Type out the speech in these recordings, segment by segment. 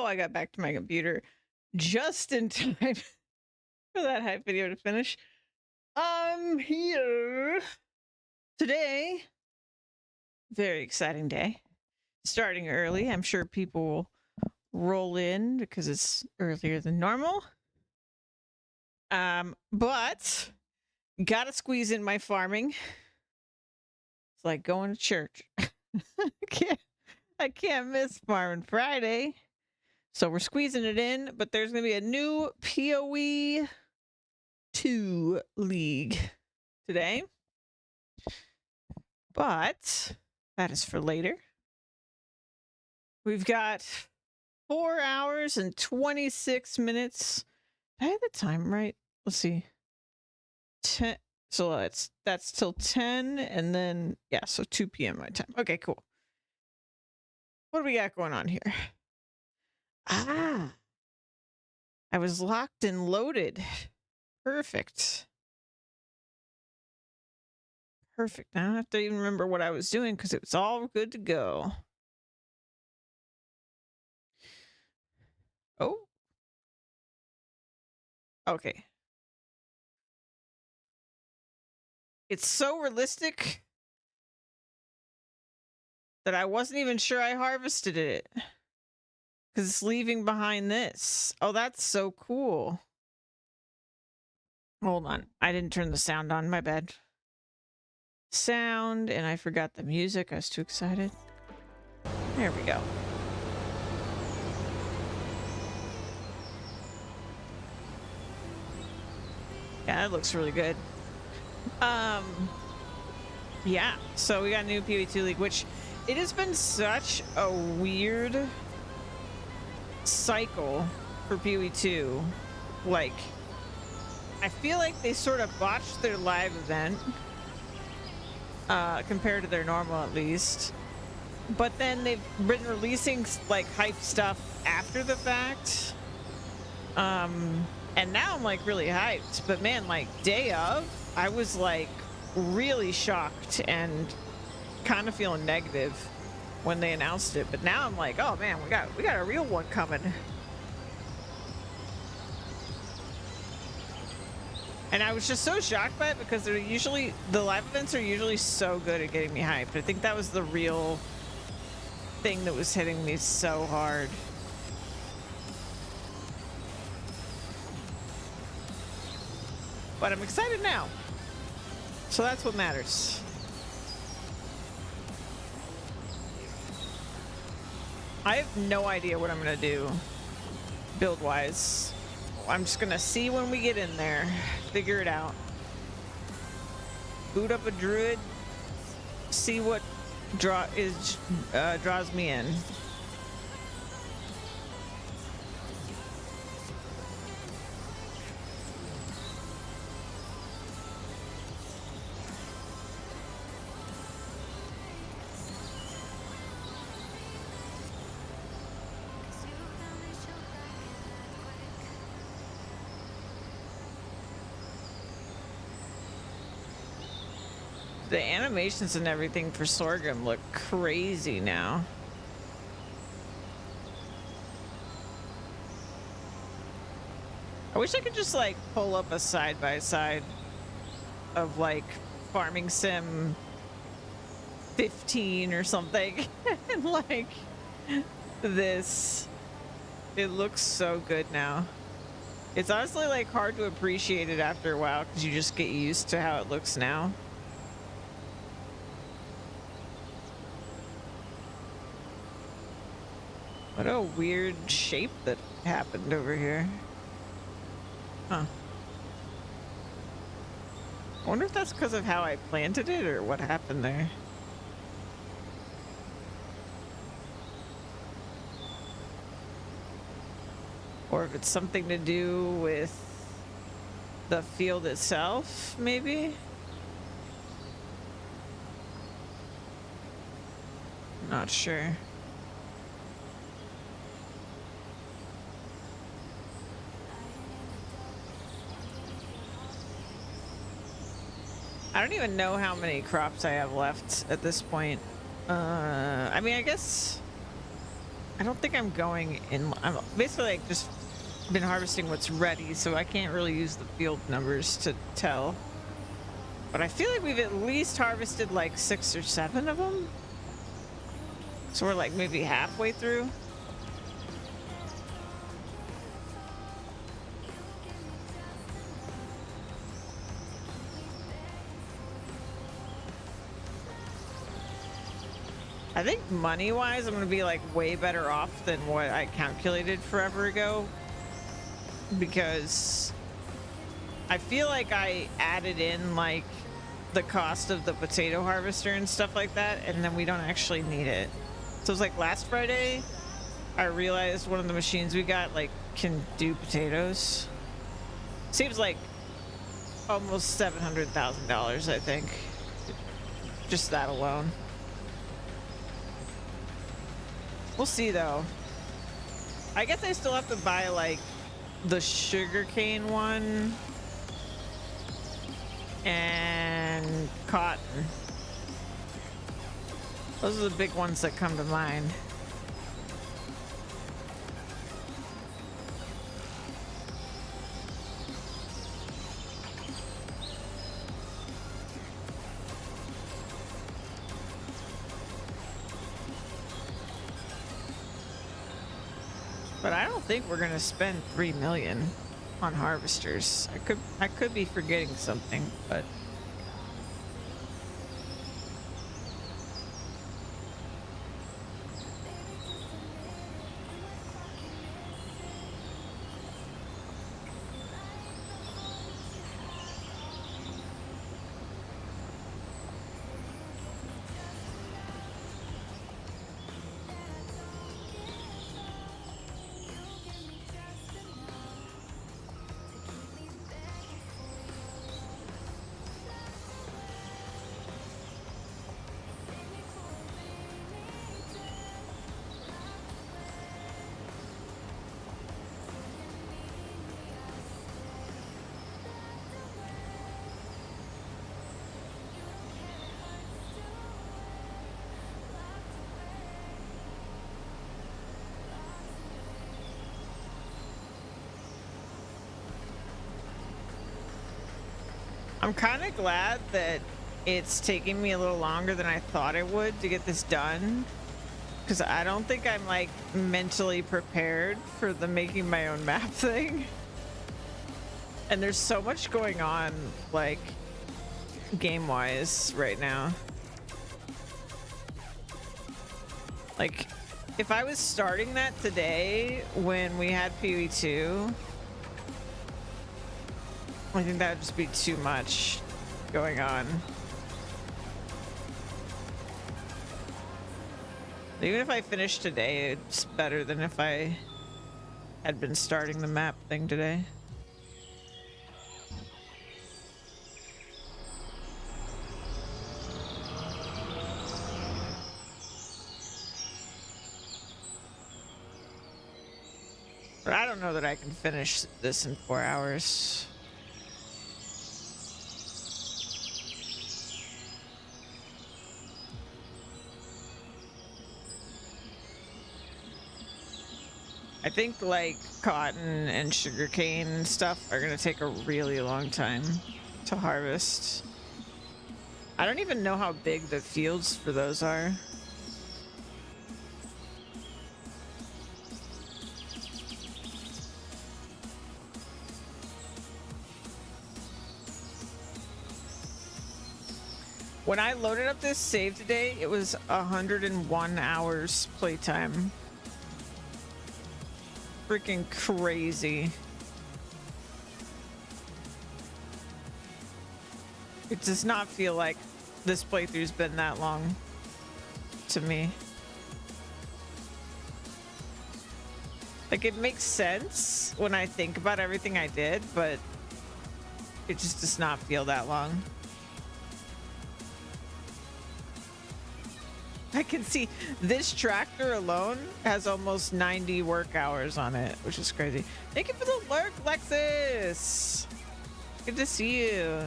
I got back to my computer just in time for that hype video to finish. I'm here today. Very exciting day. Starting early. I'm sure people will roll in because it's earlier than normal. But gotta squeeze in my farming. It's like going to church. I can't miss Farming Friday. So we're squeezing it in, but there's going to be a new PoE 2 league today. But that is for later. We've got 4 hours and 26 minutes. Did I have the time right? Let's see. 10. So that's till 10 and then, yeah, so 2 p.m. my time. Okay, cool. What do we got going on here? I was locked and loaded. Perfect. Perfect. I don't have to even remember what I was doing because it was all good to go. Oh. Okay. It's so realistic that I wasn't even sure I harvested it. Because it's leaving behind this. Oh, that's so cool. Hold on. I didn't turn the sound on. My bad. Sound, and I forgot the music. I was too excited. There we go. Yeah, that looks really good. Yeah, so we got a new PoE 2 league, which it has been such a weird cycle for PoE 2. Like, I feel like they sort of botched their live event compared to their normal, at least. But then they've been releasing like hype stuff after the fact. And now I'm like really hyped, but man, like day of, I was like really shocked and kind of feeling negative when they announced it. But now I'm like, oh man, we got a real one coming. And I was just so shocked by it because they're usually, the live events are usually so good at getting me hyped. I think that was the real thing that was hitting me so hard. But I'm excited now. So that's what matters. I have no idea what I'm gonna do build-wise. I'm just gonna see when we get in there, figure it out. Boot up a druid, see what draws me in. The animations and everything for Sorghum look crazy now. I wish I could just like pull up a side-by-side of like Farming Sim 15 or something and like this. It looks so good now. It's honestly like hard to appreciate it after a while because you just get used to how it looks now. What a weird shape that happened over here. Huh. I wonder if that's because of how I planted it or what happened there. Or if it's something to do with the field itself, maybe? Not sure. I don't even know how many crops I have left at this point. I mean, I guess I don't think I'm going in. I'm basically like just been harvesting what's ready, so I can't really use the field numbers to tell. But I feel like we've at least harvested like 6 or 7 of them. So we're like maybe halfway through. I think money-wise, I'm going to be like way better off than what I calculated forever ago. Because I feel like I added in like the cost of the potato harvester and stuff like that, and then we don't actually need it. So it's like last Friday, I realized one of the machines we got like can do potatoes. Seems like almost $700,000, I think. Just that alone. We'll see though. I guess I still have to buy like the sugarcane one and cotton. Those are the big ones that come to mind. But I don't think we're gonna spend 3 million on harvesters. I could be forgetting something, but I'm kind of glad that it's taking me a little longer than I thought it would to get this done, because I don't think I'm like mentally prepared for the making my own map thing. And there's so much going on like game wise right now. Like if I was starting that today when we had PoE2, I think that would just be too much going on. Even if I finished today, it's better than if I had been starting the map thing today. But I don't know that I can finish this in 4 hours. I think like cotton and sugarcane and stuff are gonna take a really long time to harvest. I don't even know how big the fields for those are. When I loaded up this save today, it was 101 hours playtime. Freaking crazy. It does not feel like this playthrough's been that long to me. Like it makes sense when I think about everything I did, but it just does not feel that long. I can see this tractor alone has almost 90 work hours on it, which is crazy. Thank you for the lurk, Lexus. Good to see you.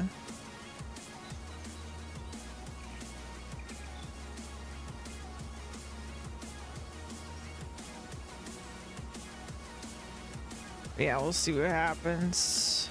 Yeah, we'll see what happens.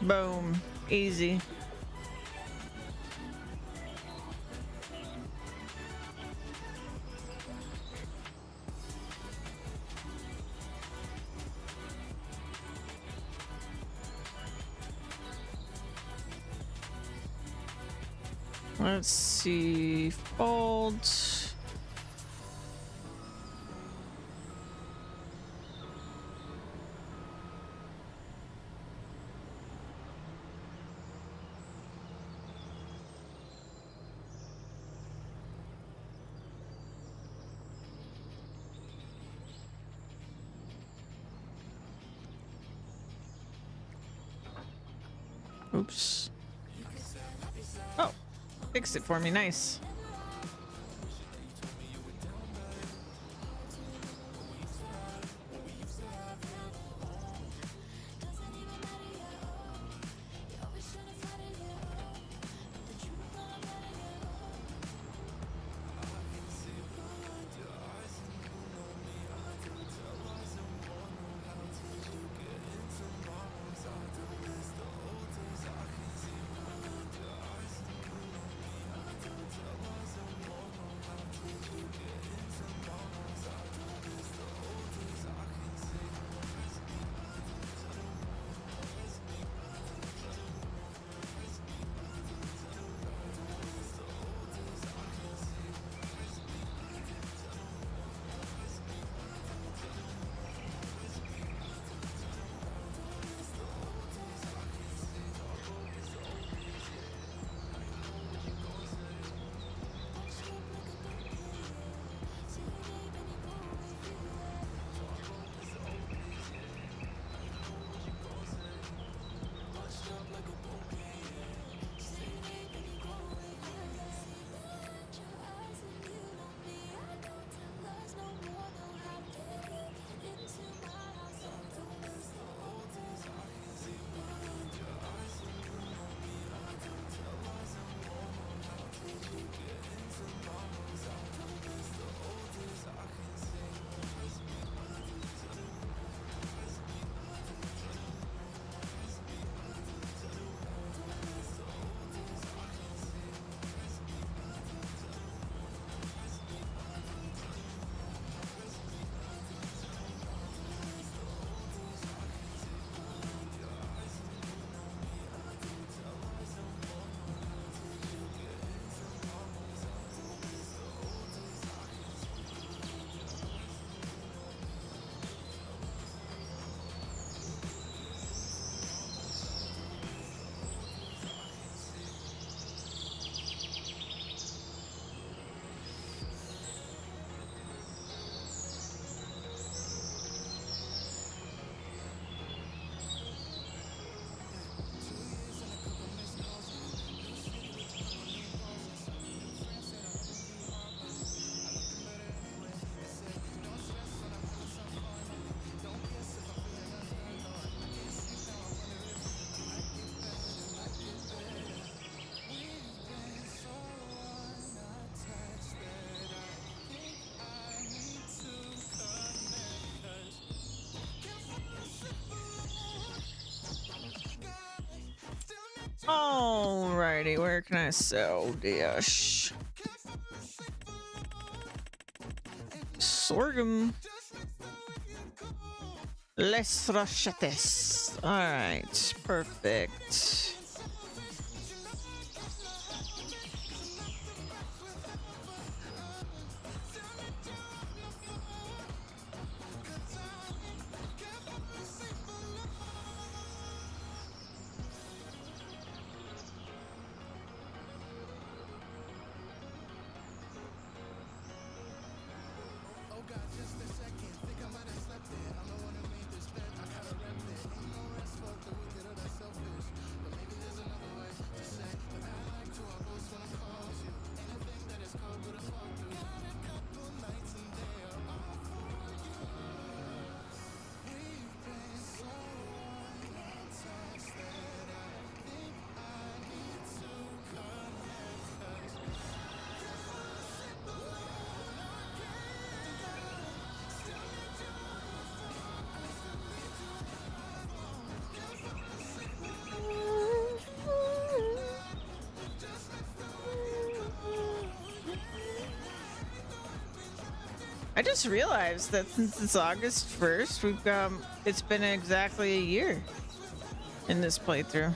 Boom. Easy. Let's see. Fold. Oops. Oh, fixed it for me. Nice. Alrighty, where can I sell dish? Sorghum. Les rochettes. Alright, perfect. I just realized that since it's August 1st, it's been exactly a year in this playthrough.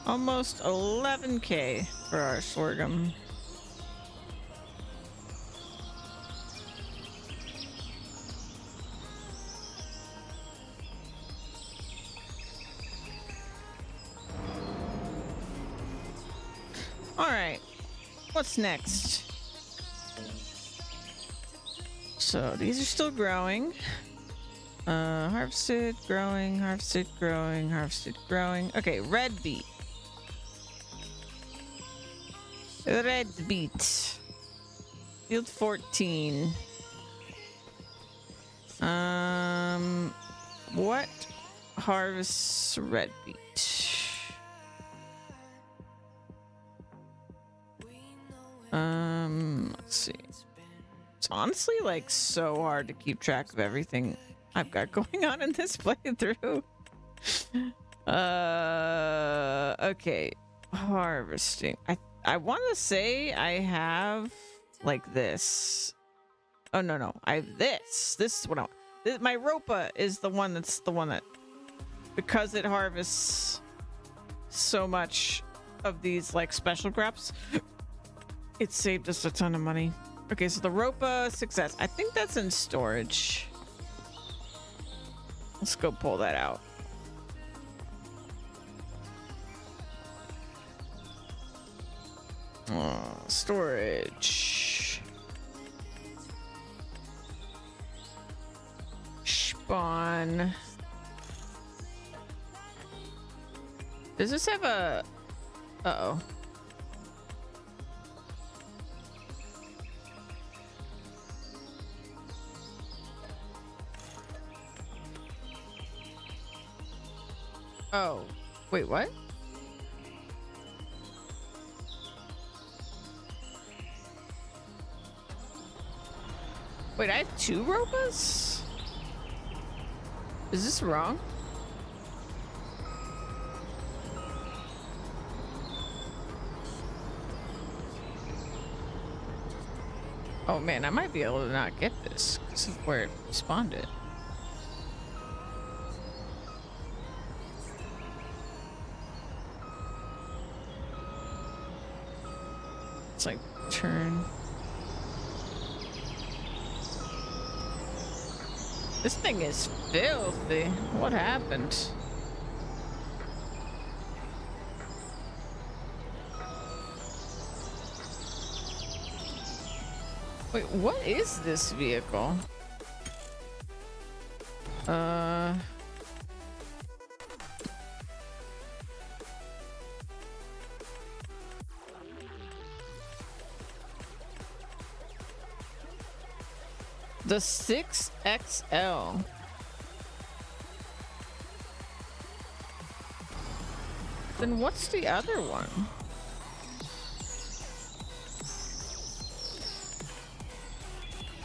Almost 11k for our sorghum. All right, what's next? So these are still growing. Harvested, growing, harvested, growing, harvested, growing. Okay, red beet. Red beet. Field 14. What harvests red beet? Let's see. It's honestly like so hard to keep track of everything I've got going on in this playthrough. Okay. Harvesting. I want to say I have like this. Oh no, I have this. This is what my Ropa is the one that's the one that, because it harvests so much of these like special crops, it saved us a ton of money. Okay, so the Ropa success. I think that's in storage. Let's go pull that out. Storage. Spawn. Does this have a... Uh-oh. Oh. Wait, what? Wait, I have 2 Ropas? Is this wrong? Oh man, I might be able to not get this because of where it spawned it. It's like turn. This thing is filthy. What happened? Wait, what is this vehicle? The 6XL. Then what's the other one?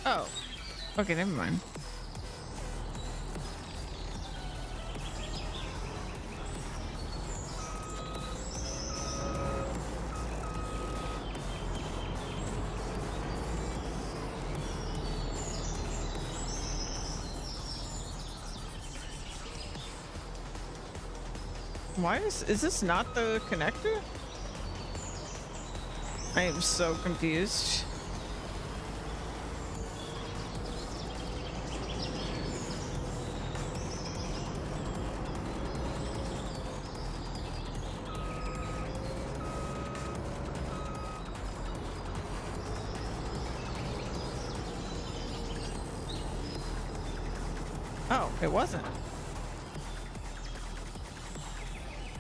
Oh, okay, never mind. Why is this not the connector? I am so confused. Oh, it wasn't.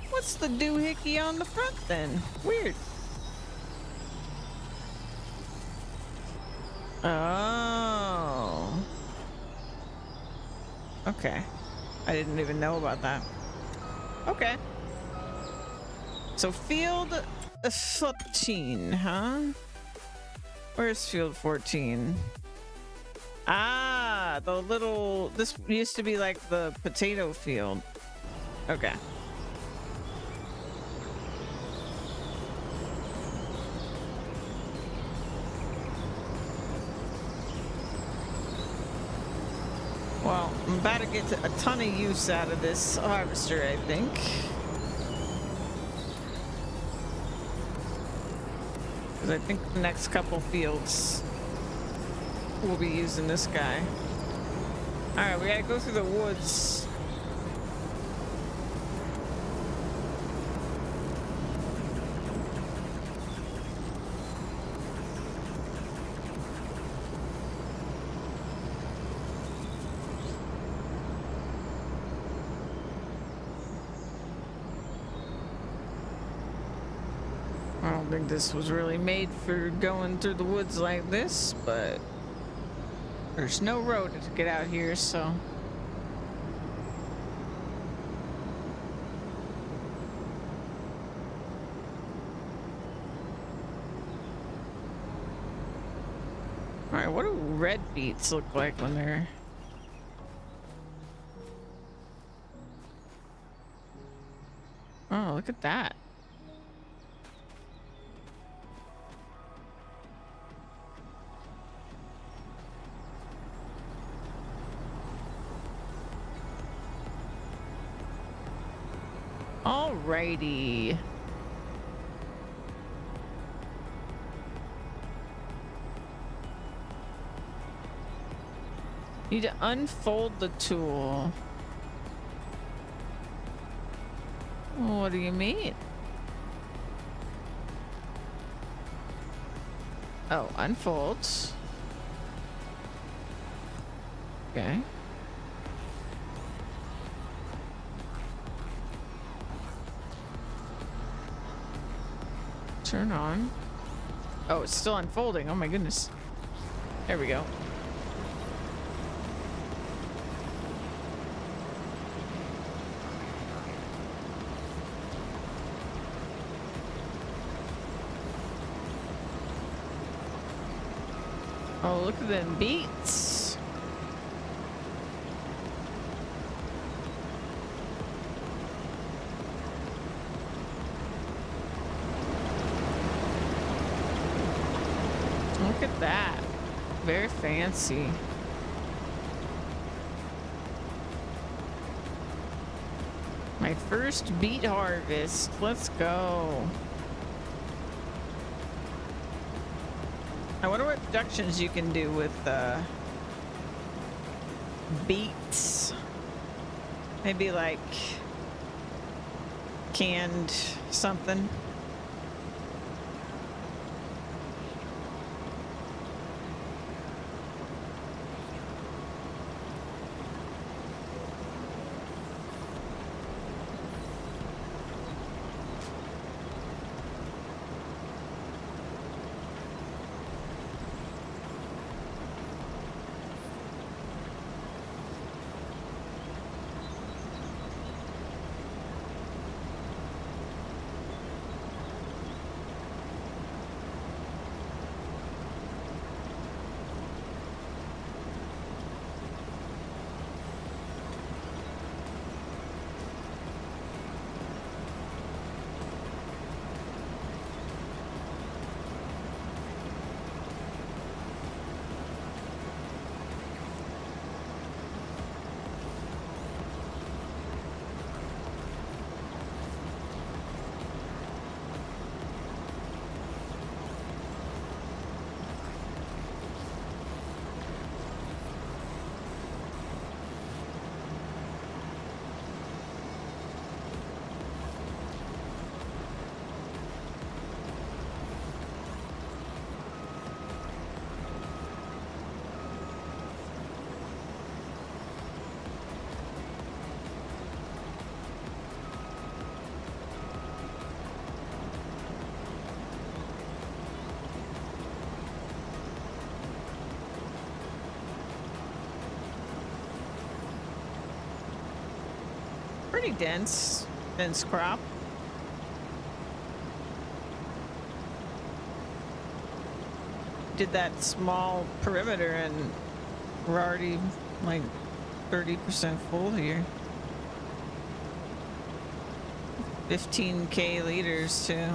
What's the doohickey on the front then? Weird. Oh. Okay. I didn't even know about that. Okay. So field 14, huh? Where's field 14? Ah, the little... This used to be like the potato field. Okay. Well, I'm about to get a ton of use out of this harvester, I think. Because I think the next couple fields we'll be using this guy. Alright, we gotta go through the woods. I don't think this was really made for going through the woods like this, but there's no road to get out here, so. Alright, what do red beets look like when they're... Oh, look at that. Alrighty. Need to unfold the tool. What do you mean? Oh, unfolds. Okay. Turn on. Oh, it's still unfolding. Oh my goodness. There we go. Oh, look at them beets. Look at that. Very fancy. My first beet harvest. Let's go. I wonder what productions you can do with beets. Maybe like canned something. pretty dense crop. Did that small perimeter and we're already like 30% full here. 15K liters too.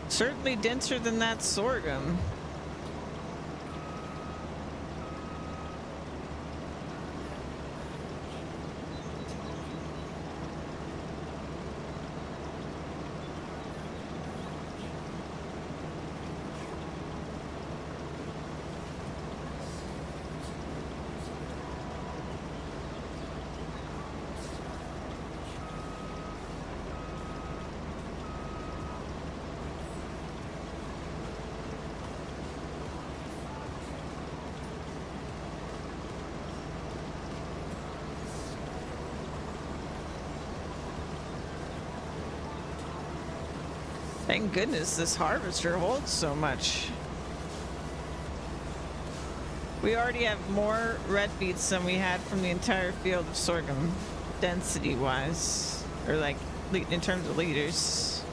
Certainly denser than that sorghum. Thank goodness this harvester holds so much. We already have more red beets than we had from the entire field of sorghum, density-wise, or like in terms of liters.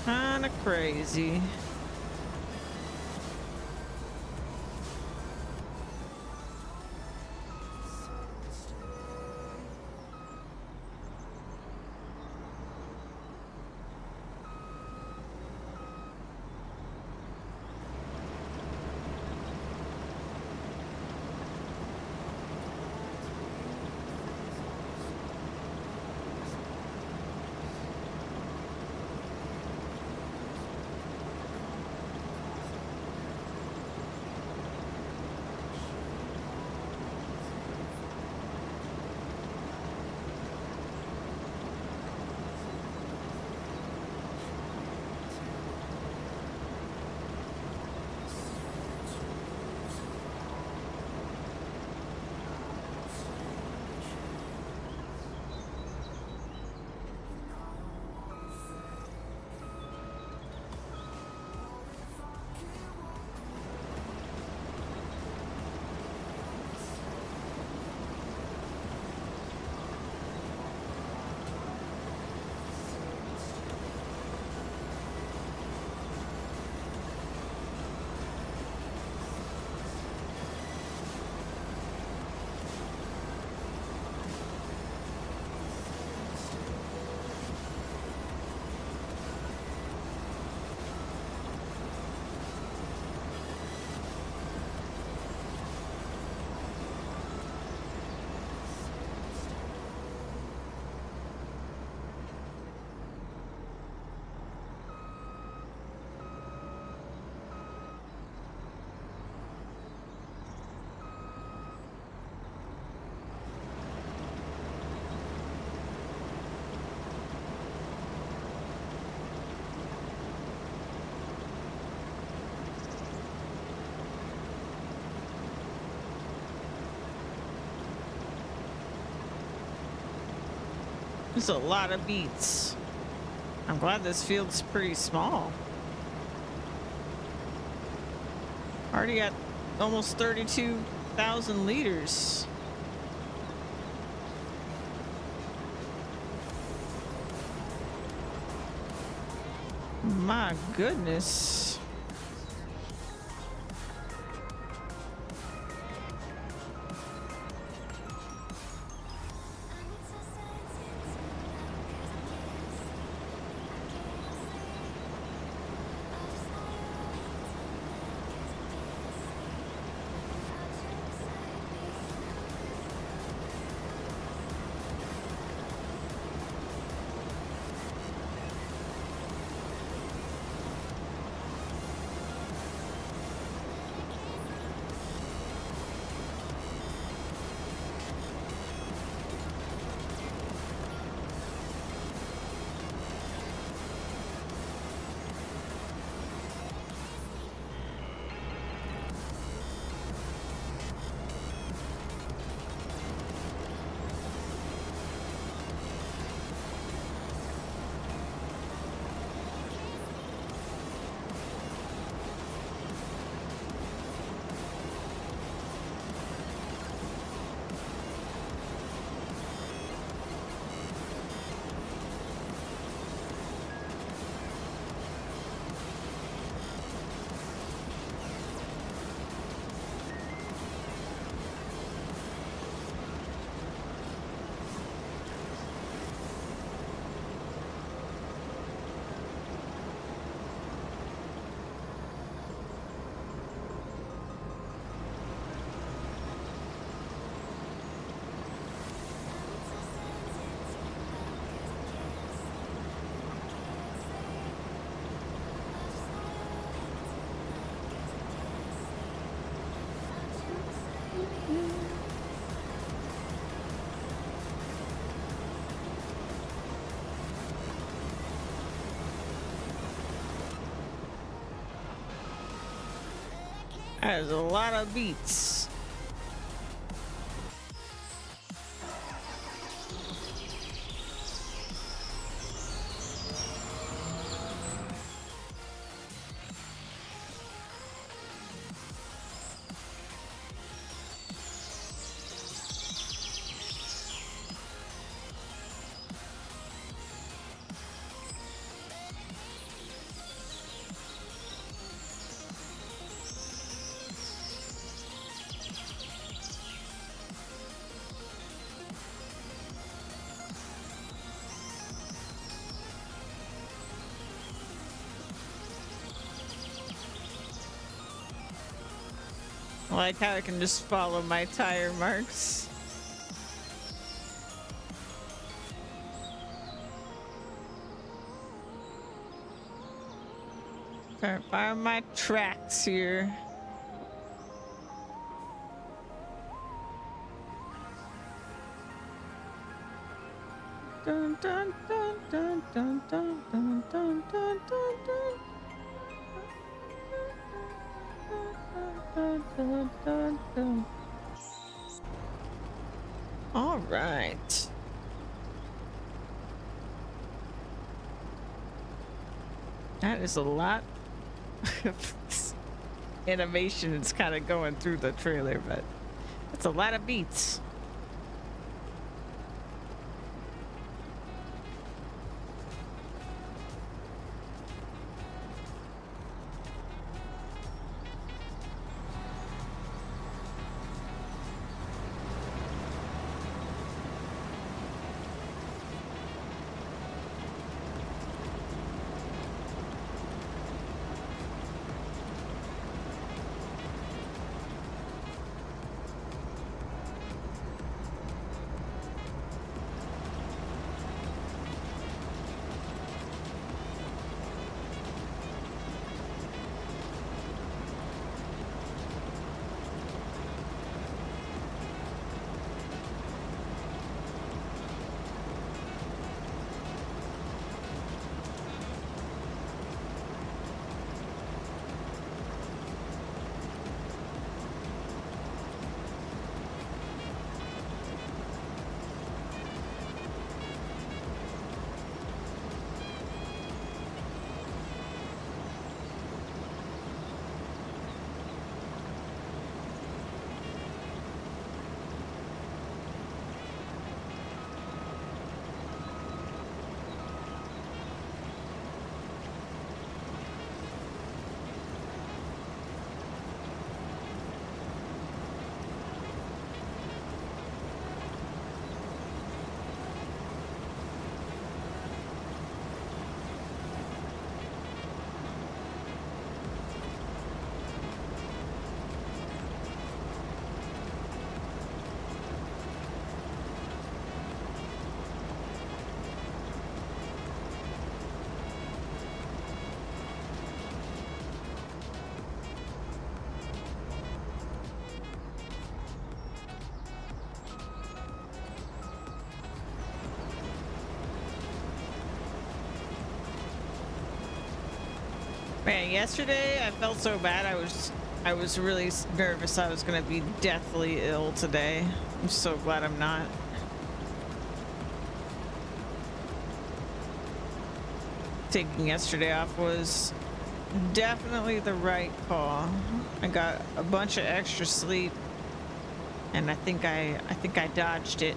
Kinda crazy. There's a lot of beets. I'm glad this field's pretty small. Already got almost 32,000 liters. My goodness. That is a lot of beats. I like how I can just follow my tire marks. Trying to find my tracks here. Dun dun dun dun dun dun dun dun dun dun. All right. That is a lot of animation. It's kind of going through the trailer, but it's a lot of beats. Man, yesterday I felt so bad. I was really nervous I was gonna be deathly ill today. I'm so glad I'm not. Taking yesterday off was definitely the right call. I got a bunch of extra sleep, and I think I dodged it.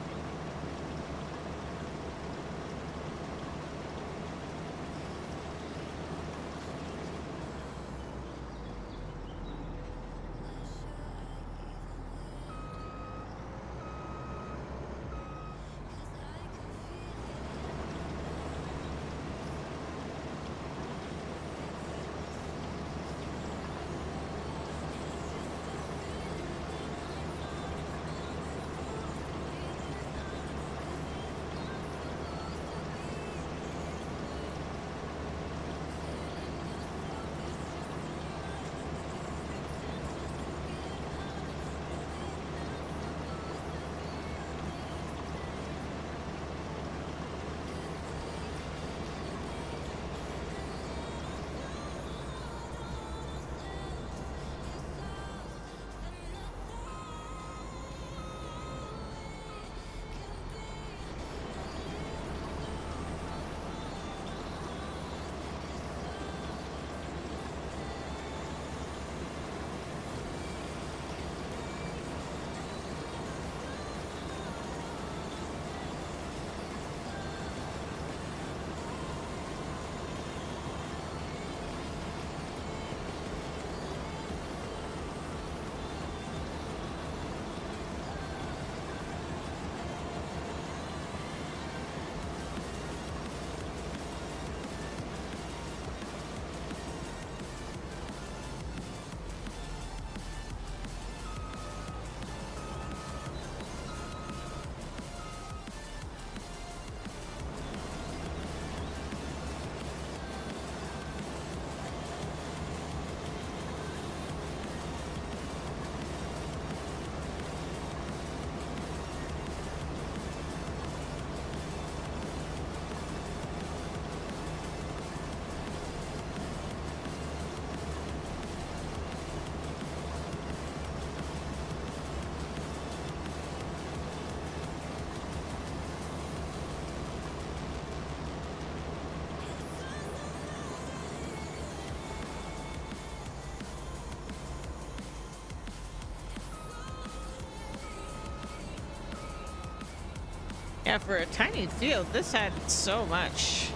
Yeah, for a tiny field, this had so much.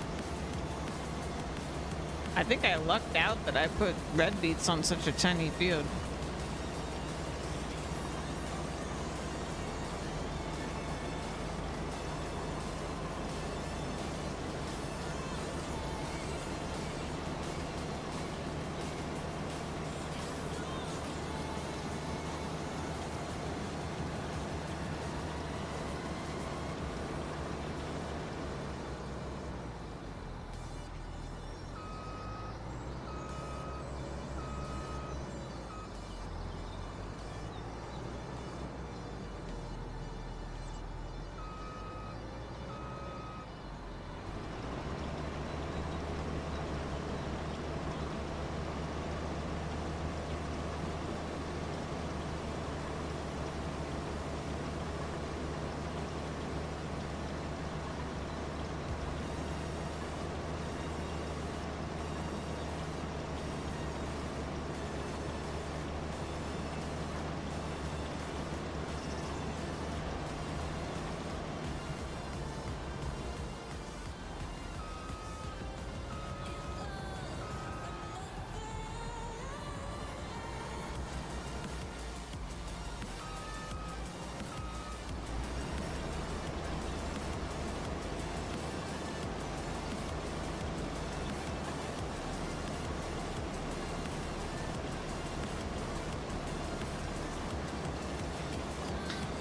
I think I lucked out that I put red beets on such a tiny field.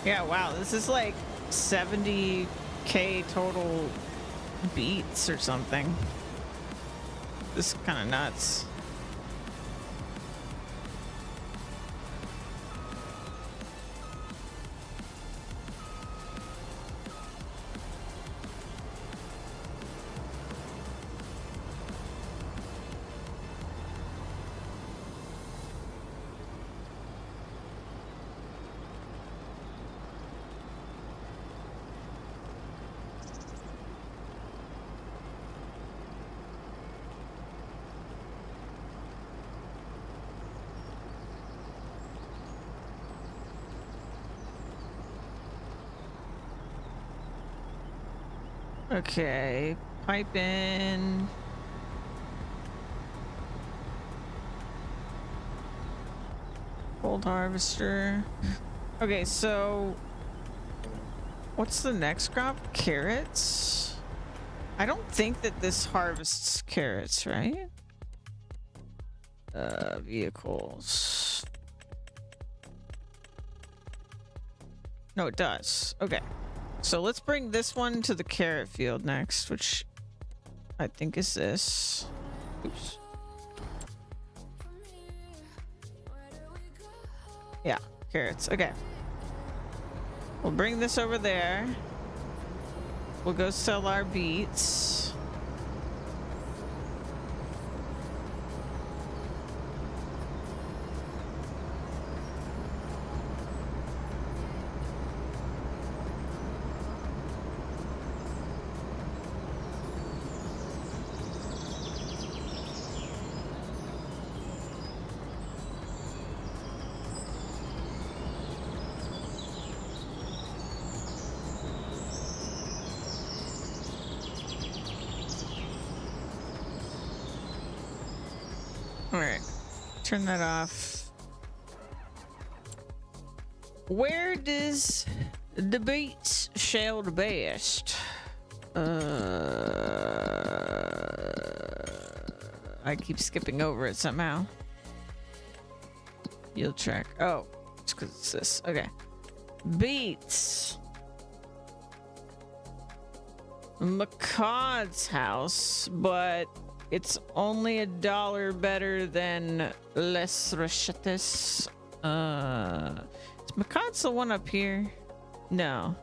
Yeah, wow, this is like 70K total beats or something. This is kind of nuts. Okay, pipe in. Cold harvester. Okay, so what's the next crop? Carrots? I don't think that this harvests carrots, right? Vehicles. No, it does. Okay. So let's bring this one to the carrot field next, which I think is this. Oops. Yeah, carrots. Okay. We'll bring this over there. We'll go sell our beets. Alright, turn that off. Where does the beets sell the best? I keep skipping over it somehow. Yield track. Oh, it's because it's this. Okay. Beets. McCod's house, but it's only $1 better than Les Rochettes. Is McCod's the one up here? No.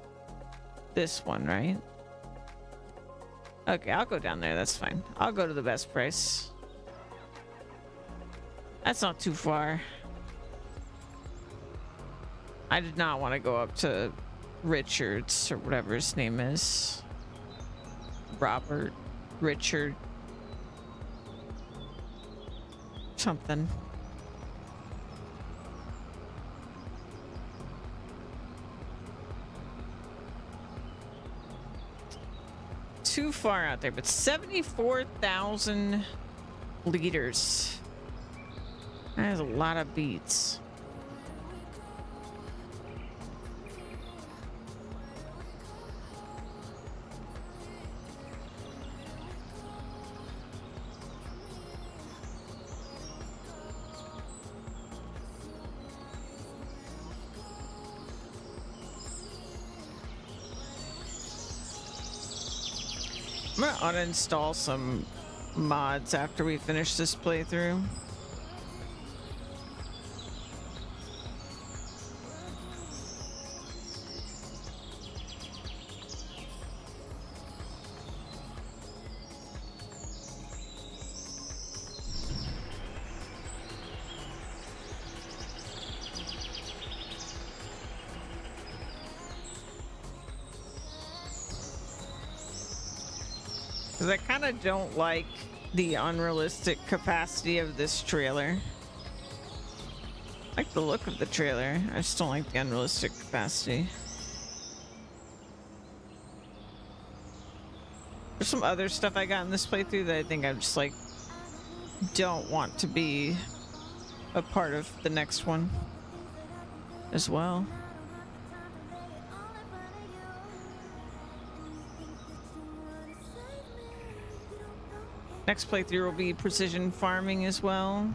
This one, right? Okay, I'll go down there. That's fine. I'll go to the best price. That's not too far. I did not want to go up to Richards or whatever his name is. Robert, Richard, something. too far out there, but 74,000 liters. That is a lot of beets. I'm gonna uninstall some mods after we finish this playthrough. Because I kind of don't like the unrealistic capacity of this trailer. I like the look of the trailer. I just don't like the unrealistic capacity. There's some other stuff I got in this playthrough that I think I'm just like don't want to be a part of the next one as well. Next playthrough will be precision farming as well.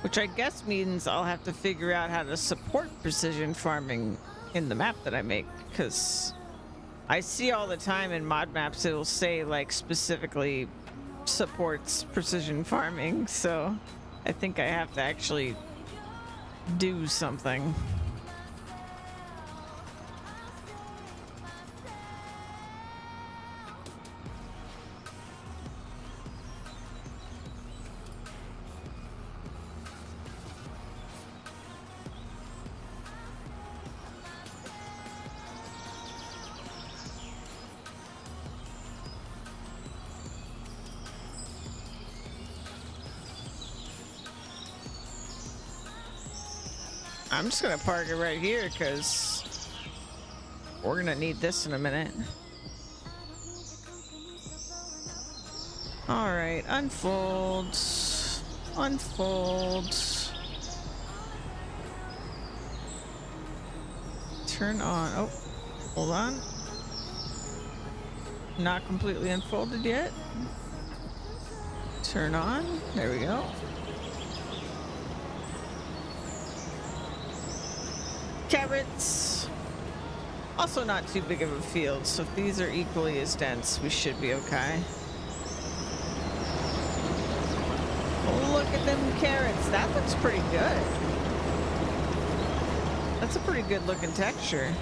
Which I guess means I'll have to figure out how to support precision farming in the map that I make, because I see all the time in mod maps it'll say like specifically supports precision farming, so I think I have to actually do something. I'm just gonna park it right here because we're gonna need this in a minute. All right, unfold, unfold, turn on. Oh, hold on. Not completely unfolded yet. Turn on. There we go. Carrots. Also not too big of a field, so if these are equally as dense, we should be okay. Look at them carrots. That looks pretty good. That's a pretty good looking texture.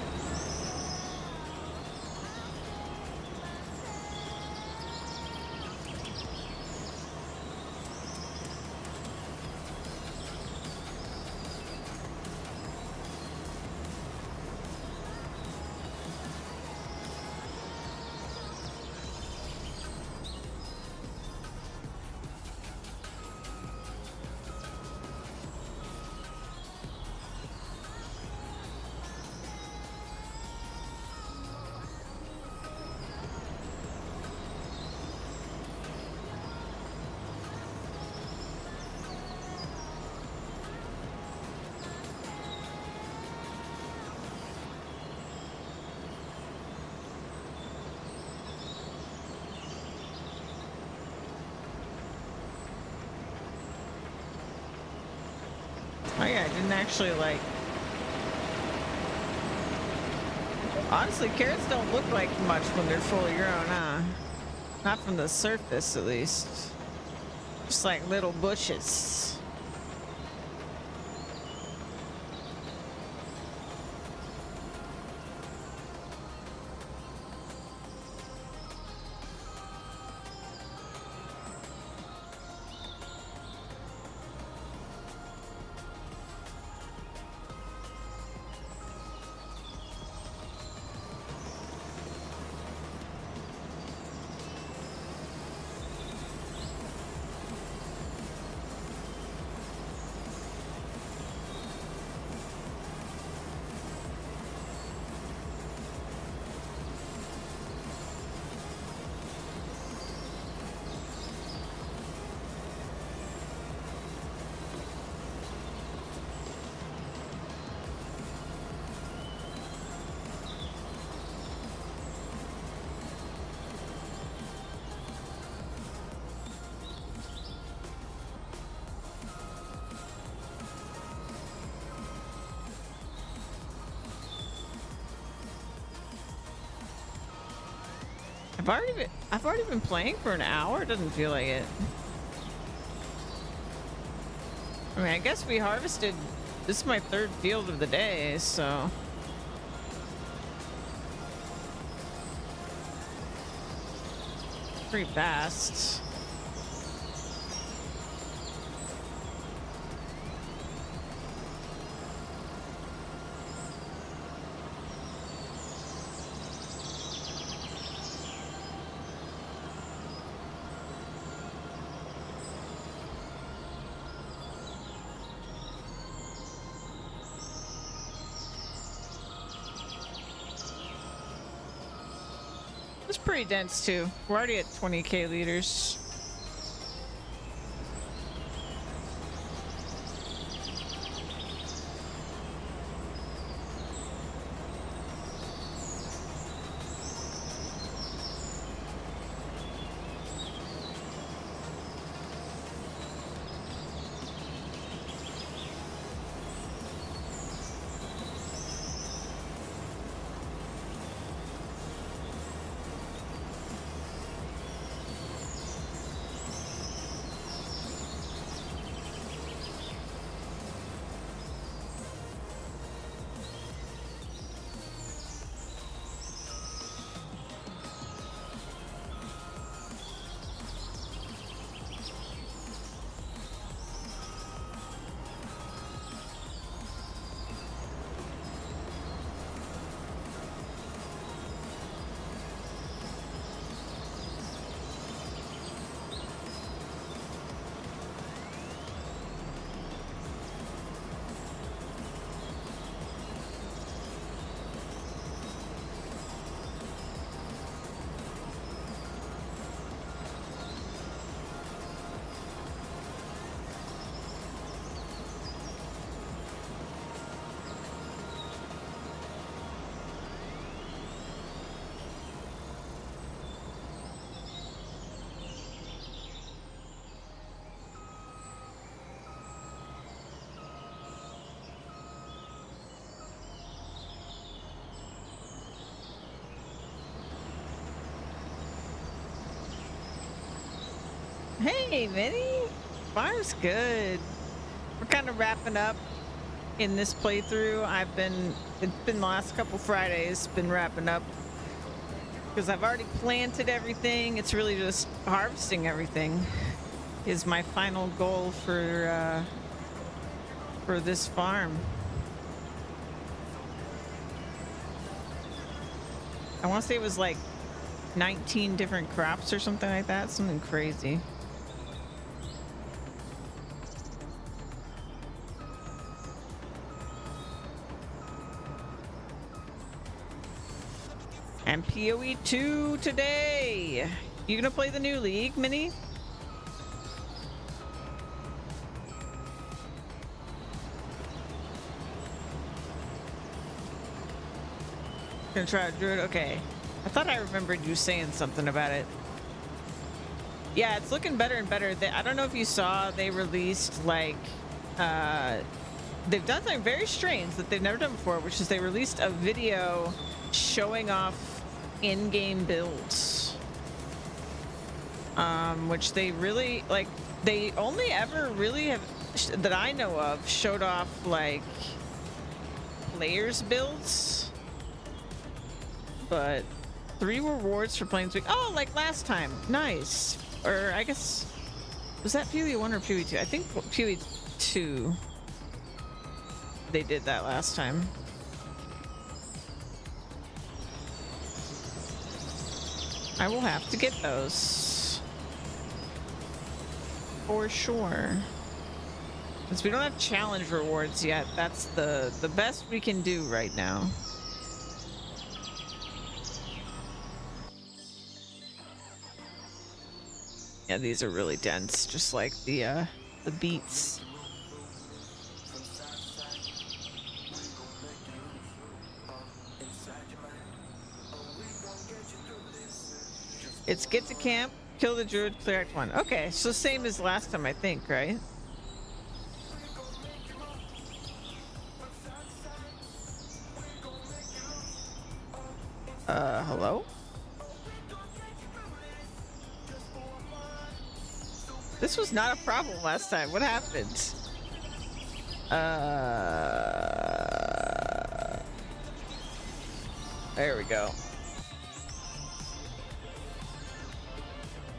Oh yeah, I didn't actually like... Honestly, carrots don't look like much when they're fully grown, huh? Not from the surface, at least. Just like little bushes. I've already been playing for an hour. It doesn't feel like it. I mean, I guess we harvested. This is my third field of the day, so. Pretty fast. It's pretty dense too. We're already at 20k liters. Hey, Vinny! Farm's good. We're kind of wrapping up in this playthrough. It's been the last couple Fridays, been wrapping up. Because I've already planted everything. It's really just harvesting everything is my final goal for this farm. I want to say it was like 19 different crops or something like that. Something crazy. And PoE 2 today. You gonna play the new league, Minnie? Gonna try to do it? Okay. I thought I remembered you saying something about it. Yeah, it's looking better and better. I don't know if you saw, they released like, they've done something very strange that they've never done before, which is they released a video showing off in-game builds. Which they really, like, they only ever really have, that I know of, showed off like players' builds. But 3 rewards for Planeswalker. Oh, like last time. Nice. Or I guess, was that PoE 1 or PoE 2? I think PoE 2. They did that last time. I will have to get those. For sure. Since we don't have challenge rewards yet, that's the best we can do right now. Yeah, these are really dense, just like the beets. It's get to camp, kill the druid, clear act 1. Okay, so same as last time, I think, right? Hello? This was not a problem last time. What happened? There we go.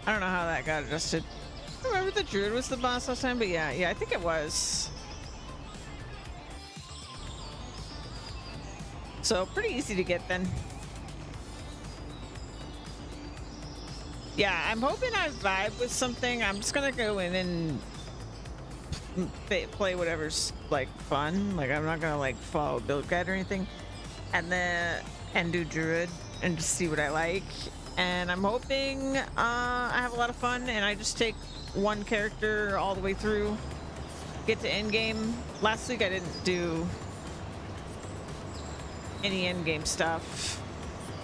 I don't know how that got adjusted. I remember the druid was the boss last time, but yeah, I think it was. So pretty easy to get then. Yeah, I'm hoping I vibe with something. I'm just gonna go in and play whatever's like fun. Like I'm not gonna like follow build guide or anything, and do druid and just see what I like. And I'm hoping I have a lot of fun and I just take one character all the way through, get to end game. Last week I didn't do any end game stuff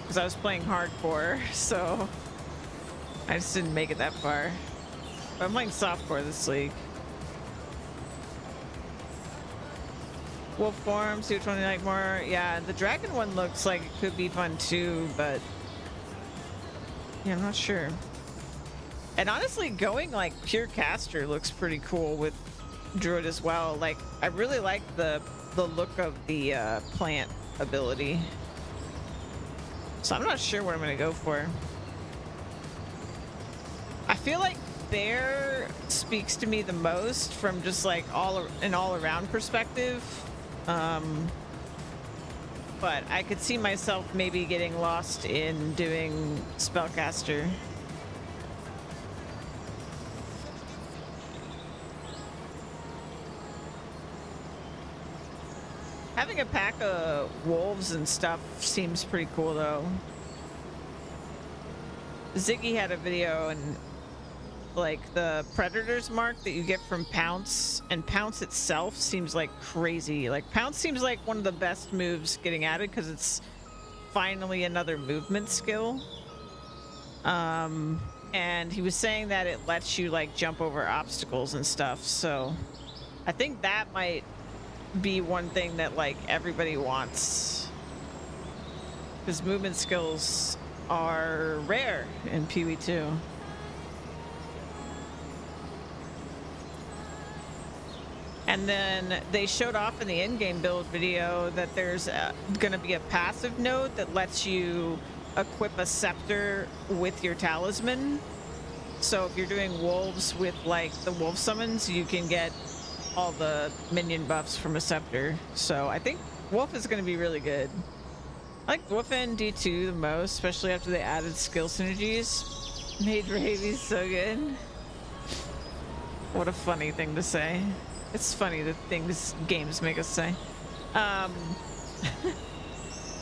because I was playing hardcore, so I just didn't make it that far. But I'm playing softcore this league. Wolf form, see which one you like more. Yeah, the dragon one looks like it could be fun too, but yeah, I'm not sure. And honestly, going like pure caster looks pretty cool with druid as well. Like I really like the look of the plant ability. So I'm not sure what I'm gonna go for. I feel like bear speaks to me the most from just like an all around perspective. But I could see myself maybe getting lost in doing spellcaster. Having a pack of wolves and stuff seems pretty cool though. Ziggy had a video and like the predator's mark that you get from Pounce, and Pounce itself seems like crazy. Like Pounce seems like one of the best moves getting added because it's finally another movement skill. And he was saying that it lets you like jump over obstacles and stuff, so I think that might be one thing that like everybody wants, because movement skills are rare in PoE2. And then they showed off in the in-game build video that there's going to be a passive node that lets you equip a scepter with your talisman. So if you're doing wolves with like the wolf summons, you can get all the minion buffs from a scepter. So I think wolf is going to be really good. I like wolf and D2 the most, especially after they added skill synergies. Made Ravy's so good. What a funny thing to say. It's funny the things games make us say.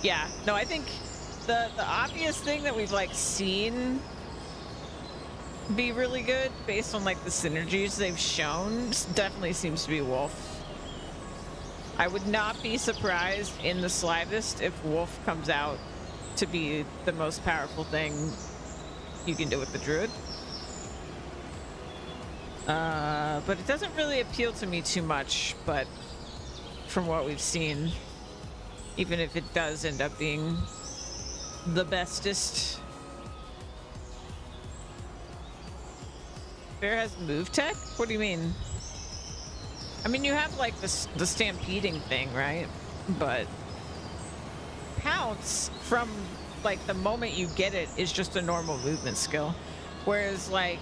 Yeah, no, I think the obvious thing that we've like seen be really good based on like the synergies they've shown definitely seems to be wolf. I would not be surprised in the slightest if wolf comes out to be the most powerful thing you can do with the druid. But it doesn't really appeal to me too much, but from what we've seen, even if it does end up being the bestest. Bear has move tech? What do you mean? I mean, you have like the stampeding thing, right? But Pounce, from like the moment you get it, is just a normal movement skill. Whereas like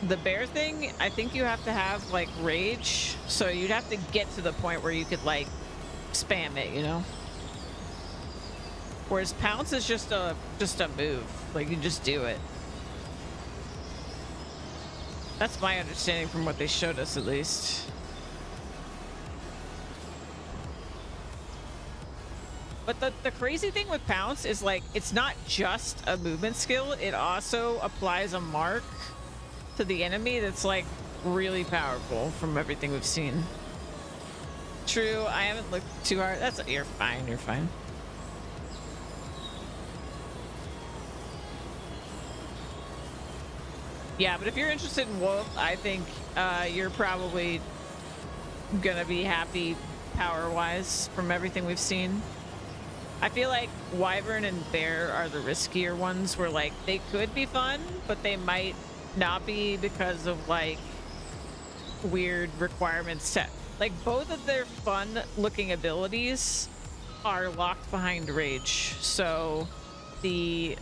the bear thing, I think you have to have like rage, so you'd have to get to the point where you could like spam it, you know? Whereas Pounce is just a move, like you just do it. That's my understanding from what they showed us, at least. But the crazy thing with Pounce is like it's not just a movement skill, it also applies a mark to the enemy that's like really powerful from everything we've seen. True, I haven't looked too hard. You're fine, you're fine. Yeah, but if you're interested in wolf, I think you're probably gonna be happy power-wise from everything we've seen. I feel like wyvern and bear are the riskier ones, where like they could be fun, but they might not be because of like weird requirements set. Like both of their fun looking abilities are locked behind rage. So the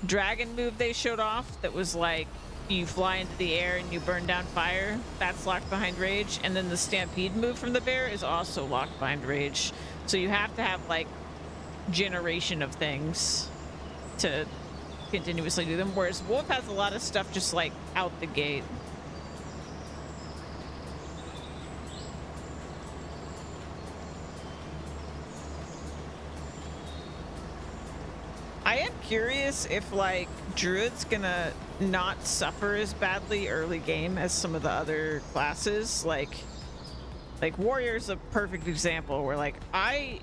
dragon move they showed off that was like you fly into the air and you burn down fire, that's locked behind rage. And then the stampede move from the bear is also locked behind rage. So you have to have like generation of things to continuously do them, whereas Wolf has a lot of stuff just like out the gate. I am curious if like Druid's gonna not suffer as badly early game as some of the other classes. Like Warrior's a perfect example where like I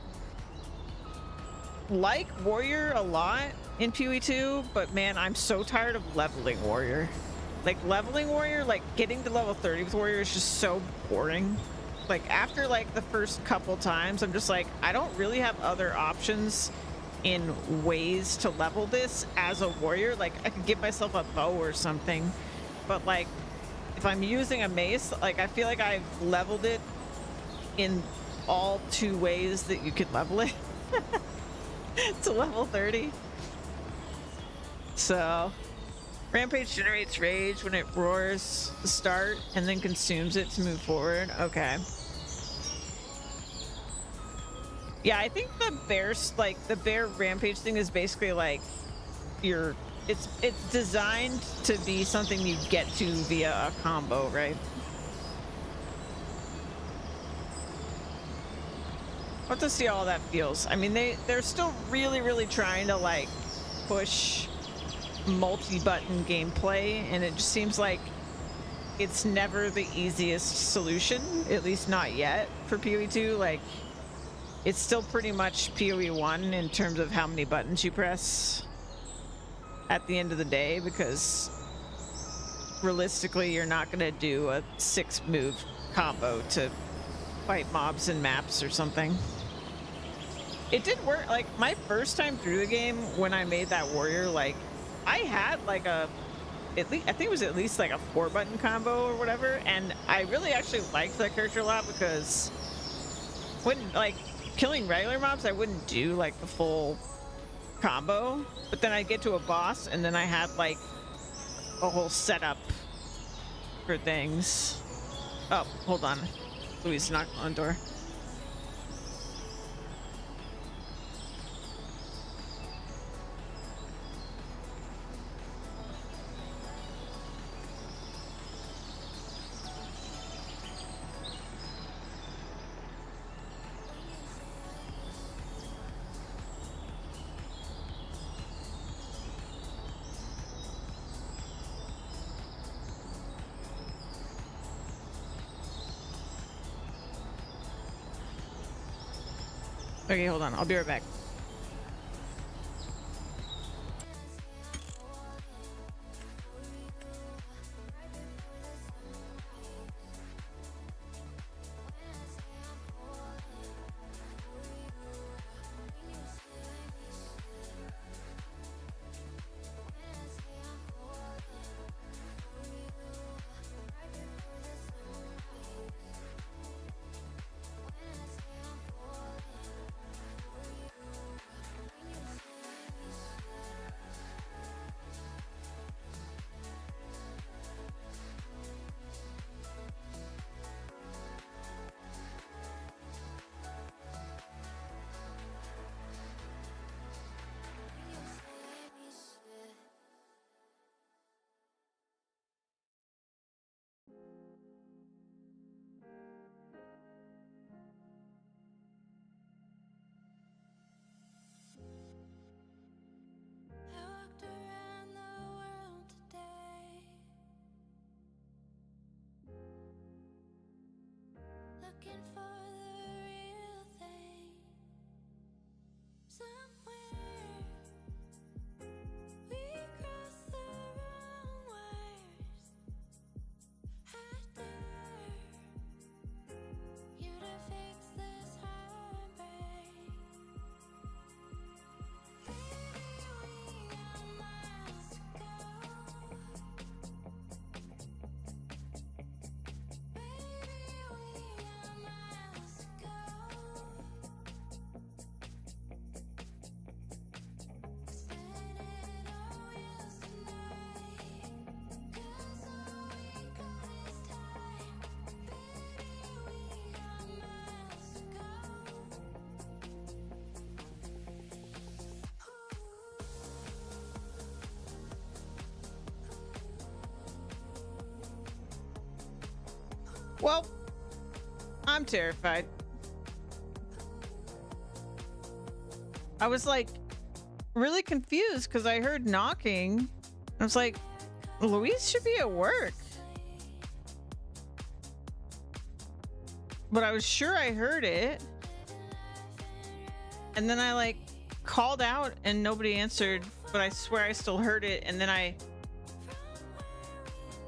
like Warrior a lot in PoE2, but man, I'm so tired of leveling Warrior. Like leveling Warrior, like getting to level 30 with Warrior is just so boring. Like after like the first couple times, I'm just like, I don't really have other options in ways to level this as a warrior. Like I could give myself a bow or something, but like if I'm using a mace, like I feel like I've leveled it in all 2 ways that you could level it to level 30. So Rampage generates rage when it roars to start and then consumes it to move forward. Okay. Yeah, I think the bear's like the bear rampage thing is basically like it's designed to be something you get to via a combo, right? I'll have to see how that feels. I mean, they're still really trying to like push multi-button gameplay, and it just seems like it's never the easiest solution, at least not yet for PoE2. Like it's still pretty much PoE1 in terms of how many buttons you press at the end of the day, because realistically you're not going to do a 6-move combo to fight mobs and maps or something. It did work. Like my first time through the game when I made that warrior, like I had like at least I think it was at least like a 4-button combo or whatever, and I really actually liked that character a lot because when like killing regular mobs, I wouldn't do like the full combo, but then I'd get to a boss and then I had like a whole setup for things. Oh, hold on. Louise knocked on the door. Okay, hold on. I'll be right back. Well, I'm terrified. I was like really confused because I heard knocking. I was like, Louise should be at work. But I was sure I heard it. And then I like called out and nobody answered, but I swear I still heard it. And then I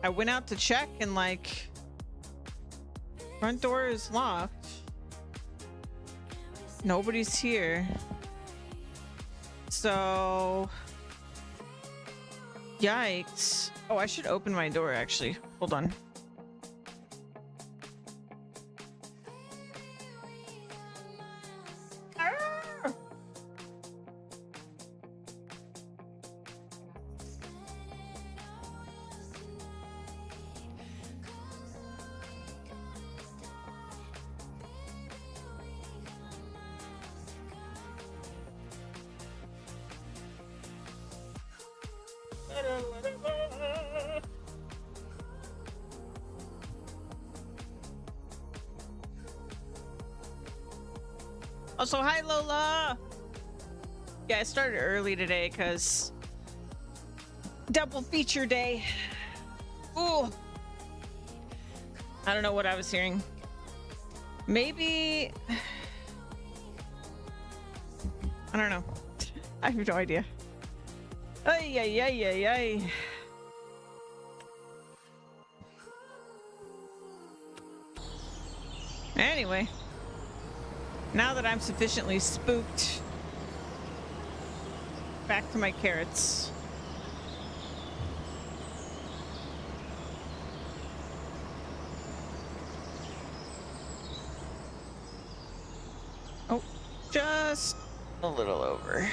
went out to check and like front door is locked. Nobody's here. So yikes. Oh, I should open my door actually. Hold on. Also, hi Lola! Yeah, I started early today because double feature day. Ooh. I don't know what I was hearing. Maybe... I don't know. I have no idea. Ay, ay, ay, ay, ay. Anyway. Now that I'm sufficiently spooked, back to my carrots. Oh, just a little over.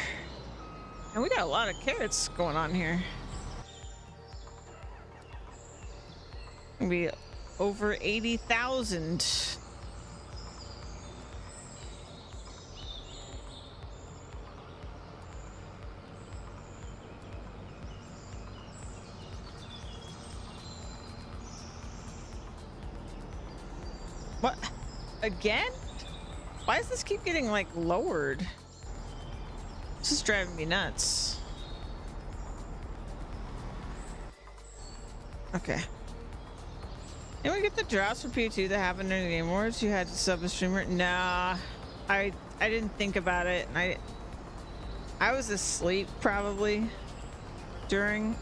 And we got a lot of carrots going on here. Gonna be over 80,000. What? Again? Why does this keep getting like lowered? This is driving me nuts. Okay. Did we get the drops for P2 that happened in the Game Awards? You had to sub a streamer? Nah. I didn't think about it, and I was asleep probably during.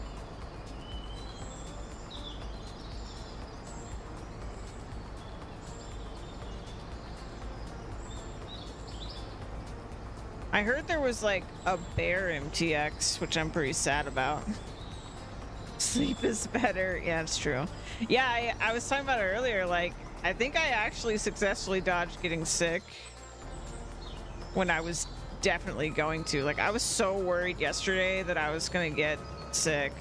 I heard there was like a bear MTX, which I'm pretty sad about. Sleep is better. Yeah, it's true. Yeah, I was talking about it earlier. Like, I think I actually successfully dodged getting sick when I was definitely going to. Like, I was so worried yesterday that I was going to get sick.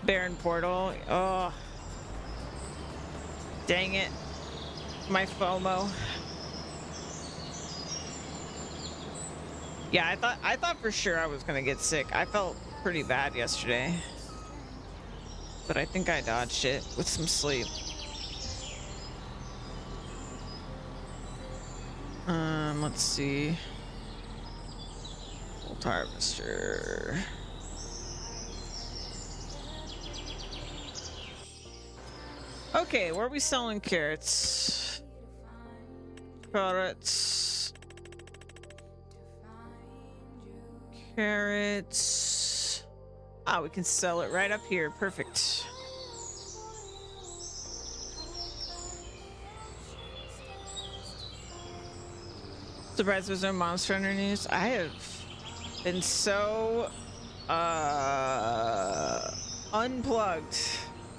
Baron Portal. Oh. Dang it. My FOMO. Yeah, I thought for sure I was gonna get sick. I felt pretty bad yesterday, but I think I dodged it with some sleep. Let's see. Bolt harvester. Okay, where are we selling carrots? Carrots. Carrots. Ah, we can sell it right up here. Perfect. Surprised there's no Monster Hunter news. I have been so unplugged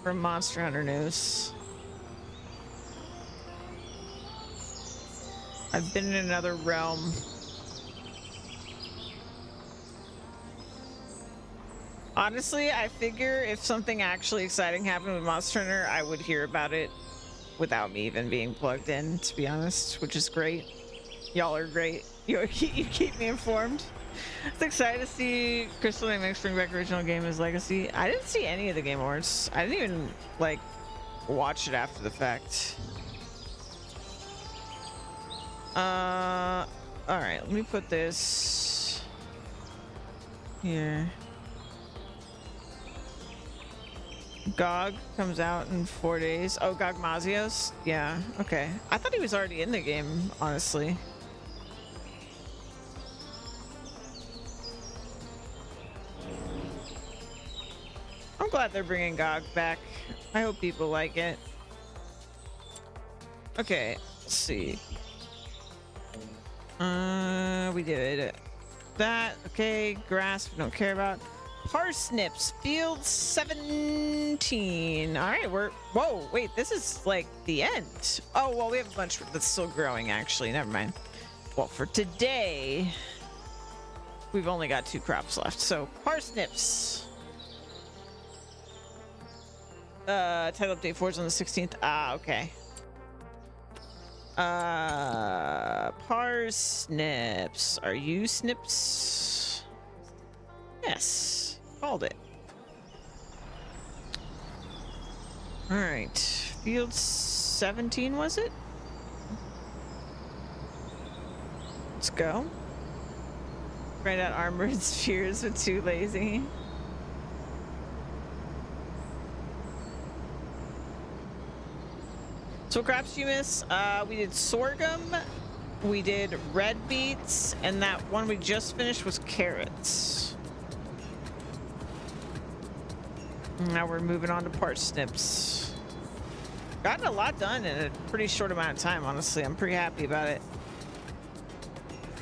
from Monster Hunter news. I've been in another realm. Honestly, I figure if something actually exciting happened with Monster Hunter, I would hear about it without me even being plugged in, to be honest, which is great. Y'all are great. You keep me informed. It's excited to see Crystal Dynamics bring back original game as Legacy. I didn't see any of the Game Awards. I didn't even, like, watch it after the fact. All right, let me put this here. GOG comes out in 4 days. Oh, GOG Mazios? Yeah, okay. I thought he was already in the game, honestly. I'm glad they're bringing GOG back. I hope people like it. Okay, let's see. We did that. Okay, grass we don't care about. Parsnips, field 17. All right, whoa, wait, this is like the end. Oh, well, we have a bunch that's still growing, actually. Never mind. Well, for today, we've only got 2 crops left. So, parsnips. Title update 4 is on the 16th. Ah, okay. Parsnips. Are you snips? Yes. Called it. All right. Field 17, was it? Let's go. Write out armored spheres with too lazy. So what crops do you miss? We did sorghum, we did red beets, and that one we just finished was carrots. Now we're moving on to parsnips. Gotten a lot done in a pretty short amount of time, honestly. I'm pretty happy about it.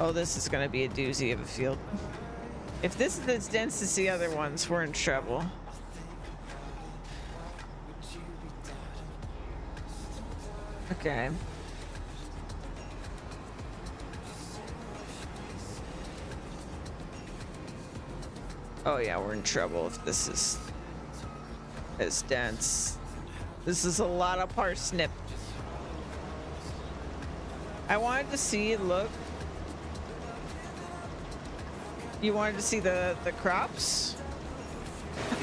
Oh, this is gonna be a doozy of a field. If this is as dense as the other ones, we're in trouble. Okay. Oh yeah, we're in trouble if this is as dense. This is a lot of parsnip. I wanted to see, look. You wanted to see the crops?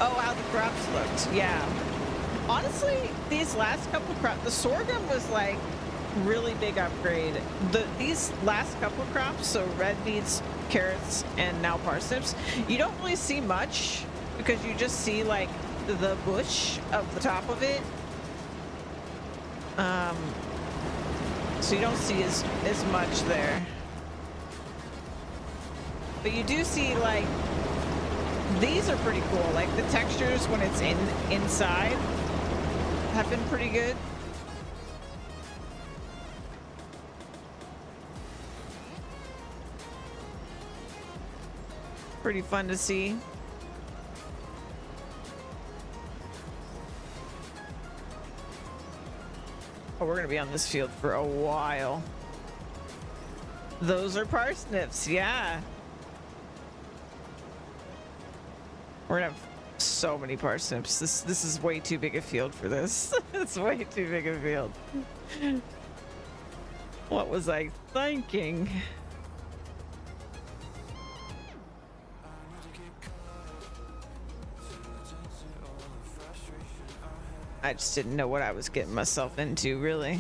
Oh, how the crops looked, yeah. Honestly, these last couple crops, the sorghum was like really big upgrade. These last couple crops, so red beets, carrots, and now parsnips, you don't really see much because you just see like the bush of the top of it. So you don't see as much there. But you do see like these are pretty cool. Like the textures when it's inside have been pretty good. Pretty fun to see. Oh, we're gonna be on this field for a while. Those are parsnips, yeah. We're gonna have so many parsnips. This is way too big a field for this. It's way too big a field. What was I thinking? I just didn't know what I was getting myself into, really.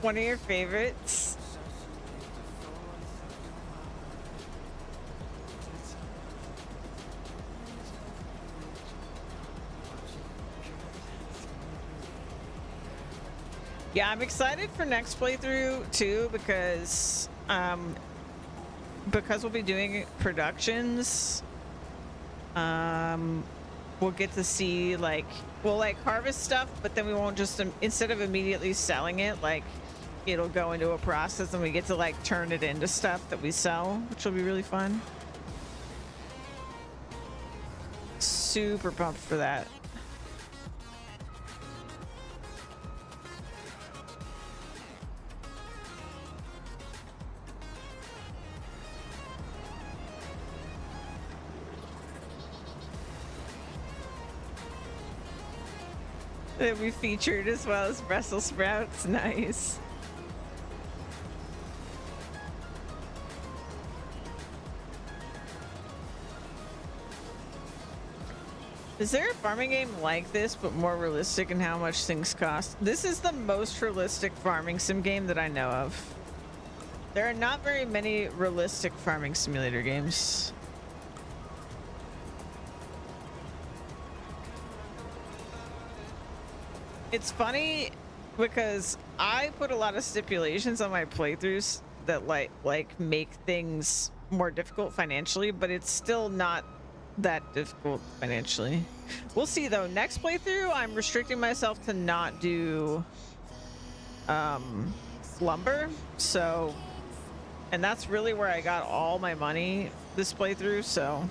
One of your favorites? Yeah, I'm excited for next playthrough too because we'll be doing productions. We'll get to see like we'll like harvest stuff, but then we won't just instead of immediately selling it, like it'll go into a process and we get to like turn it into stuff that we sell, which will be really fun. Super pumped for that. That we featured as well as Brussels sprouts. Nice. Is there a farming game like this, but more realistic in how much things cost? This is the most realistic farming sim game that I know of. There are not very many realistic farming simulator games. It's funny because I put a lot of stipulations on my playthroughs that like make things more difficult financially, but it's still not that difficult financially. We'll see though. Next playthrough, I'm restricting myself to not do lumber. So, and that's really where I got all my money this playthrough. So,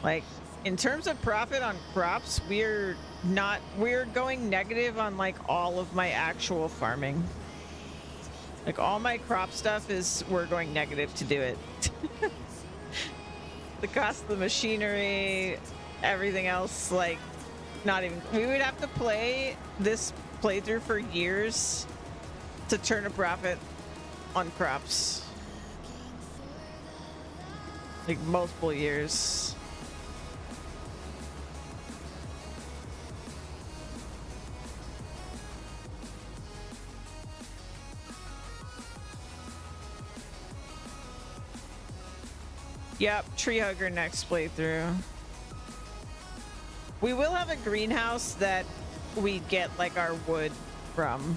like in terms of profit on crops, we're going negative on like all of my actual farming. Like all my crop stuff we're going negative to do it. The cost of the machinery, everything else, like not even, we would have to play this playthrough for years to turn a profit on crops. Like multiple years. Yep, tree hugger next playthrough. We will have a greenhouse that we get like our wood from.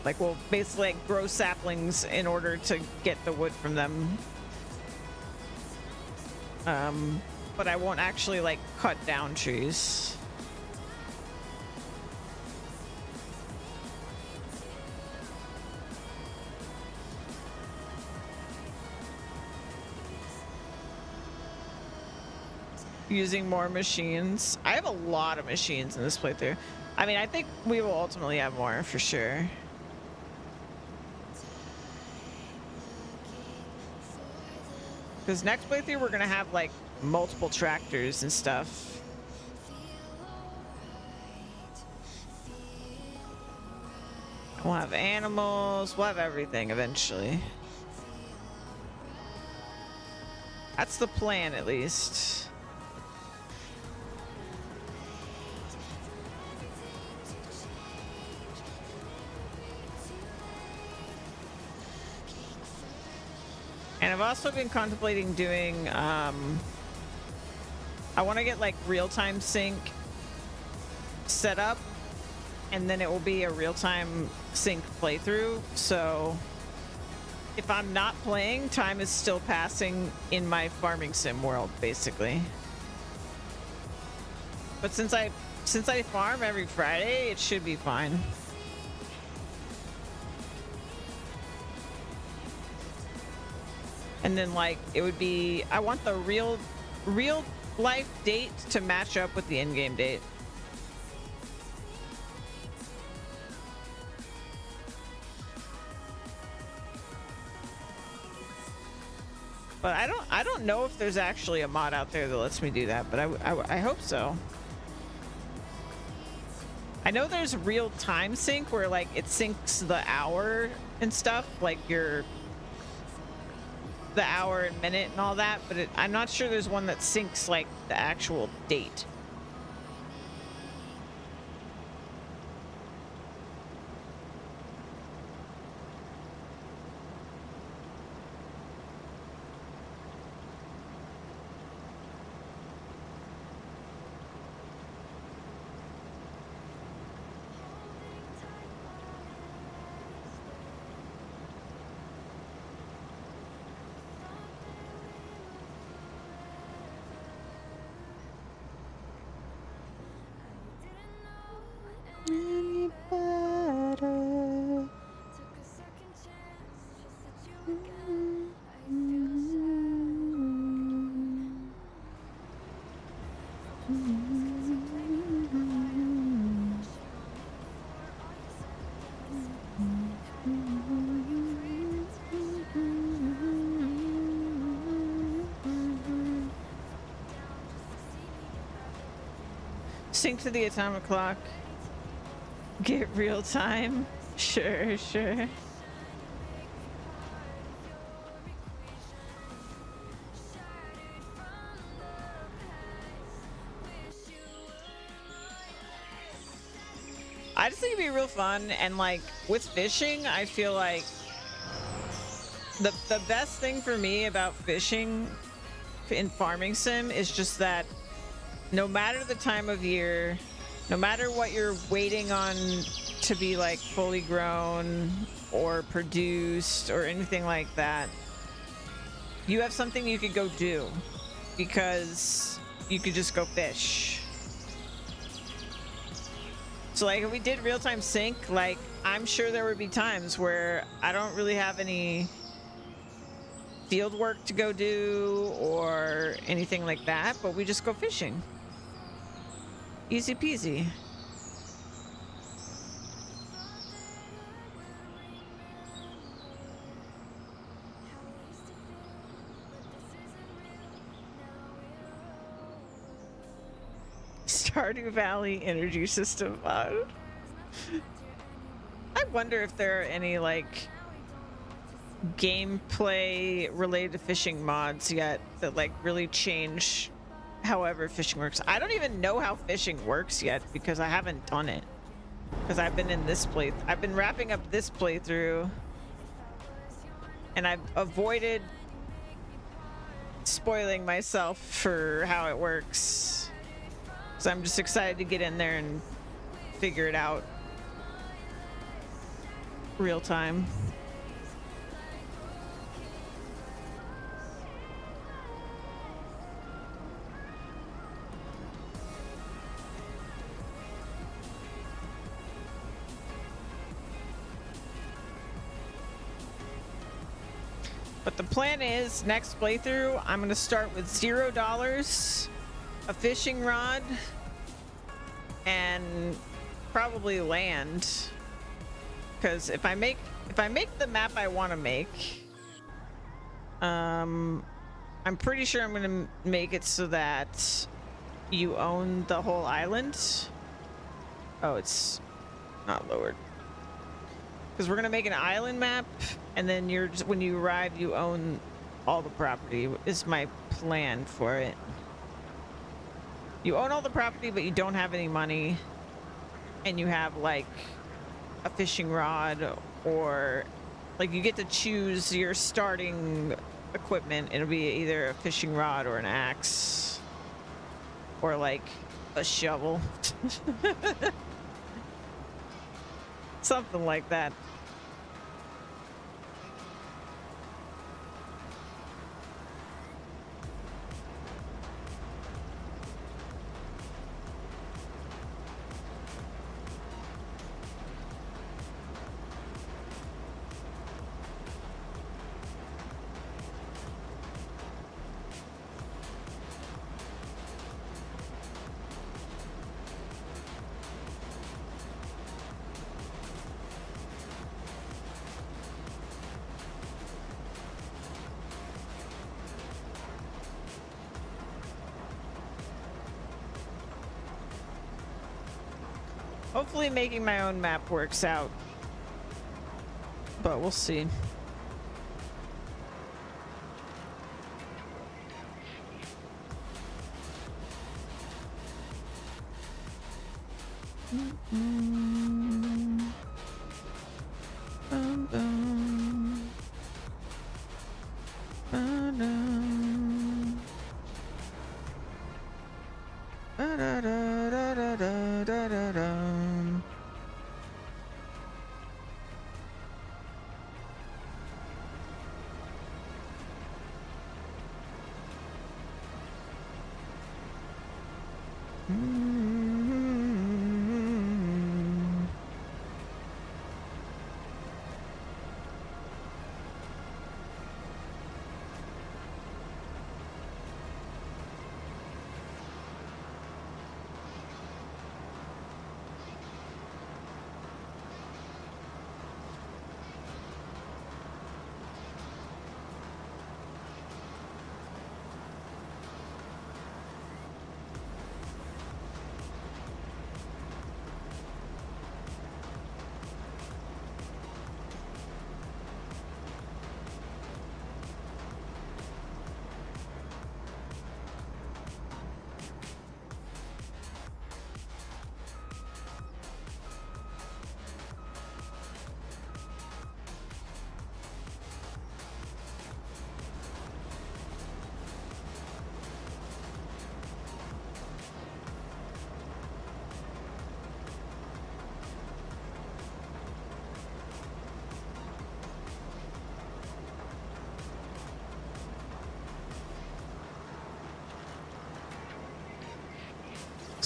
Like we'll basically like, grow saplings in order to get the wood from them. But I won't actually like cut down trees. Using more machines. I have a lot of machines in this playthrough. I mean, I think we will ultimately have more for sure. Because next playthrough we're gonna have like multiple tractors and stuff. We'll have animals, we'll have everything eventually. That's the plan at least. And I've also been contemplating doing, I want to get like real-time sync set up, and then it will be a real-time sync playthrough. So if I'm not playing, time is still passing in my farming sim world, basically. But since I farm every Friday, it should be fine. And then like it would be, I want the real life date to match up with the in-game date. But I don't know if there's actually a mod out there that lets me do that, but I hope so. I know there's real time sync where like it syncs the hour and stuff, like the hour and minute and all that, but I'm not sure there's one that syncs like the actual date. Sync to the atomic clock. Get real time. Sure, sure. I just think it'd be real fun, and like with fishing, I feel like the best thing for me about fishing in Farming Sim is just that no matter the time of year, no matter what you're waiting on to be like fully grown or produced or anything like that, you have something you could go do because you could just go fish. So like if we did real-time sync, like I'm sure there would be times where I don't really have any field work to go do or anything like that, but we just go fishing. Easy peasy. Stardew Valley energy system mod. I wonder if there are any like gameplay related to fishing mods yet that like really change however fishing works. I don't even know how fishing works yet because I haven't done it. Because I've been in this playthrough. I've been wrapping up this playthrough and I've avoided spoiling myself for how it works. So I'm just excited to get in there and figure it out real time. But the plan is next playthrough, I'm going to start with $0, a fishing rod, and probably land. Because if I make the map I want to make, I'm pretty sure I'm going to make it so that you own the whole island. Oh, it's not lowered. Because we're going to make an island map, and then you're just, when you arrive, you own all the property, is my plan for it. You own all the property, but you don't have any money, and you have like a fishing rod, or like you get to choose your starting equipment. It'll be either a fishing rod or an axe, or like a shovel. Something like that. Hopefully making my own map works out, but we'll see.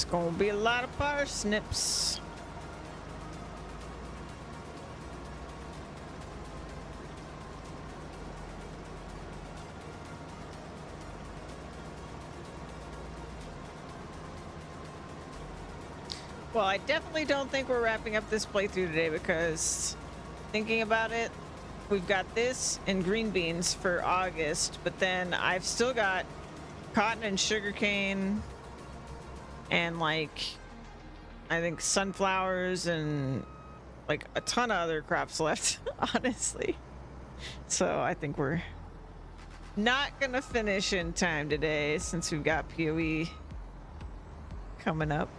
It's gonna be a lot of parsnips. Well, I definitely don't think we're wrapping up this playthrough today because thinking about it, we've got this and green beans for August, but then I've still got cotton and sugarcane and like I think sunflowers and like a ton of other crops left, honestly. So I think we're not gonna finish in time today since we've got PoE coming up.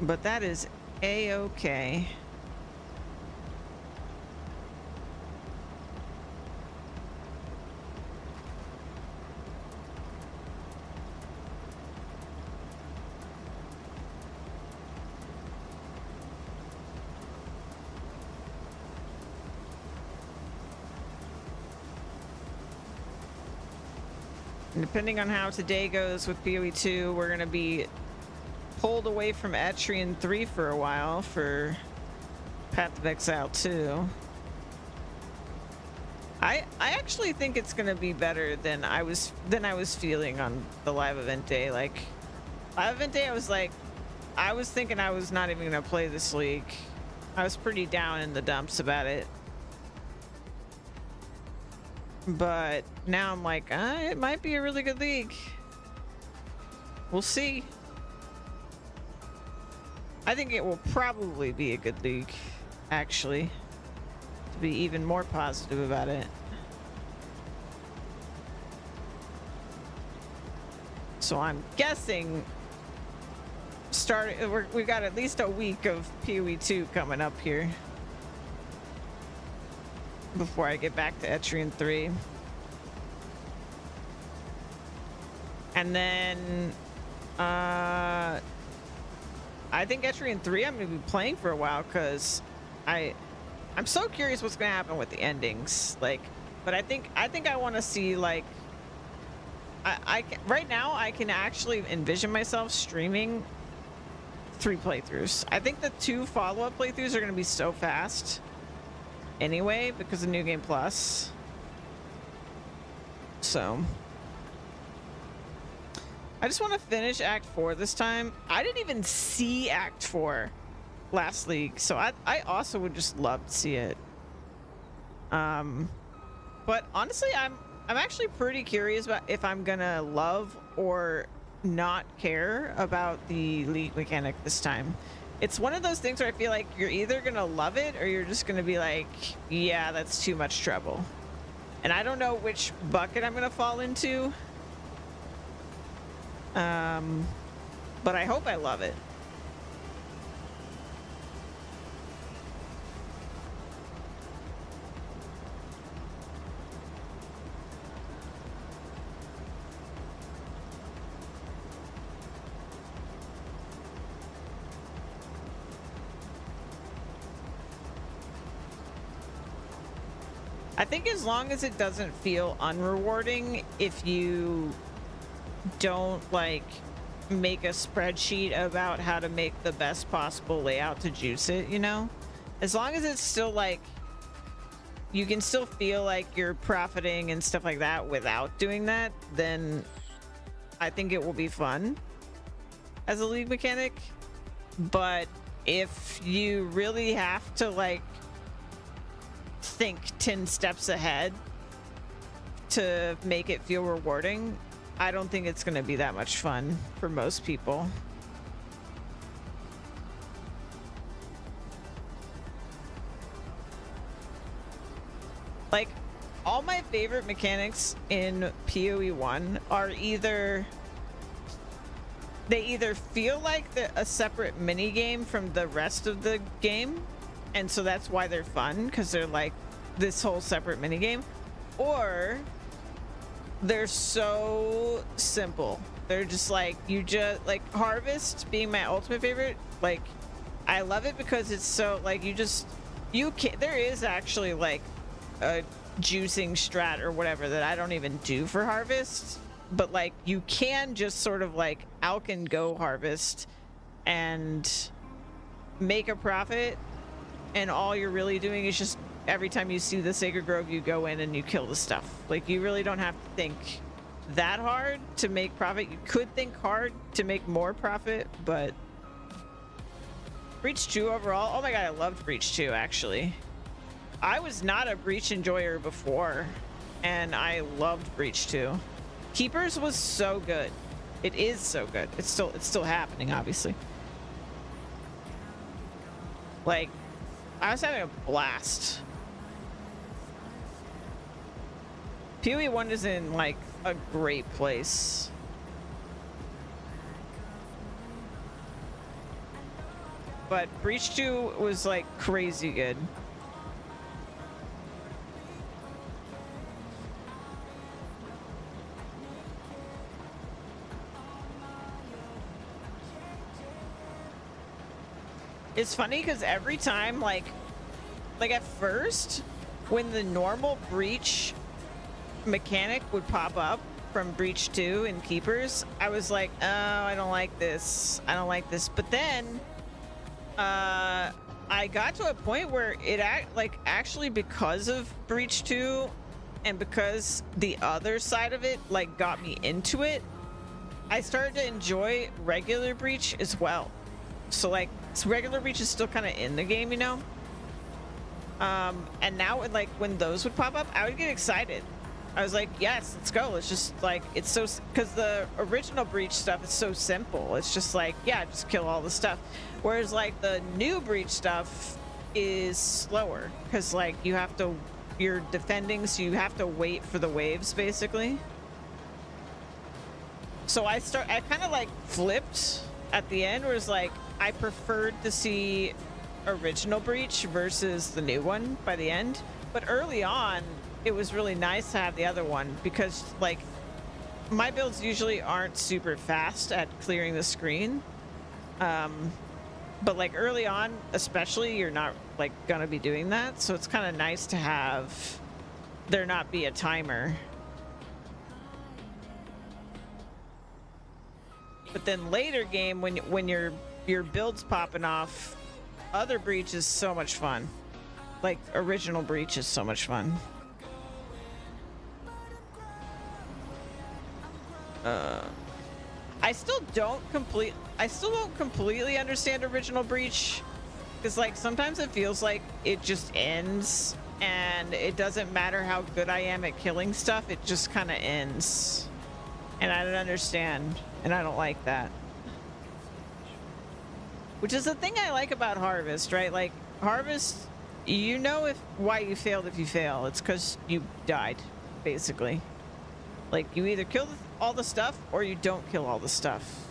But that is a-okay. And depending on how today goes with PoE 2, we're going to be pulled away from Etrian 3 for a while for Path of Exile 2. I actually think it's going to be better than I was feeling on the live event day. Like live event day, I was thinking I was not even going to play this league. I was pretty down in the dumps about it. But now I'm like, it might be a really good league. We'll see. I think it will probably be a good league, actually, to be even more positive about it. So I'm guessing we've got at least a week of PoE 2 coming up here before I get back to Etrian 3. And then I think Etrian 3 I'm going to be playing for a while because I'm so curious what's going to happen with the endings. Like, but I think I want to see like right now I can actually envision myself streaming 3 playthroughs. I think the 2 follow-up playthroughs are going to be so fast anyway because of New Game Plus. So I just want to finish Act 4 this time. I didn't even see Act 4 last league, so I also would just love to see it. But honestly, I'm actually pretty curious about if I'm gonna love or not care about the league mechanic this time. It's one of those things where I feel like you're either gonna love it or you're just gonna be like, yeah, that's too much trouble. And I don't know which bucket I'm gonna fall into. But I hope I love it. I think as long as it doesn't feel unrewarding, if you don't like make a spreadsheet about how to make the best possible layout to juice it, you know, as long as it's still like you can still feel like you're profiting and stuff like that without doing that, then I think it will be fun as a league mechanic. But if you really have to like think 10 steps ahead to make it feel rewarding, I don't think it's going to be that much fun for most people. Like, all my favorite mechanics in PoE 1 are they either feel like a separate mini game from the rest of the game, and so that's why they're fun, because they're like this whole separate mini game, or they're so simple. They're just like, you just like Harvest being my ultimate favorite. Like, I love it because it's so like there is actually like a juicing strat or whatever that I don't even do for Harvest, but like you can just sort of like Alkin Go harvest and make a profit, and all you're really doing is just every time you see the Sacred Grove, you go in and you kill the stuff. Like, you really don't have to think that hard to make profit. You could think hard to make more profit, but Breach 2 overall, oh my god, I loved Breach 2 actually. I was not a Breach enjoyer before, and I loved Breach 2. Keepers was so good. It is so good. It's still happening, obviously. Like, I was having a blast. PoE 1 is in like a great place. But Breach 2 was like crazy good. It's funny because every time, like at first, when the normal Breach mechanic would pop up from Breach 2 in Keepers, I was like, oh, I don't like this. I don't like this. But then, I got to a point where it actually, because of Breach 2 and because the other side of it like got me into it, I started to enjoy regular Breach as well. So like, regular Breach is still kind of in the game, you know? And now like when those would pop up, I would get excited. I was like, yes, let's go. It's just like, it's so, because the original Breach stuff is so simple. It's just like, yeah, just kill all the stuff. Whereas like the new Breach stuff is slower because like you're defending, so you have to wait for the waves basically. So I kind of like flipped at the end, where it's like, I preferred to see original Breach versus the new one by the end. But early on, it was really nice to have the other one because like my builds usually aren't super fast at clearing the screen. But like early on, especially, you're not like gonna be doing that. So it's kind of nice to have there not be a timer. But then later game, when your build's popping off, other Breach is so much fun. Like original Breach is so much fun. I still don't completely understand original Breach, because like sometimes it feels like it just ends and it doesn't matter how good I am at killing stuff, it just kind of ends. And I don't understand, and I don't like that. Which is the thing I like about Harvest, right? Like Harvest, you know why you failed if you fail. It's because you died, basically. Like you either kill all the stuff or you don't kill all the stuff.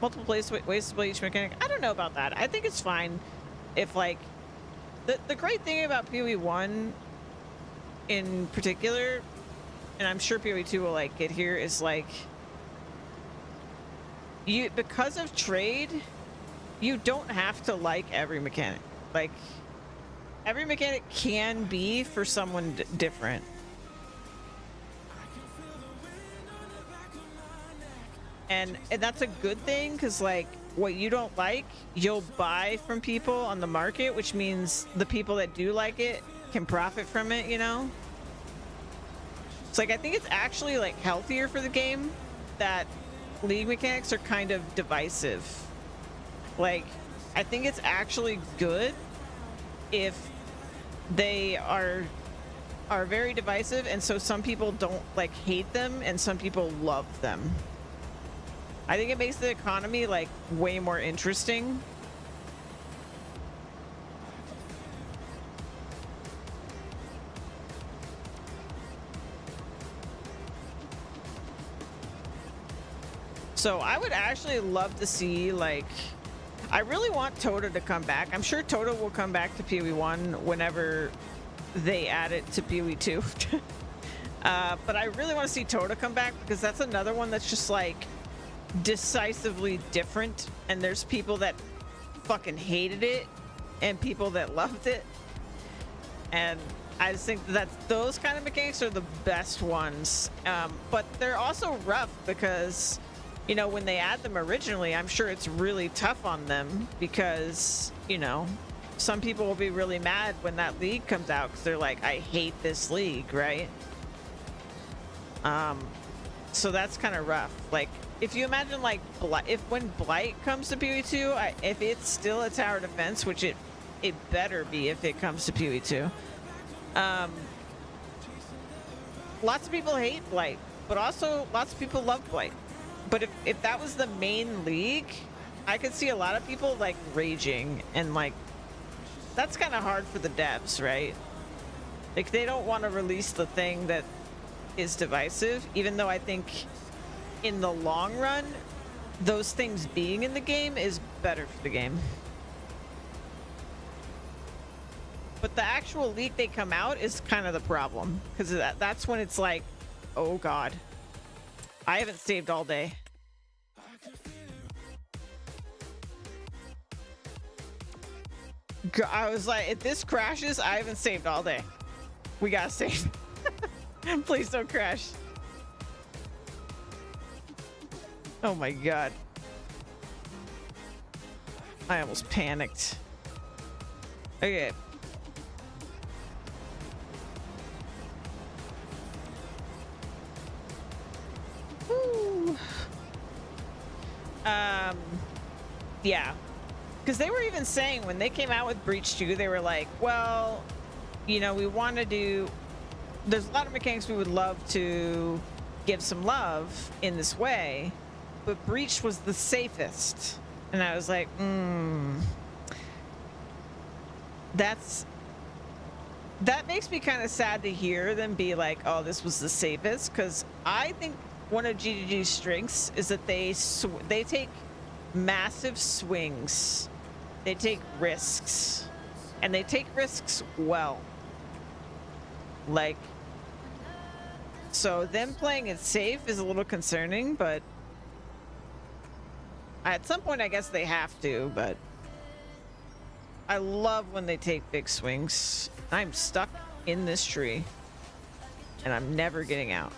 Multiple ways to play each mechanic. I don't know about that. I think it's fine if like the great thing about PoE 1 in particular, and I'm sure PoE 2 will like get here, is like because of trade, you don't have to like every mechanic. Like every mechanic can be for someone different. And that's a good thing, because like what you don't like, you'll buy from people on the market, which means the people that do like it can profit from it, you know? It's like, I think it's actually like healthier for the game that League mechanics are kind of divisive. Like, I think it's actually good if they are very divisive, and so some people don't like hate them and some people love them. I think it makes the economy like way more interesting. So I would actually love to see, like, I really want Tota to come back. I'm sure Tota will come back to PoE 1 whenever they add it to PoE 2. But I really want to see Tota come back, because that's another one that's just like decisively different, and there's people that fucking hated it and people that loved it, and I just think that those kind of mechanics are the best ones. But they're also rough because, you know, when they add them originally, I'm sure it's really tough on them because, you know, some people will be really mad when that league comes out because they're like, I hate this league, right? So that's kind of rough. Like, if you imagine, like, if when Blight comes to PoE2, if it's still a tower defense, which it better be if it comes to PoE2. Lots of people hate Blight, but also lots of people love Blight. But if that was the main league, I could see a lot of people like raging, and like that's kind of hard for the devs, right? Like they don't want to release the thing that is divisive, even though I think in the long run, those things being in the game is better for the game. But the actual leak they come out is kind of the problem, because that's when it's like, oh god, I haven't saved all day. I was like, if this crashes, I haven't saved all day. We gotta save. Please don't crash. Oh my god. I almost panicked. Okay. Woo. Yeah. Because they were even saying when they came out with Breach 2, they were like, well, you know, we want to do... There's a lot of mechanics we would love to give some love in this way, but Breach was the safest. And I was like, that makes me kind of sad to hear them be like, oh, this was the safest, because I think one of GGG's strengths is that they take massive swings. They take risks, and they take risks well. Like, so them playing it safe is a little concerning, but at some point I guess they have to. But I love when they take big swings. I'm stuck in this tree and I'm never getting out.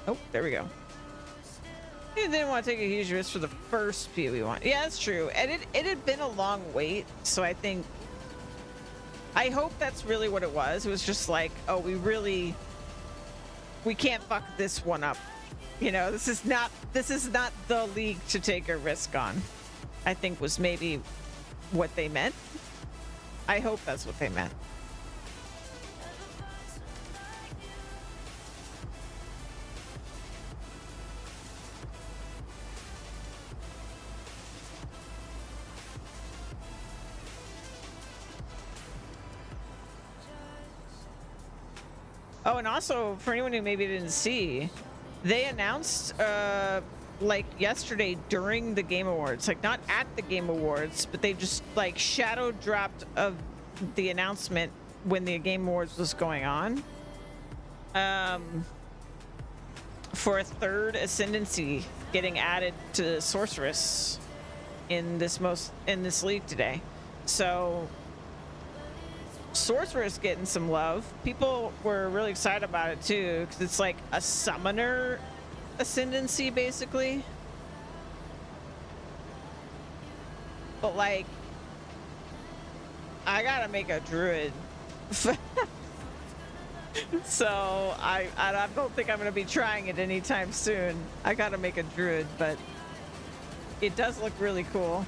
Oh, there we go. I didn't want to take a huge risk for the first PoE one. Yeah, that's true. And it had been a long wait, so I hope that's really what it was. It was just like, oh, we can't fuck this one up. You know, this is not the league to take a risk on, I think was maybe what they meant. I hope that's what they meant. Oh, and also, for anyone who maybe didn't see, they announced, like, yesterday during the Game Awards, like, not at the Game Awards, but they just, like, shadow dropped of the announcement when the Game Awards was going on, for a third Ascendancy getting added to Sorceress in this league today. So Sorceress getting some love. People were really excited about it too, because it's like a summoner Ascendancy basically. But like, I gotta make a druid. So I don't think I'm gonna be trying it anytime soon. I gotta make a druid, but it does look really cool.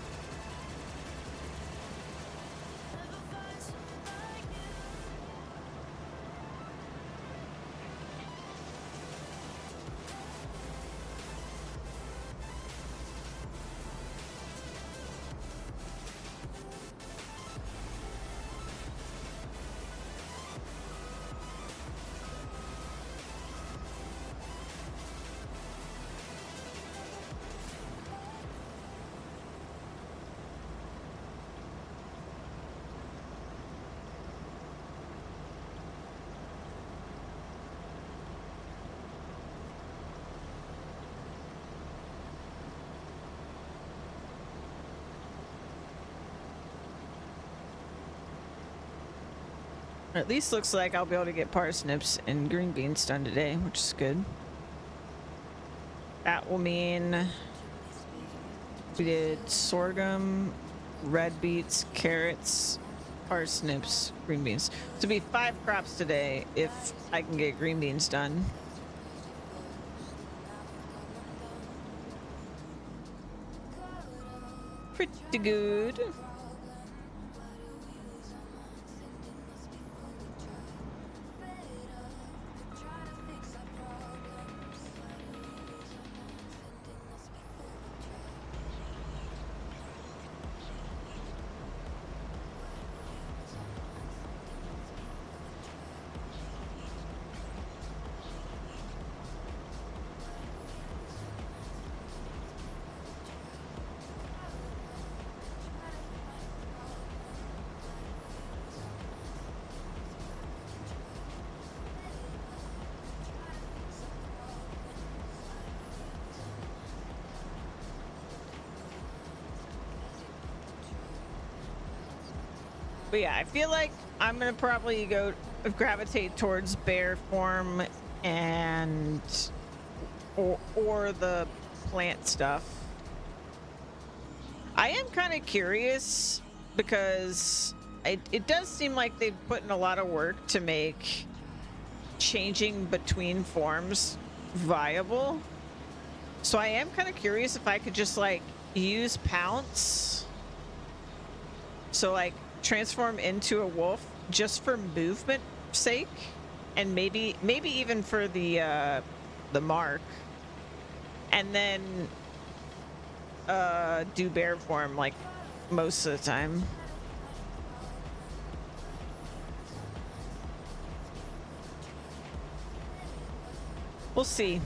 At least looks like I'll be able to get parsnips and green beans done today, which is good. That will mean we did sorghum, red beets, carrots, parsnips, green beans. So it'll be 5 crops today if I can get green beans done. Pretty good. But yeah, I feel like I'm gonna probably gravitate towards bear form and or the plant stuff. I am kind of curious because it does seem like they've put in a lot of work to make changing between forms viable. So I am kind of curious if I could just like use Pounce. So like transform into a wolf just for movement sake, and maybe even for the mark, and then do bear form like most of the time. We'll see.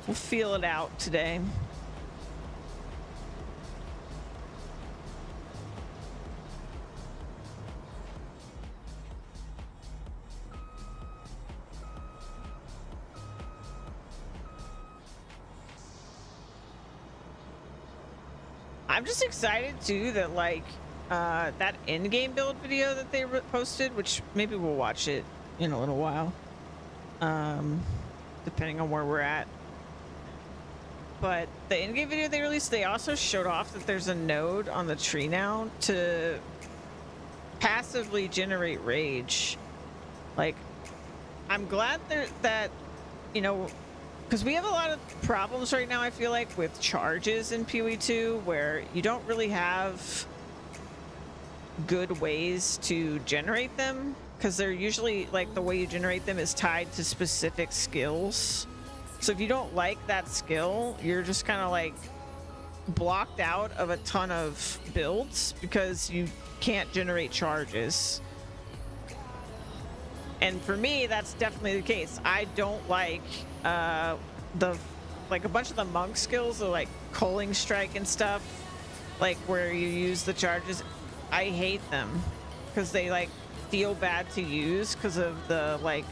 We'll feel it out today. I'm just excited too that like that in-game build video that they posted, which maybe we'll watch it in a little while, depending on where we're at. But the in-game video they released, they also showed off that there's a node on the tree now to passively generate rage. Like, I'm glad that, you know, because we have a lot of problems right now, I feel like, with charges in PoE 2, where you don't really have good ways to generate them, because they're usually, like, the way you generate them is tied to specific skills. So if you don't like that skill, you're just kind of, like, blocked out of a ton of builds because you can't generate charges. And for me, that's definitely the case. I don't like a bunch of the monk skills, are like Culling Strike and stuff, like where you use the charges. I hate them because they like feel bad to use because of the like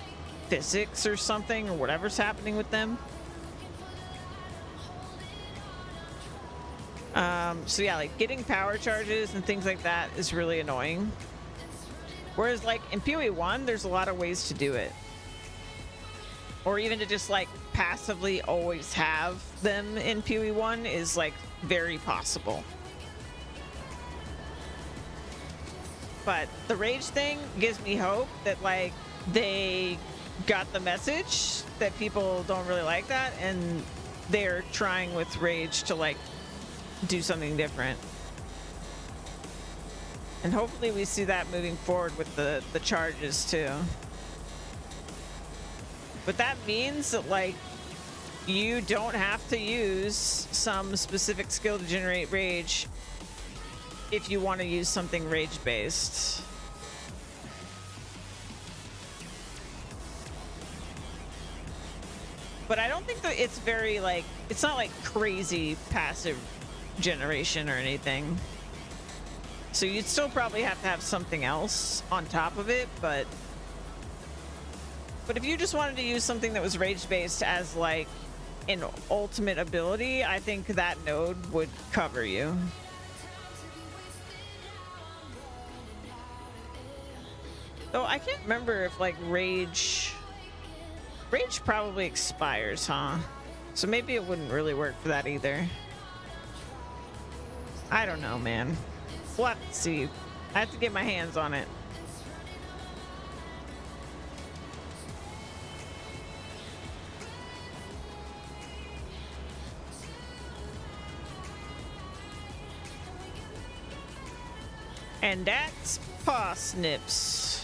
physics or something or whatever's happening with them. So yeah, like getting power charges and things like that is really annoying. Whereas like in PoE 1, there's a lot of ways to do it. Or even to just like passively always have them in PoE 1 is like very possible. But the rage thing gives me hope that like they got the message that people don't really like that, and they're trying with rage to like do something different. And hopefully we see that moving forward with the charges too. But that means that like you don't have to use some specific skill to generate rage if you want to use something rage based. But I don't think that it's very like, it's not like crazy passive generation or anything. So you'd still probably have to have something else on top of it, but if you just wanted to use something that was rage based as like an ultimate ability, I think that node would cover you. Though I can't remember if like Rage probably expires, huh? So maybe it wouldn't really work for that either. I don't know, man. We'll have to see. I have to get my hands on it. And that's parsnips.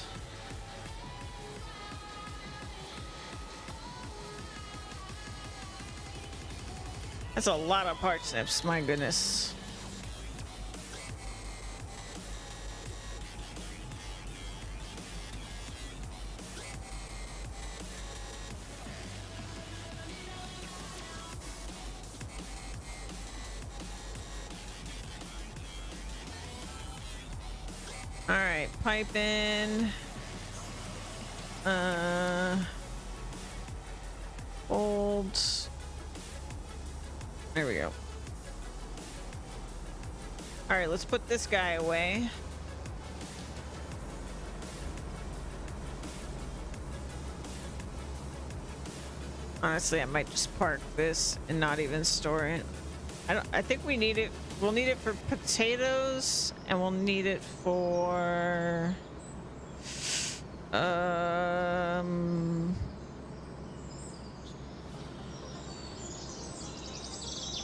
That's a lot of parsnips, my goodness. All right, pipe in. Hold. There we go. All right, let's put this guy away. Honestly, I might just park this and not even store it. I think we need it. We'll need it for potatoes, and we'll need it for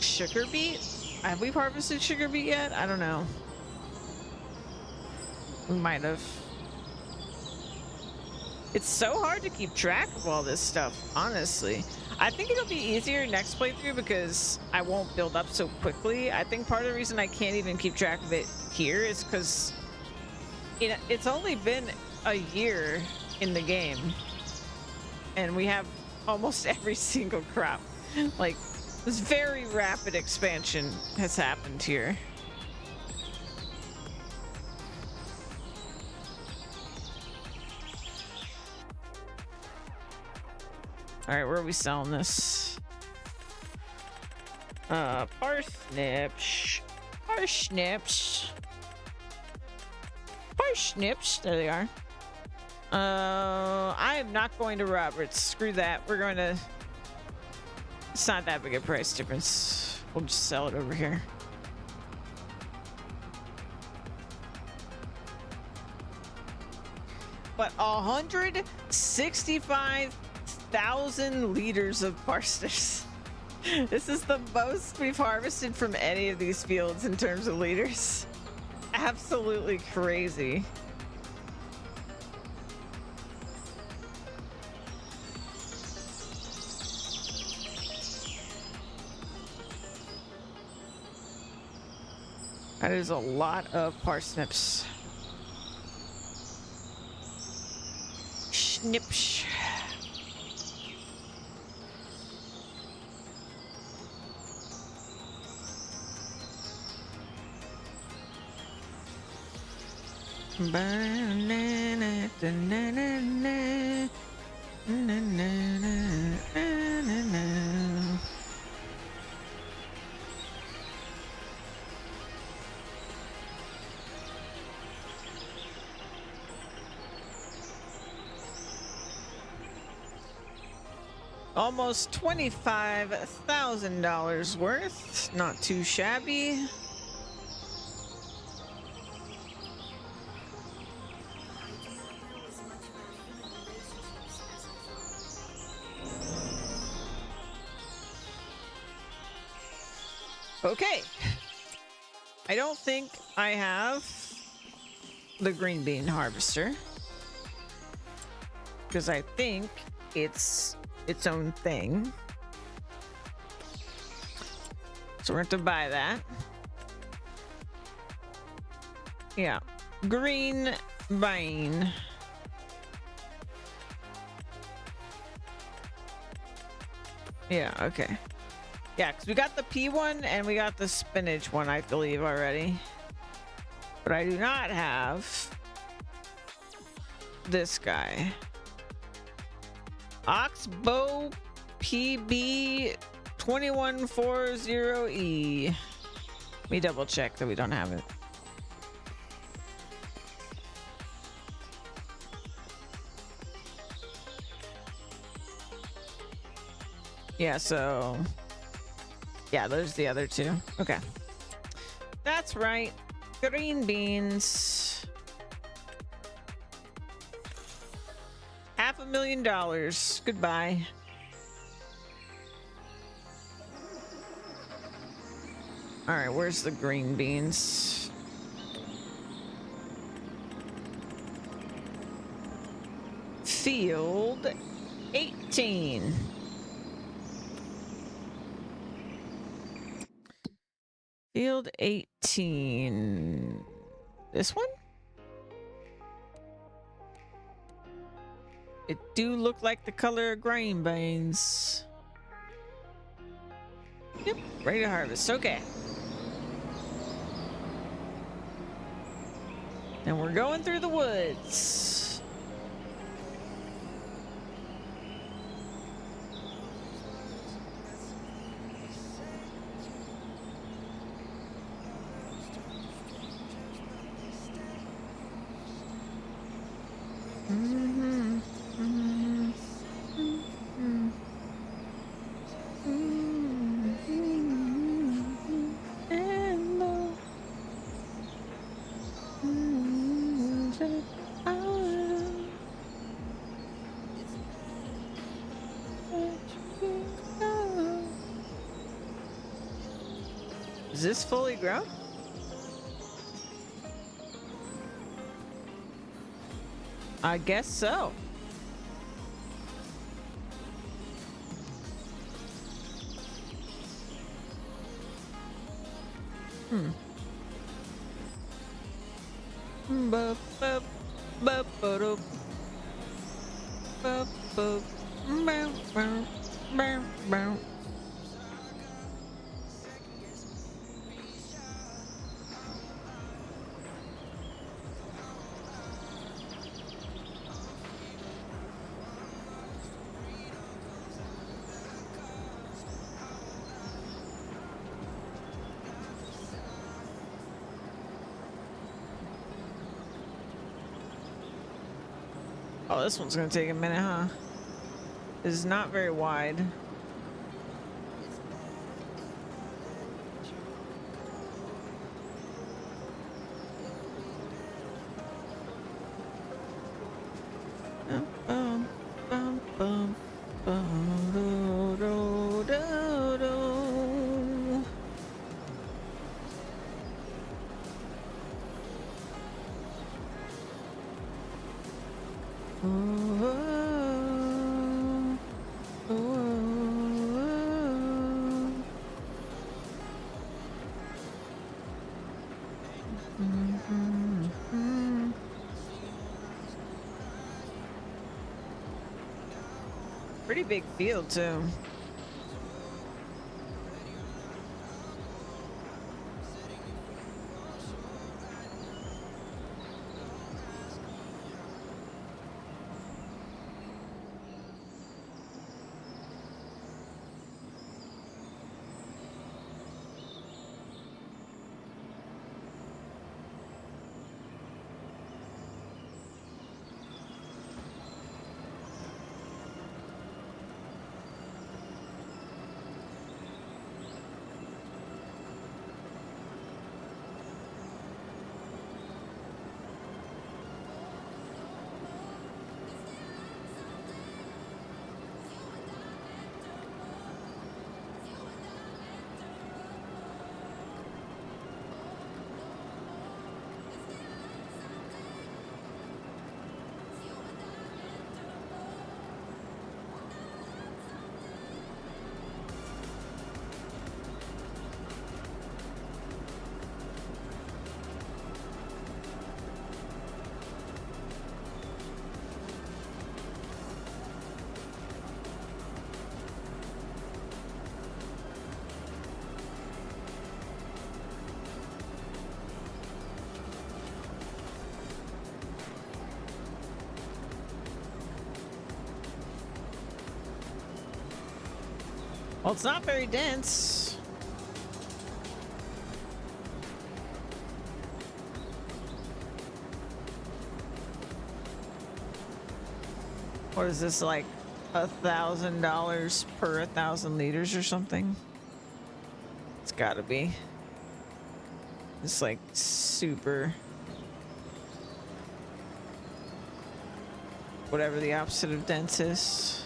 sugar beet. Have we harvested sugar beet yet? I don't know. We might have. It's so hard to keep track of all this stuff, honestly. I think it'll be easier next playthrough because I won't build up so quickly. I think part of the reason I can't even keep track of it here is because it's only been a year in the game and we have almost every single crop. Like, this very rapid expansion has happened here. All right, where are we selling this? Parsnips. Parsnips. Parsnips. There they are. I am not going to Roberts. Screw that. We're going to... It's not that big a price difference. We'll just sell it over here. But 165,000 liters of parsnips. This is the most we've harvested from any of these fields in terms of liters. Absolutely crazy. That is a lot of parsnips. Snipsh. Almost $25,000 worth. Not too shabby. Okay. I don't think I have the green bean harvester because I think it's its own thing. So we're going to buy that. Yeah. Green bean. Yeah, okay. Yeah, because we got the pea one and we got the spinach one, I believe, already. But I do not have this guy. Oxbow PB 2140E. Let me double check that we don't have it. Yeah, so yeah, there's the other two. Okay. That's right. Green beans. $500,000. Goodbye. All right, where's the green beans? Field 18. Field 18. This one? It do look like the color of grain beans. Yep, ready to harvest. Okay. And we're going through the woods. Is this fully grown? I guess so. Oh, this one's gonna take a minute, huh? It's not very wide. Pretty big field too. Well, it's not very dense. What is this, like $1,000 per 1,000 liters or something. It's gotta be. It's like super. Whatever the opposite of dense is.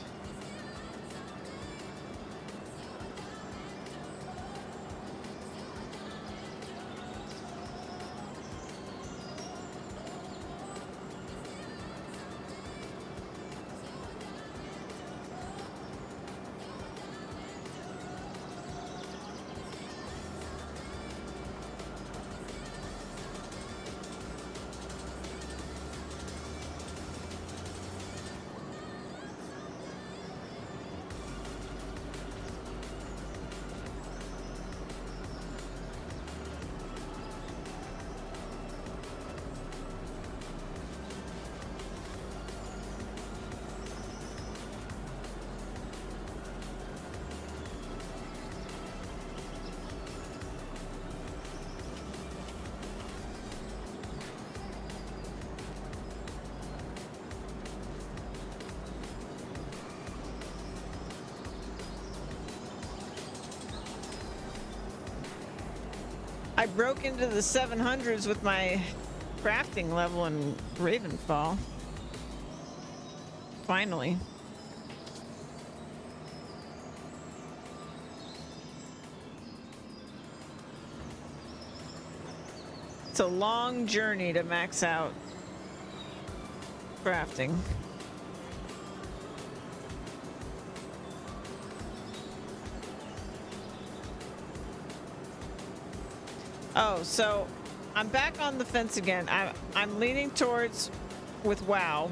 I broke into the 700s with my crafting level in Ravenfall. Finally. It's a long journey to max out crafting. Oh, so I'm back on the fence again. I'm leaning towards with WoW.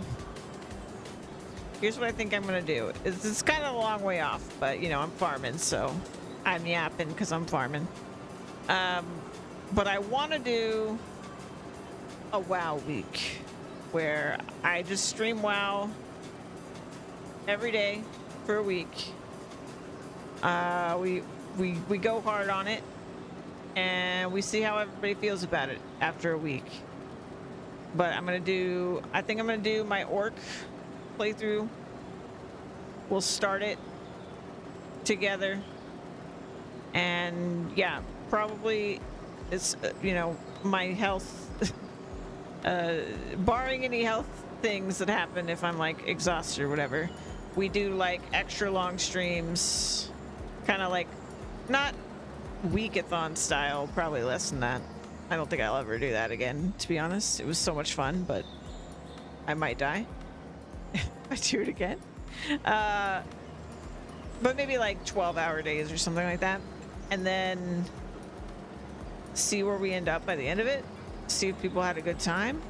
Here's what I think I'm gonna do. It's kind of a long way off, but you know, I'm farming, so I'm yapping because I'm farming. But I want to do a WoW week where I just stream WoW every day for a week. We go hard on it. And we see how everybody feels about it after a week. But I think I'm gonna do my orc playthrough. We'll start it together. And yeah, probably it's, you know, my health, barring any health things that happen if I'm like exhausted or whatever, we do like extra long streams, kind of like, not weekathon style, probably less than that. I don't think I'll ever do that again, to be honest. It was so much fun, but I might die if I do it again. But maybe like 12-hour days or something like that, and then see where we end up by the end of it, see if people had a good time,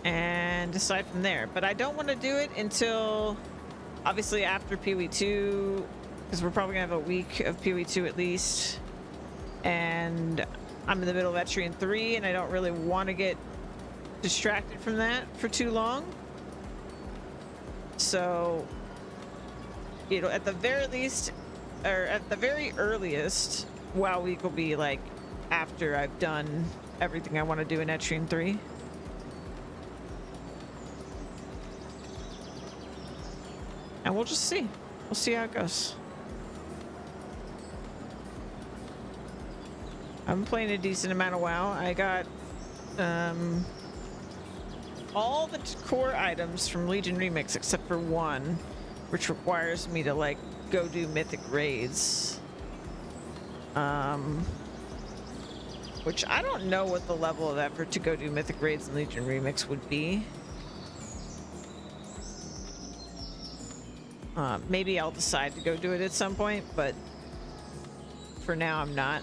and decide from there. But I don't want to do it until obviously after PoE2, because we're probably gonna have a week of PoE2 at least, and I'm in the middle of Etrian 3 and I don't really want to get distracted from that for too long. So, you know, at the very least, or at the very earliest, WoW week will be like after I've done everything I want to do in Etrian 3. And we'll just see. We'll see how it goes. I'm playing a decent amount of WoW. I got all the core items from Legion Remix except for one, which requires me to like go do mythic raids. Which I don't know what the level of effort to go do mythic raids in Legion Remix would be. Maybe I'll decide to go do it at some point, but for now I'm not.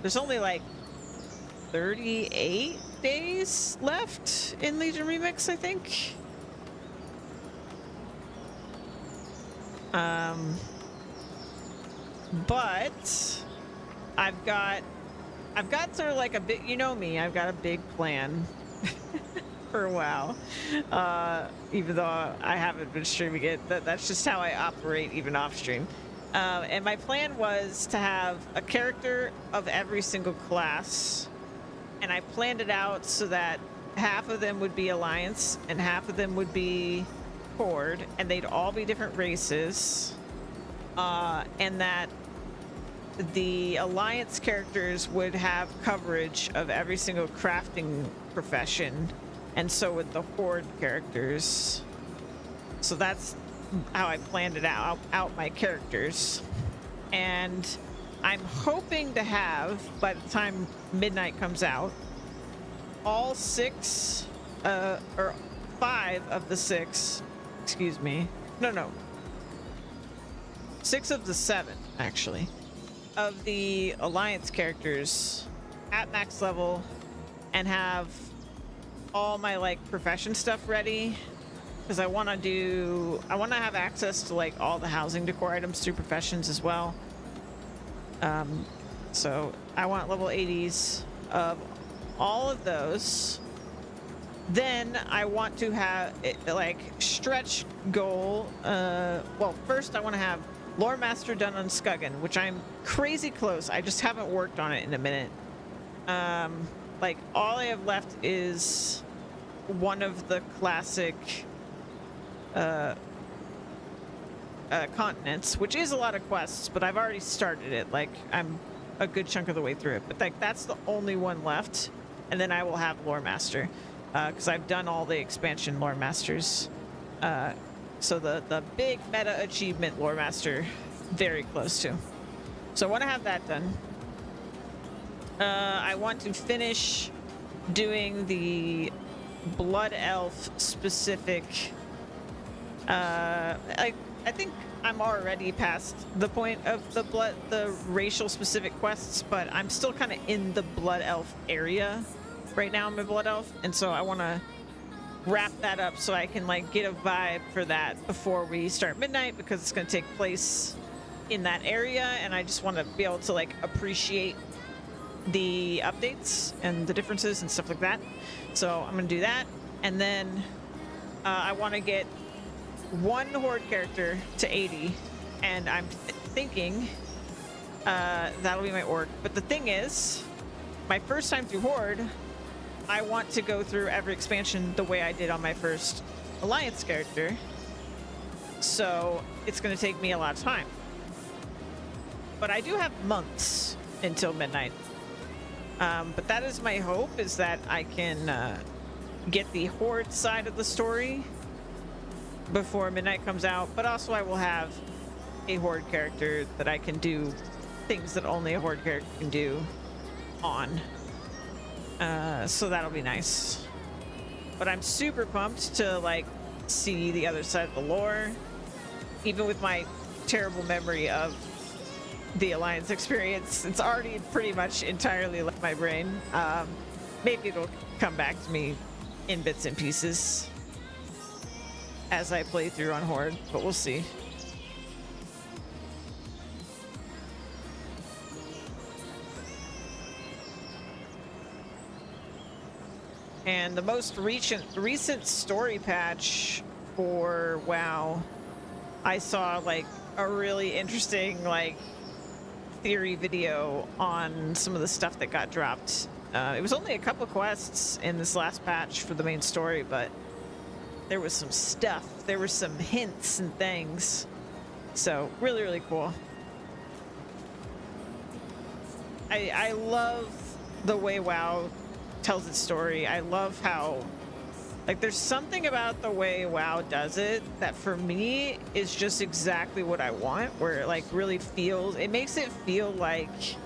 There's only like 38 days left in Legion Remix, I think. But I've got sort of like a big, you know me, I've got a big plan for a while. Even though I haven't been streaming it, that's just how I operate even off stream. And my plan was to have a character of every single class, and I planned it out so that half of them would be Alliance and half of them would be Horde, and they'd all be different races. And that the Alliance characters would have coverage of every single crafting profession, and so would the Horde characters. So that's how I planned it out my characters. And I'm hoping to have, by the time Midnight comes out, all 6 or 5 of the 6, excuse me, no 6 of the 7 actually of the Alliance characters at max level, and have all my like profession stuff ready, because I want to have access to like all the housing decor items through professions as well. So I want level 80s of all of those. Then I want to have like stretch goal. Well, first I want to have Lore Master done on Skuggan, which I'm crazy close. I just haven't worked on it in a minute. Like all I have left is one of the classic continents, which is a lot of quests, but I've already started it. Like I'm a good chunk of the way through it, but like that's the only one left, and then I will have Lore Master, because I've done all the expansion Lore Masters. So the big meta achievement Lore Master, very close to. So I want to have that done. I want to finish doing the Blood Elf specific. I think I'm already past the point of the racial specific quests, but I'm still kind of in the Blood Elf area right now. I'm a Blood Elf, and so I want to wrap that up so I can like get a vibe for that before we start Midnight, because it's going to take place in that area, and I just want to be able to like appreciate the updates and the differences and stuff like that. So I'm going to do that, and then I want to get one Horde character to 80, and I'm thinking that'll be my orc. But the thing is, my first time through Horde, I want to go through every expansion the way I did on my first Alliance character, so it's going to take me a lot of time. But I do have months until Midnight. But that is my hope, is that I can get the Horde side of the story before Midnight comes out, but also I will have a Horde character that I can do things that only a Horde character can do on. So that'll be nice. But I'm super pumped to like see the other side of the lore, even with my terrible memory of the Alliance experience. It's already pretty much entirely left my brain. Maybe it'll come back to me in bits and pieces as I play through on Horde, but we'll see. And the most recent story patch for WoW, I saw like a really interesting like theory video on some of the stuff that got dropped. It was only a couple quests in this last patch for the main story, but there was some stuff. There were some hints and things. So really, really cool. I love the way WoW tells its story. I love how, like, there's something about the way WoW does it that for me is just exactly what I want, where it like really feels, it makes it feel like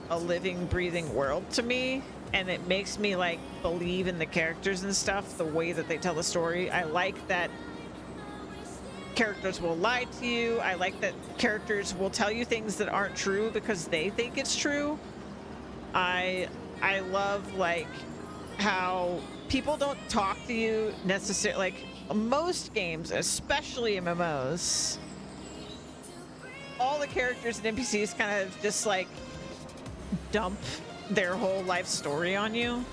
a living, breathing world to me, and it makes me like believe in the characters and stuff, the way that they tell the story. I like that characters will lie to you. I like that characters will tell you things that aren't true because they think it's true. I love like how people don't talk to you necessarily. Like most games, especially MMOs, all the characters and NPCs kind of just like dump their whole life story on you.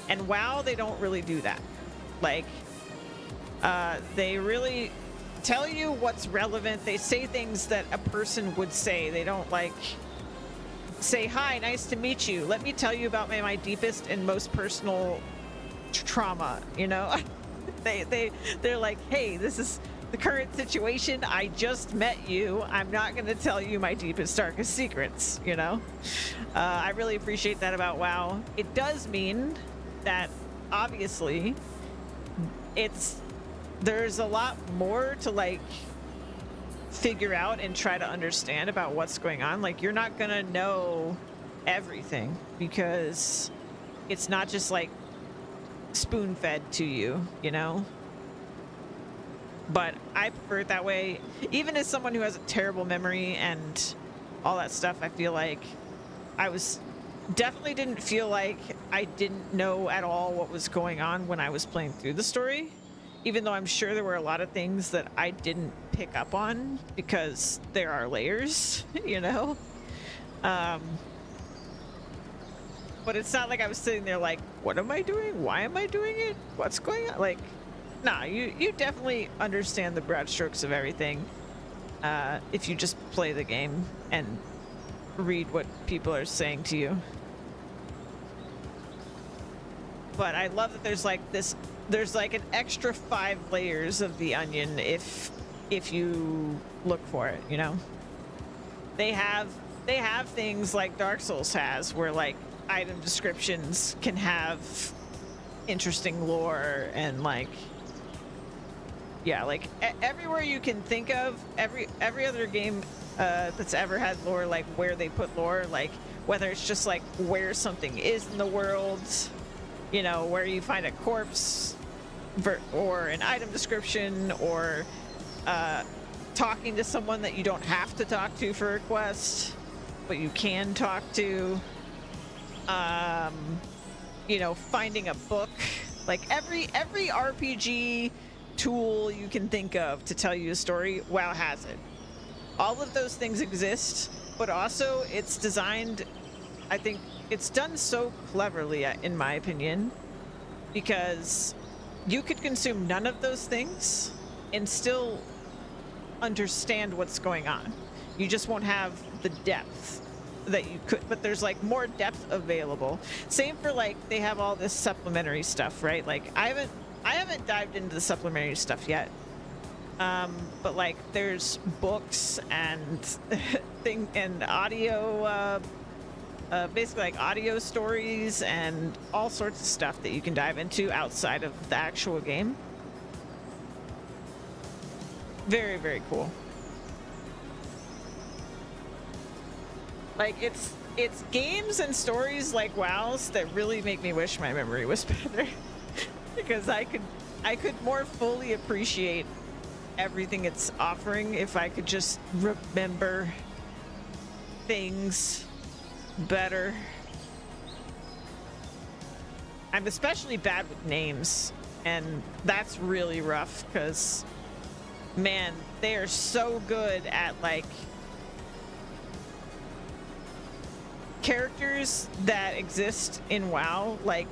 And WoW, they don't really do that. Like, they really tell you what's relevant. They say things that a person would say. They don't like say, hi, nice to meet you. Let me tell you about my deepest and most personal trauma, you know. They're like, hey, this is the current situation. I just met you. I'm not going to tell you my deepest, darkest secrets, you know. I really appreciate that about WoW. It does mean that obviously there's a lot more to like figure out and try to understand about what's going on. Like, you're not gonna know everything because it's not just like spoon-fed to you, you know. But I prefer it that way. Even as someone who has a terrible memory and all that stuff, I feel like I was definitely didn't feel like I didn't know at all what was going on when I was playing through the story, even though I'm sure there were a lot of things that I didn't pick up on because there are layers, you know. But it's not like I was sitting there like, what am I doing? Why am I doing it? What's going on? Like, nah, you definitely understand the broad strokes of everything if you just play the game and read what people are saying to you. But I love that there's like an extra 5 layers of the onion if you look for it, you know. They have things like Dark Souls has, where like item descriptions can have interesting lore and like, yeah, like everywhere you can think of, every other game that's ever had lore, like where they put lore, like whether it's just like where something is in the world, you know, where you find a corpse or an item description, or talking to someone that you don't have to talk to for a quest, but you can talk to, you know, finding a book, like every RPG tool you can think of to tell you a story, WoW has it. All of those things exist, but also it's designed, I think it's done so cleverly, in my opinion, because you could consume none of those things and still understand what's going on. You just won't have the depth that you could, but there's like more depth available. Same for like, they have all this supplementary stuff, right? Like I haven't dived into the supplementary stuff yet. But like there's books and and audio, basically like audio stories and all sorts of stuff that you can dive into outside of the actual game. Very, very cool. Like it's games and stories like WoW's that really make me wish my memory was better because I could more fully appreciate everything it's offering if I could just remember things better. I'm especially bad with names, and that's really rough because, man, they are so good at like characters that exist in WoW, like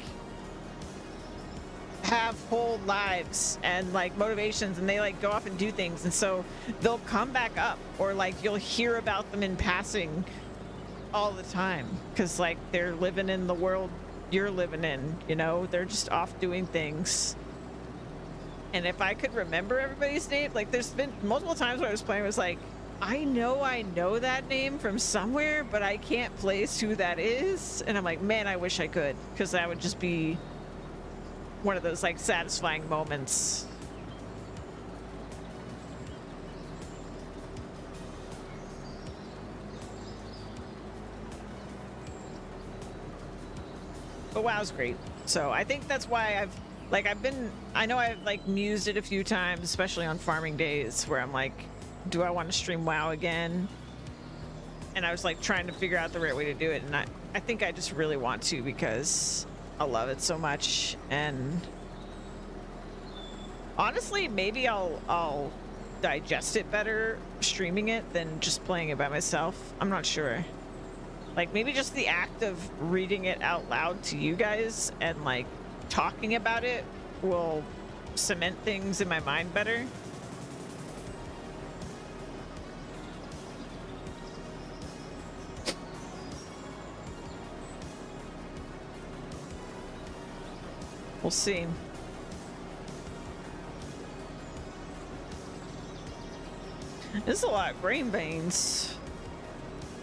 have whole lives and like motivations, and they like go off and do things, and so they'll come back up, or like you'll hear about them in passing all the time because like they're living in the world you're living in, you know. They're just off doing things. And if I could remember everybody's name, like there's been multiple times where I was playing, it was like, I know that name from somewhere, but I can't place who that is. And I'm like, man, I wish I could, because that would just be one of those like satisfying moments. But WoW's great. So I think that's why I know I've like mused it a few times, especially on farming days, where I'm like, do I want to stream WoW again? And I was like trying to figure out the right way to do it, and I think I just really want to because I love it so much. And honestly, maybe I'll digest it better streaming it than just playing it by myself. I'm not sure. Like maybe just the act of reading it out loud to you guys and like talking about it will cement things in my mind better. We'll see. This is a lot of grain veins.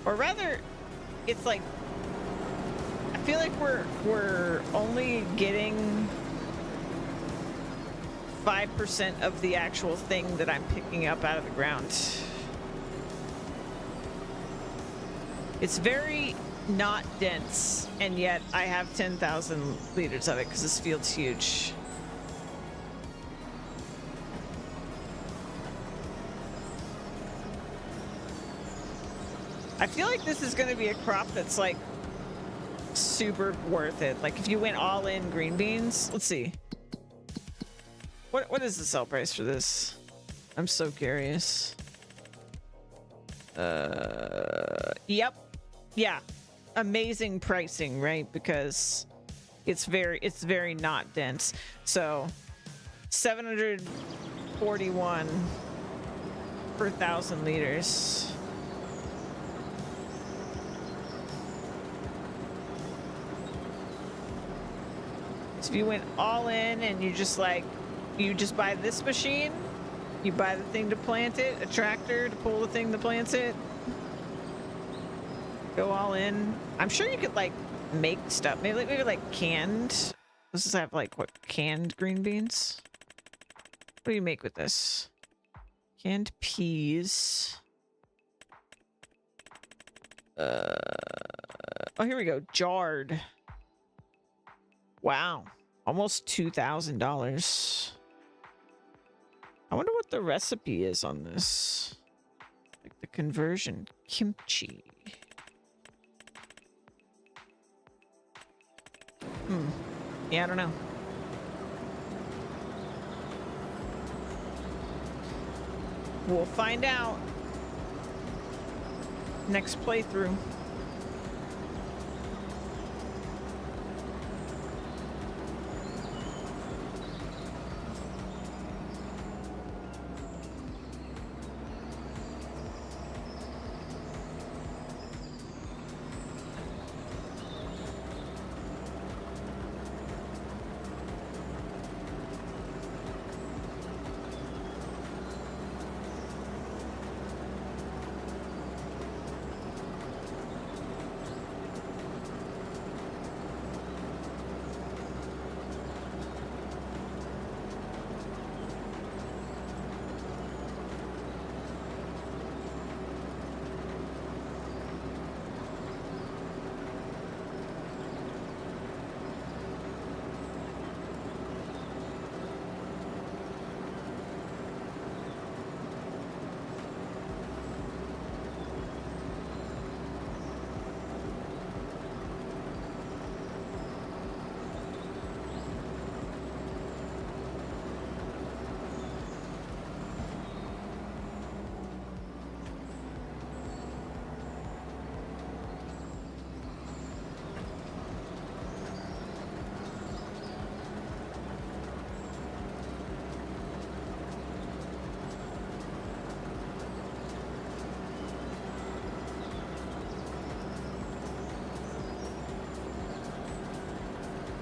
Or rather, it's like, I feel like we're only getting 5% of the actual thing that I'm picking up out of the ground. It's very not dense, and yet I have 10,000 liters of it because this field's huge. I feel like this is going to be a crop that's like super worth it. Like if you went all in green beans, let's see. What is the sell price for this? I'm so curious. Yep. Yeah. Amazing pricing, right? Because it's very not dense. So 741 per 1,000 liters. So if you went all in and you just like, you just buy this machine, you buy the thing to plant it, a tractor to pull the thing that plants it, go all in. I'm sure you could like make stuff, maybe like canned. Does this have like what, canned green beans? What do you make with this? Canned peas. Oh, here we go. Jarred. Wow. Almost $2,000. I wonder what the recipe is on this. Like the conversion. Kimchi. Yeah, I don't know. We'll find out. Next playthrough.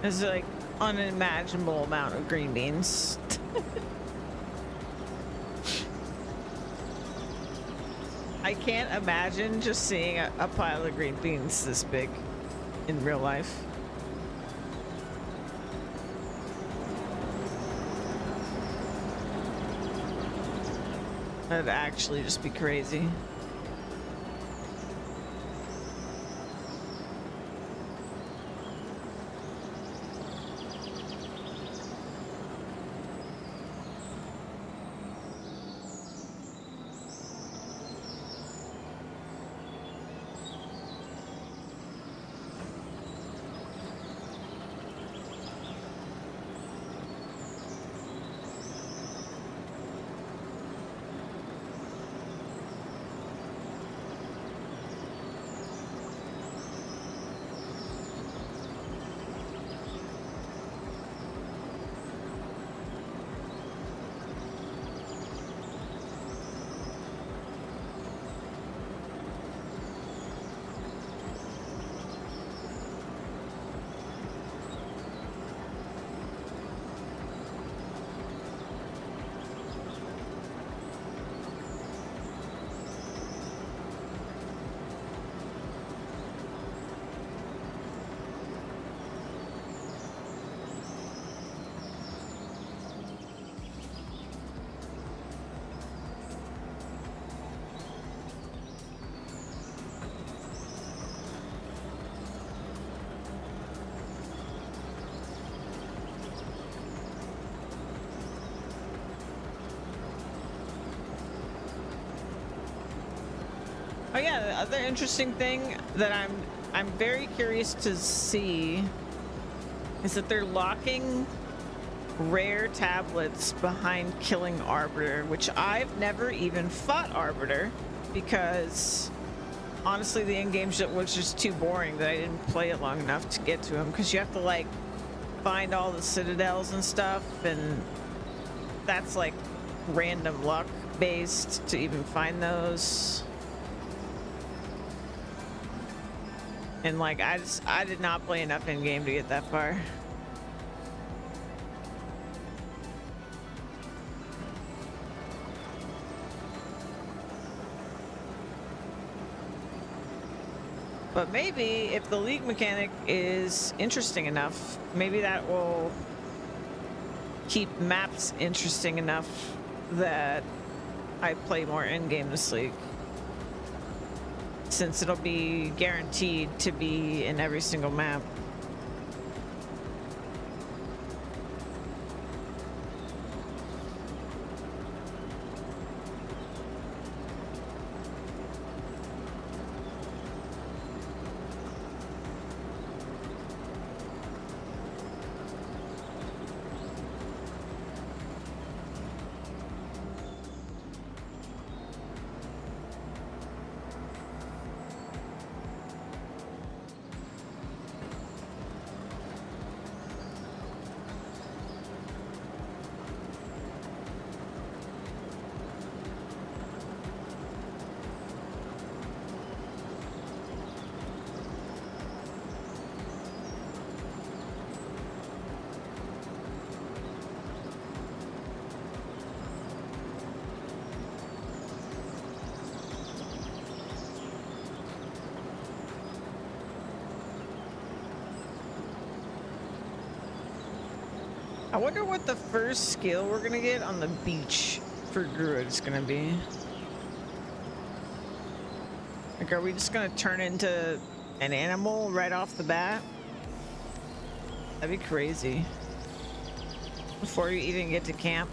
It's like unimaginable amount of green beans. I can't imagine just seeing a pile of green beans this big in real life. That'd actually just be crazy. yeah, the other interesting thing that I'm very curious to see is that they're locking rare tablets behind killing Arbiter, which I've never even fought Arbiter because honestly the in-game shit was just too boring that I didn't play it long enough to get to him, because you have to like find all the citadels and stuff, and that's like random luck based to even find those. And like I did not play enough in game to get that far. But maybe if the league mechanic is interesting enough, maybe that will keep maps interesting enough that I play more in-game this league. Since it'll be guaranteed to be in every single map. I wonder what the first skill we're gonna get on the beach for Druid is gonna be. Like, are we just gonna turn into an animal right off the bat? That'd be crazy. Before you even get to camp.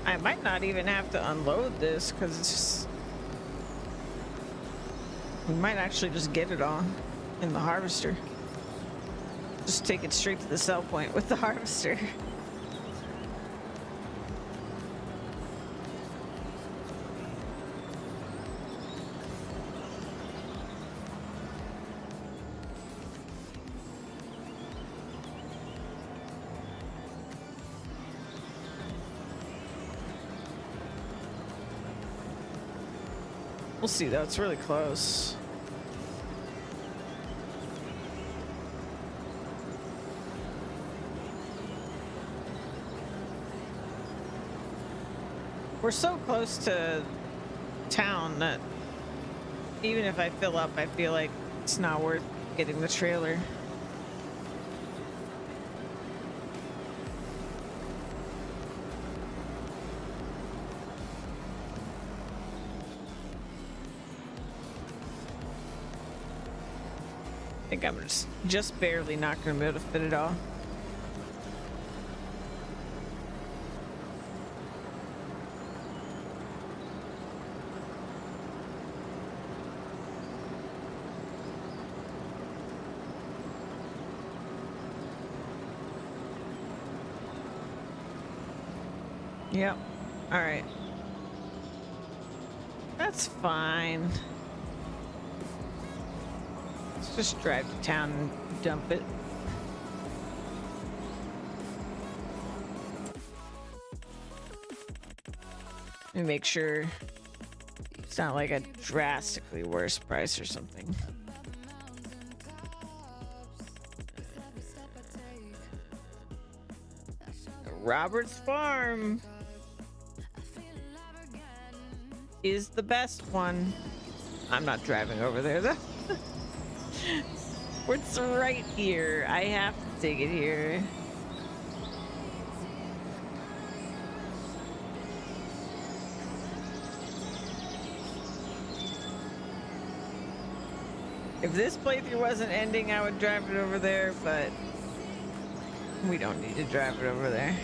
I might not even have to unload this because it's just... We might actually just get it all in the harvester. Just take it straight to the sell point with the harvester. We'll see though, it's really close. We're so close to town that even if I fill up, I feel like it's not worth getting the trailer. I think I'm just barely not going to be able to fit it all. Yep. All right. That's fine. Let's just drive to town and dump it. Let me make sure it's not like a drastically worse price or something. Robert's Farm is the best one. I'm not driving over there though. It's right here. I have to take it here. If this playthrough wasn't ending, I would drive it over there, but we don't need to drive it over there.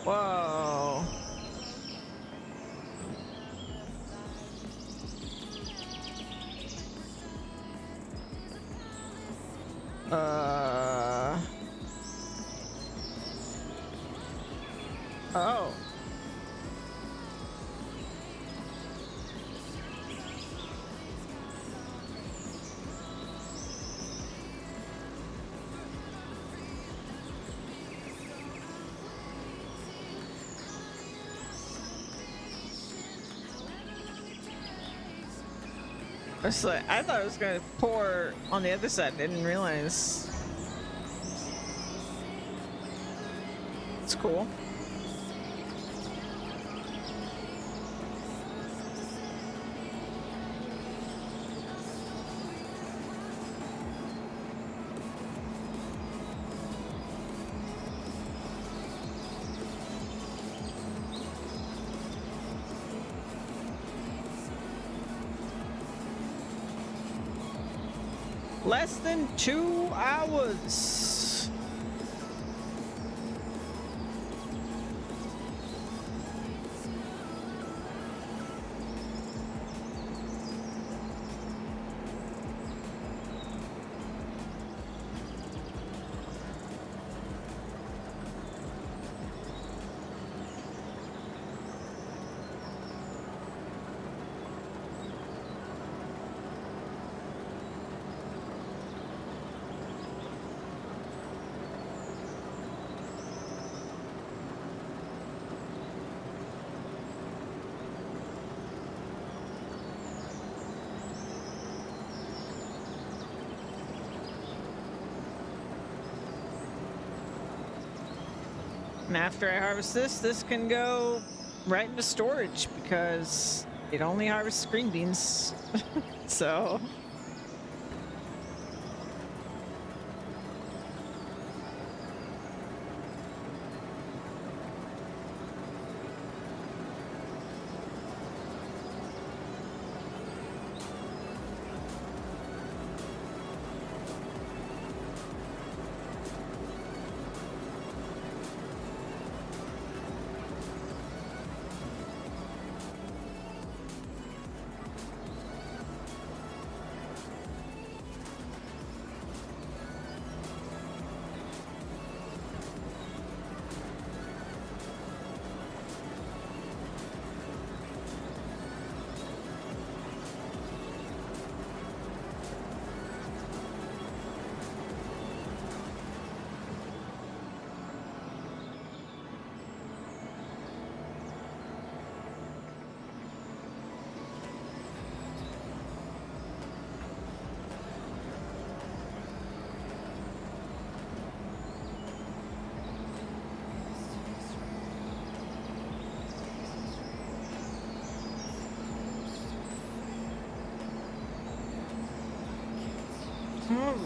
Whoa. Oh. I thought it was gonna pour on the other side. Didn't realize. It's cool. Less than 2 hours. And after I harvest this can go right into storage because it only harvests green beans. So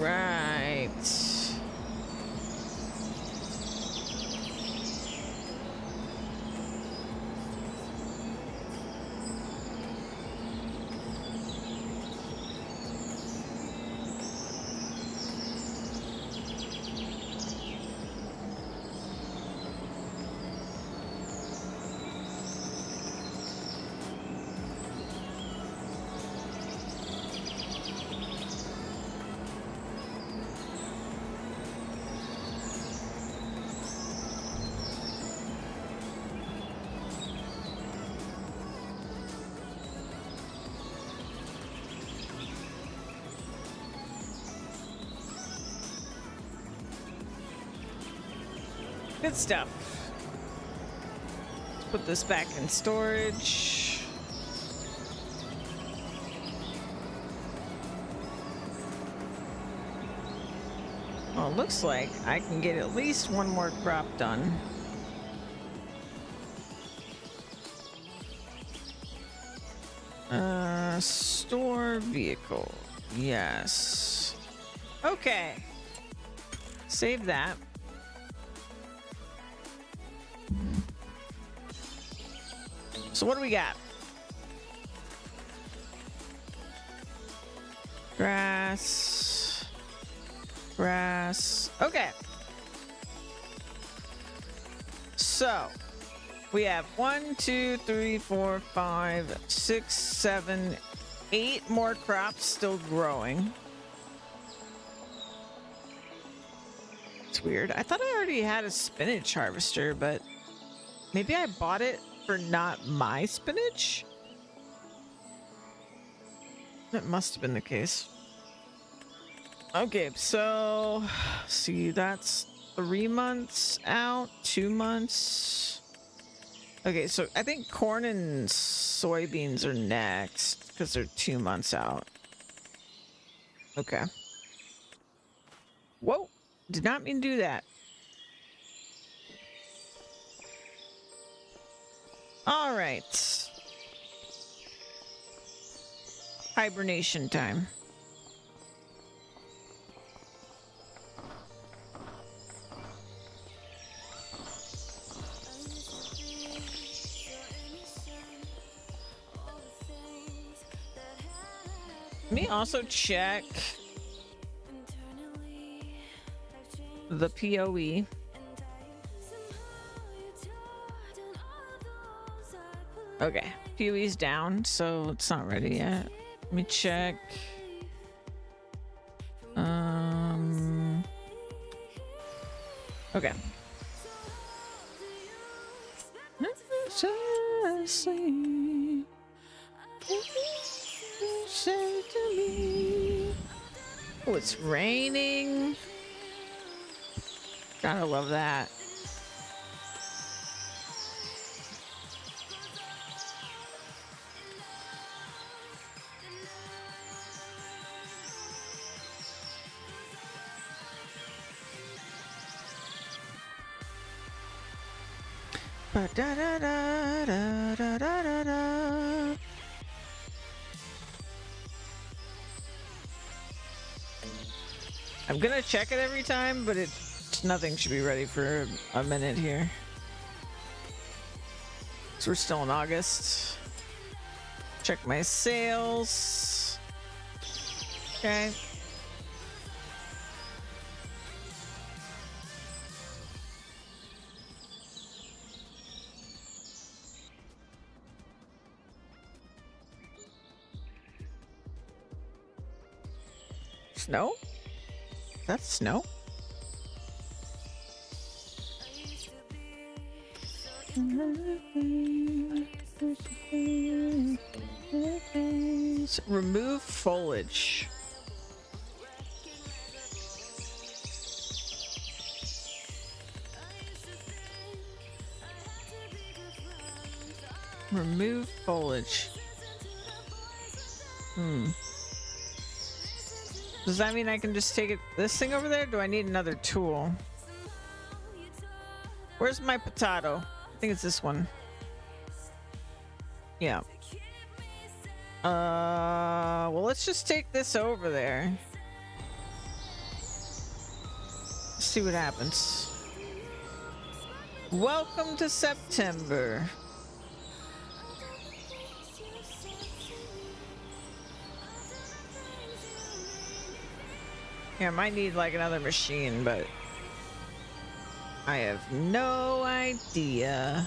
right. Good stuff. Let's put this back in storage. Well, it looks like I can get at least one more crop done. Store vehicle. Yes. Okay. Save that. So what do we got? Grass. Grass. Okay. So we have 1, 2, 3, 4, 5, 6, 7, 8 more crops still growing. It's weird. I thought I already had a spinach harvester, but maybe I bought it for not my spinach? That must have been the case. Okay, so see, that's 3 months out, 2 months. Okay, so I think corn and soybeans are next because they're 2 months out. Okay. Whoa, did not mean to do that. All right. Hibernation time. Let me also check the POE. Okay, POE's down, so it's not ready yet. Let me check. Okay. Oh, it's raining. Gotta love that. Ba da da da da da da da. I'm gonna check it every time, but nothing should be ready for a minute here. So we're still in August. Check my sales. Okay. Snow? That's snow? Remove foliage. Remove foliage. Does that mean I can just take this thing over there? Do I need another tool? Where's my potato? I think it's this one. Yeah. Well, let's just take this over there. see what happens. Welcome to September. Yeah, I might need like another machine, but I have no idea.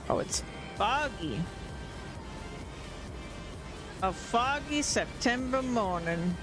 Oh, it's foggy. A foggy September morning.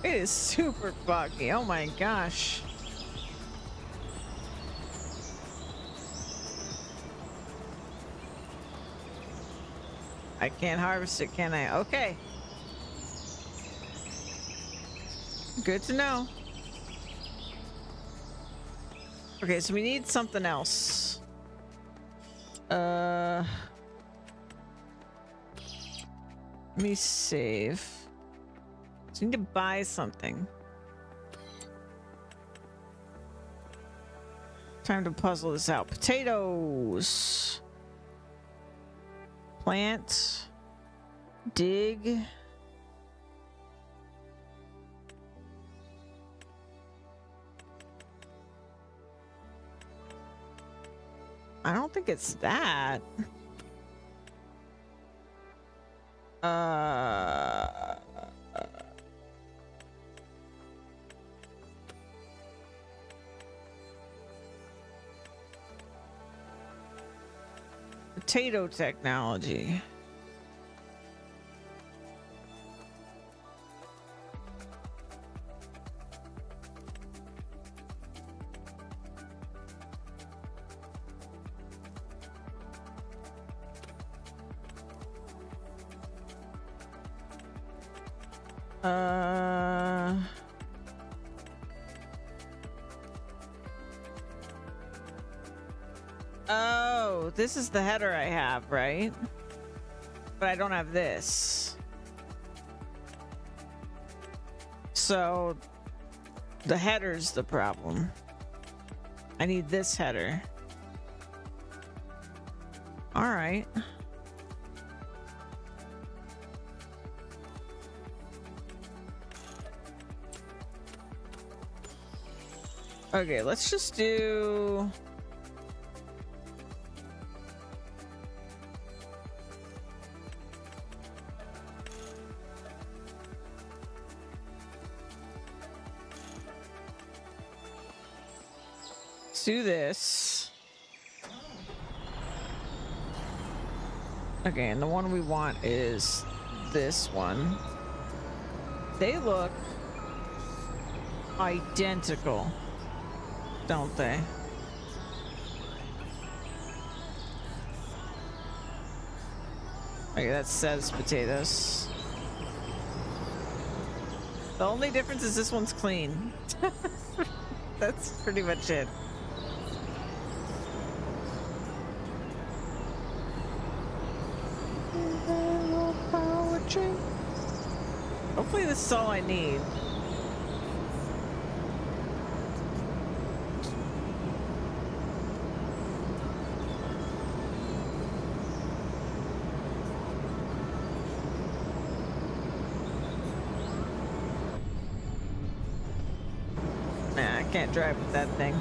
It is super foggy. Oh my gosh. I can't harvest it, can I? Okay. Good to know. Okay, so we need something else. Let me save. So we need to buy something. Time to puzzle this out. Potatoes. Plant. Dig. I don't think it's that. Potato technology. Oh, this is the header I have, right? But I don't have this. So the header's the problem. I need this header. All right. Okay, let's just do... Let's do this. Okay, and the one we want is this one. They look identical. don't they? Okay, that says potatoes. The only difference is this one's clean. That's pretty much it. Hopefully this is all I need. Nah, I can't drive with that thing.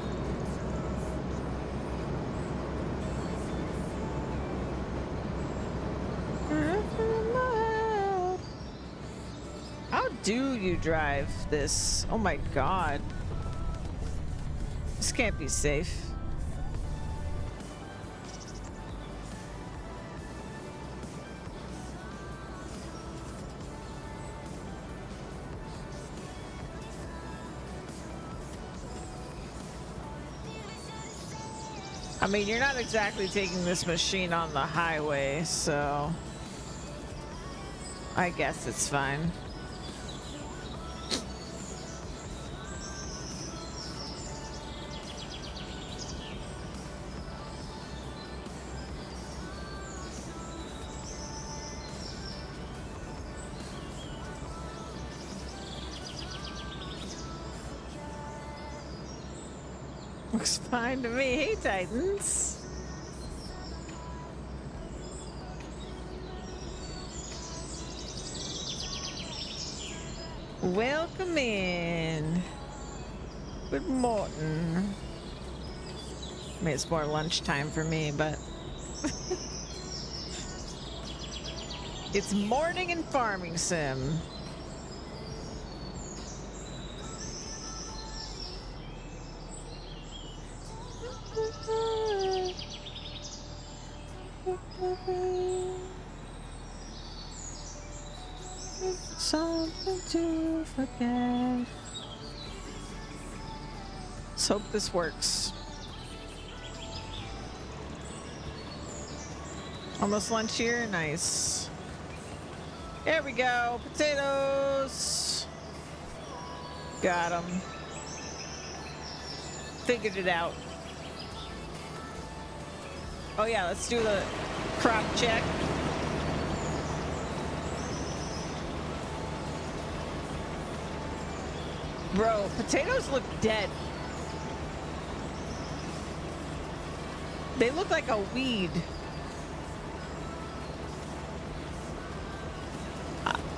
How do you drive this? Oh my god. This can't be safe. I mean, you're not exactly taking this machine on the highway, so I guess it's fine. Looks fine to me. Hey, Titans. Welcome in. Good morning. I mean, it's more lunchtime for me, but it's morning in Farming Sim. Something to forget. Let's hope this works. Almost lunch here. Nice. There we go. Potatoes. Got them. Figured it out. Oh yeah, let's do the crop check. Bro, potatoes look dead. They look like a weed.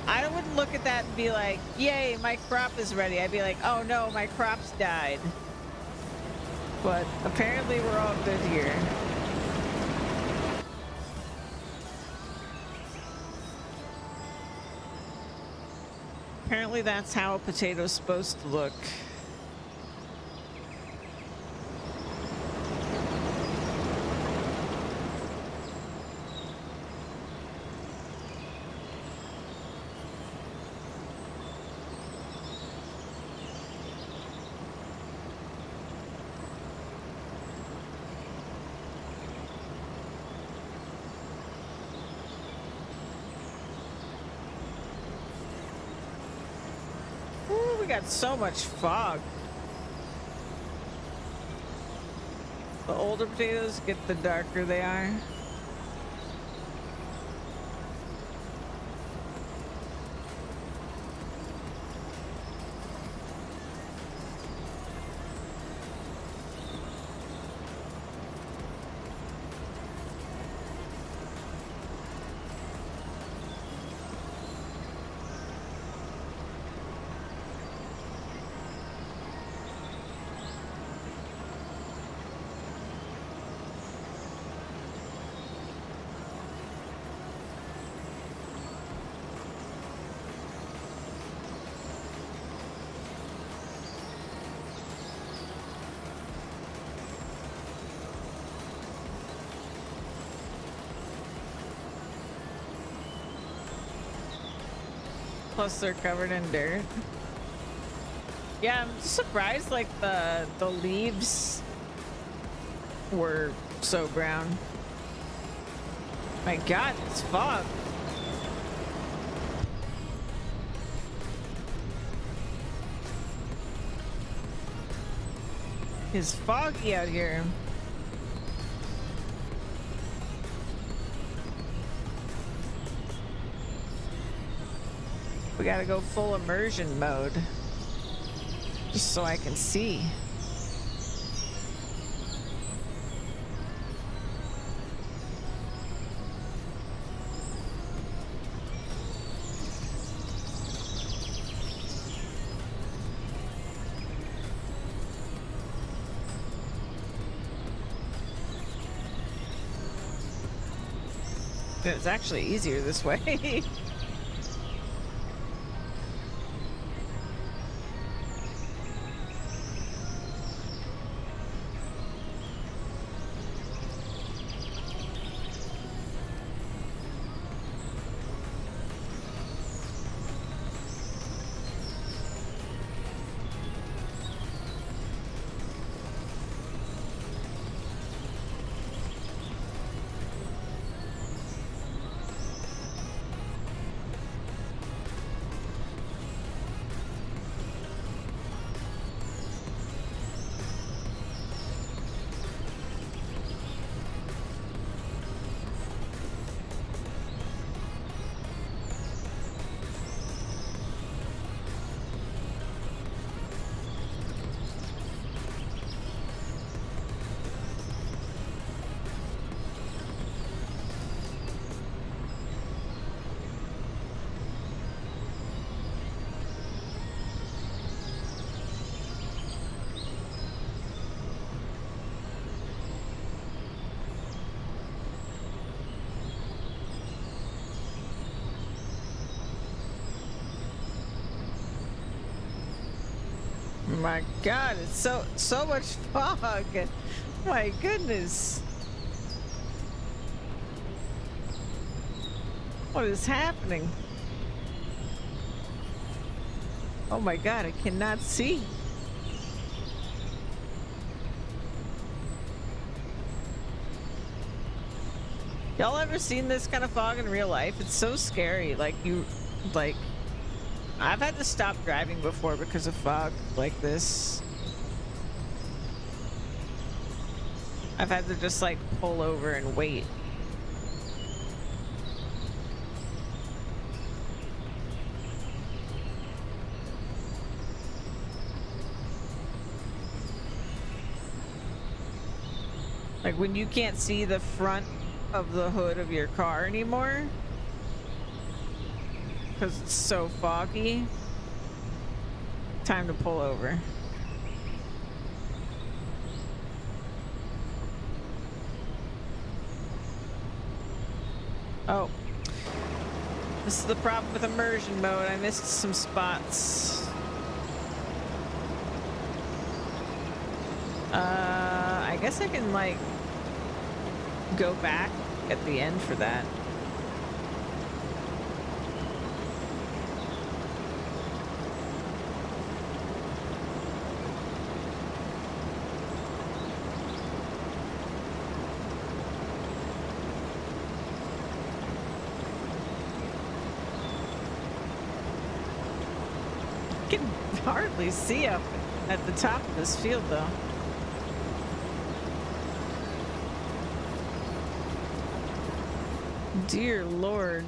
I wouldn't look at that and be like, yay, my crop is ready. I'd be like, oh no, my crop's died. But apparently we're all good here. Apparently that's how a potato's supposed to look. We got so much fog. The older potatoes get the darker they are. Plus they're covered in dirt. Yeah, I'm just surprised like the leaves were so brown. My God, it's fog. It's foggy out here. We gotta go full immersion mode. Just so I can see. It's actually easier this way. My God, it's so much fog. My goodness. What is happening? Oh my God, I cannot see. Y'all ever seen this kind of fog in real life? It's so scary. Like I've had to stop driving before because of fog like this. I've had to just like pull over and wait. Like when you can't see the front of the hood of your car anymore because it's so foggy. Time to pull over. Oh. This is the problem with immersion mode. I missed some spots. I guess I can like go back at the end for that. I can hardly see up at the top of this field though. Dear Lord.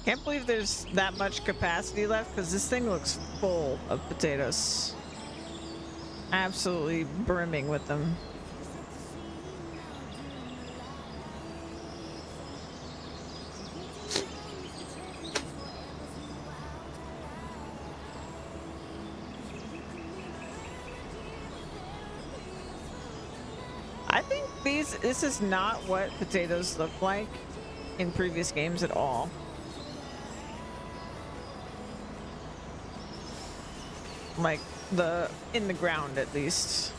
Can't believe there's that much capacity left because this thing looks full of potatoes. Absolutely brimming with them. I think this is not what potatoes look like in previous games at all. Like in the ground at least.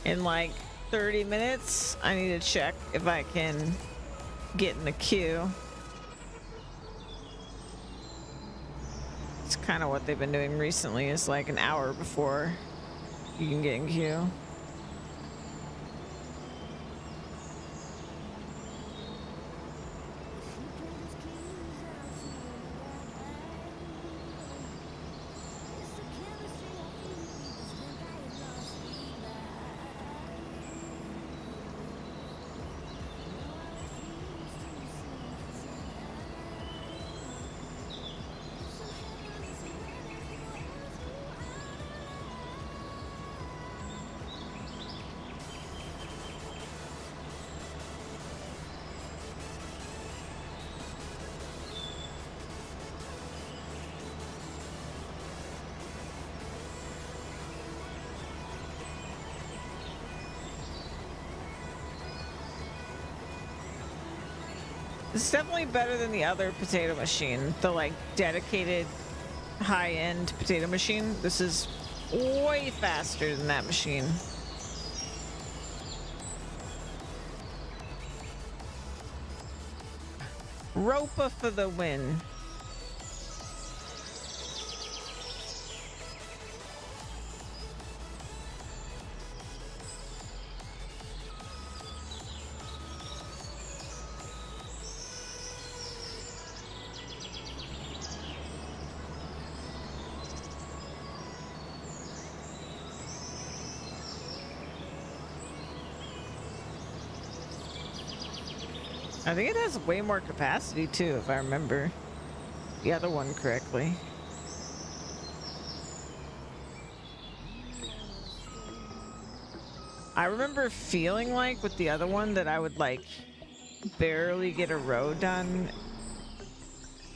In like 30 minutes, I need to check if I can get in the queue. It's kind of what they've been doing recently, is like an hour before you can get in queue. It's definitely better than the other potato machine, the like dedicated high-end potato machine. This is way faster than that machine. Ropa for the win. I think it has way more capacity too, if I remember the other one correctly. I remember feeling like with the other one that I would like barely get a row done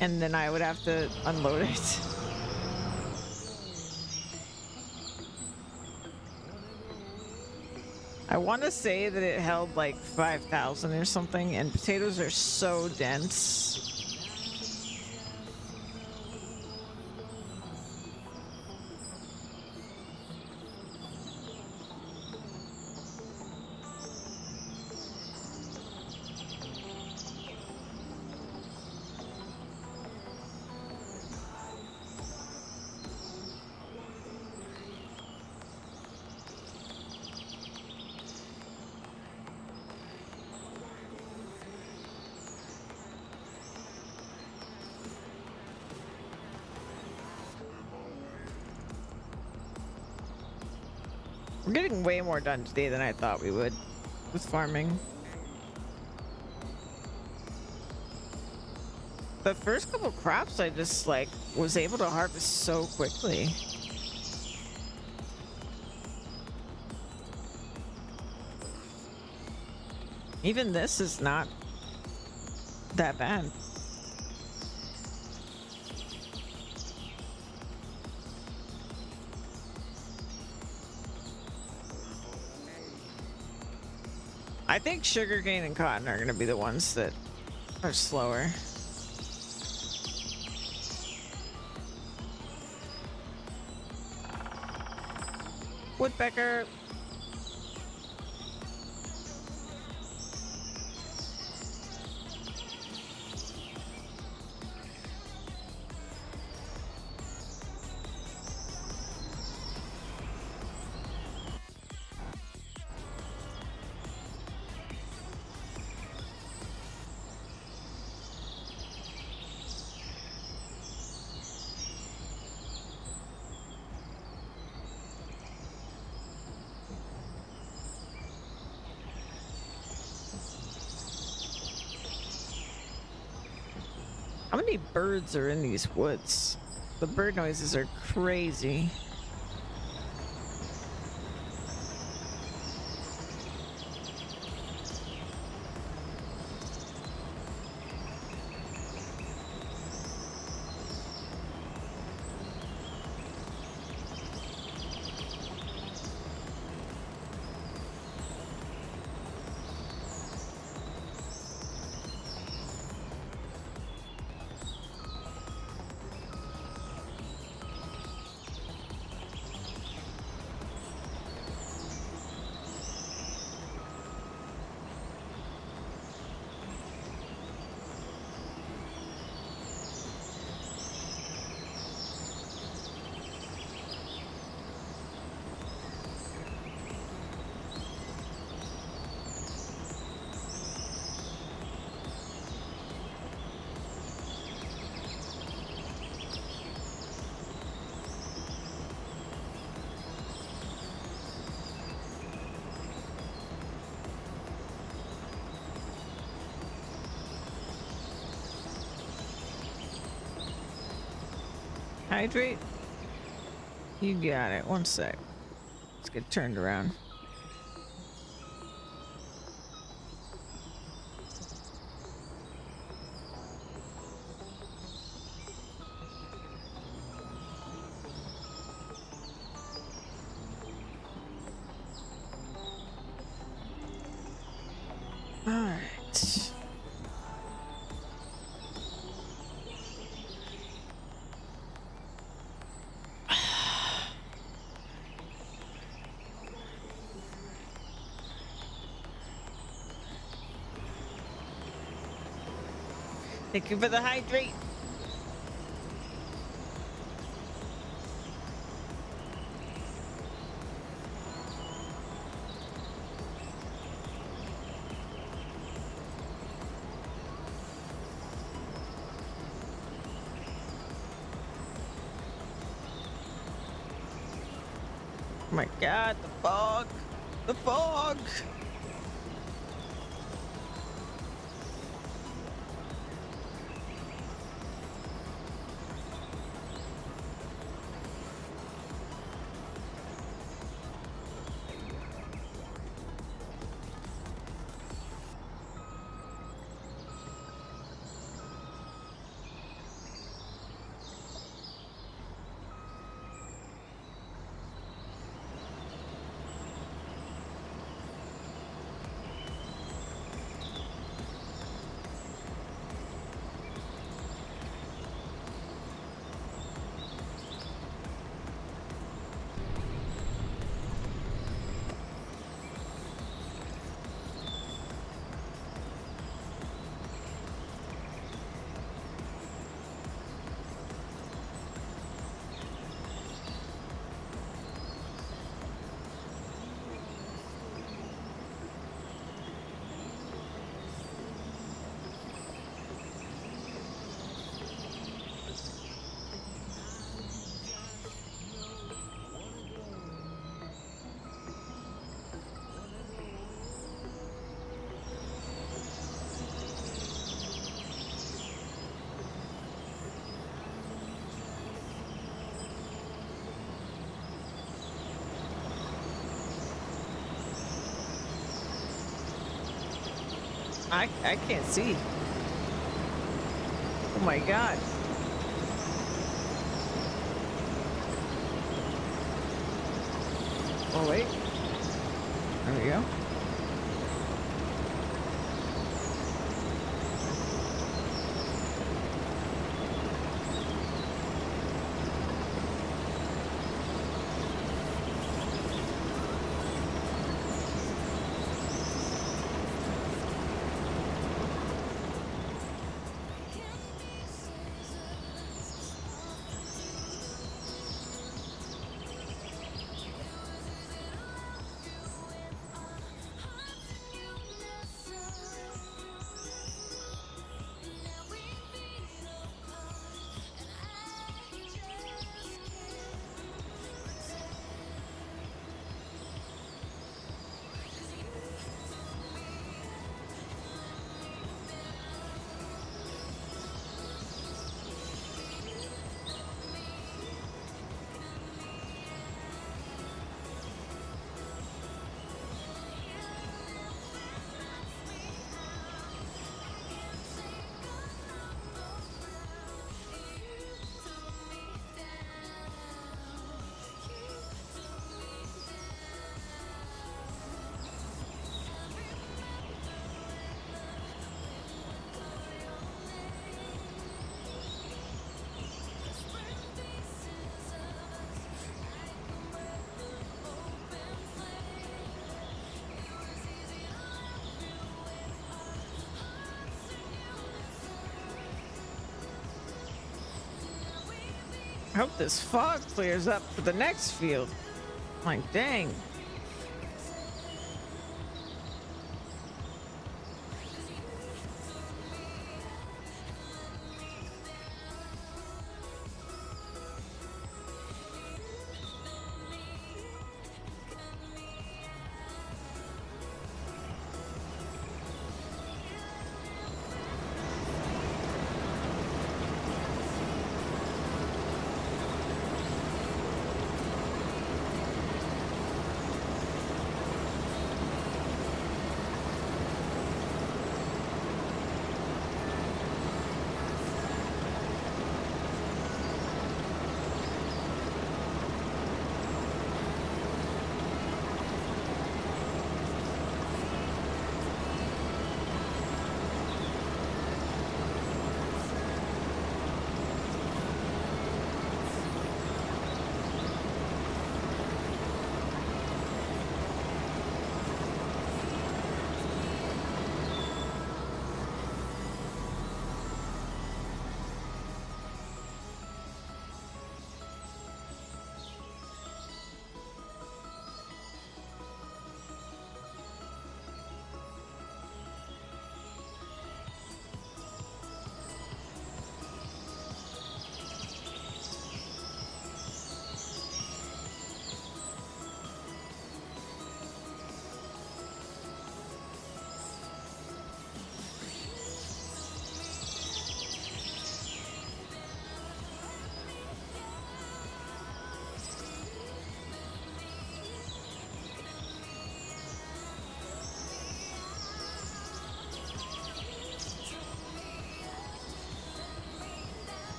and then I would have to unload it. I want to say that it held like 5,000 or something, and potatoes are so dense. We're getting way more done today than I thought we would with farming. The first couple crops I just like was able to harvest so quickly. Even this is not that bad. I think sugarcane and cotton are going to be the ones that are slower. Woodpecker. How many birds are in these woods? The bird noises are crazy. Hydrate? You got it. One sec. Let's get turned around. All right. Thank you for the hydrate. Oh my God, the fog. The fog. I can't see. Oh my God. Oh wait. There we go. I hope this fog clears up for the next field. Like, dang.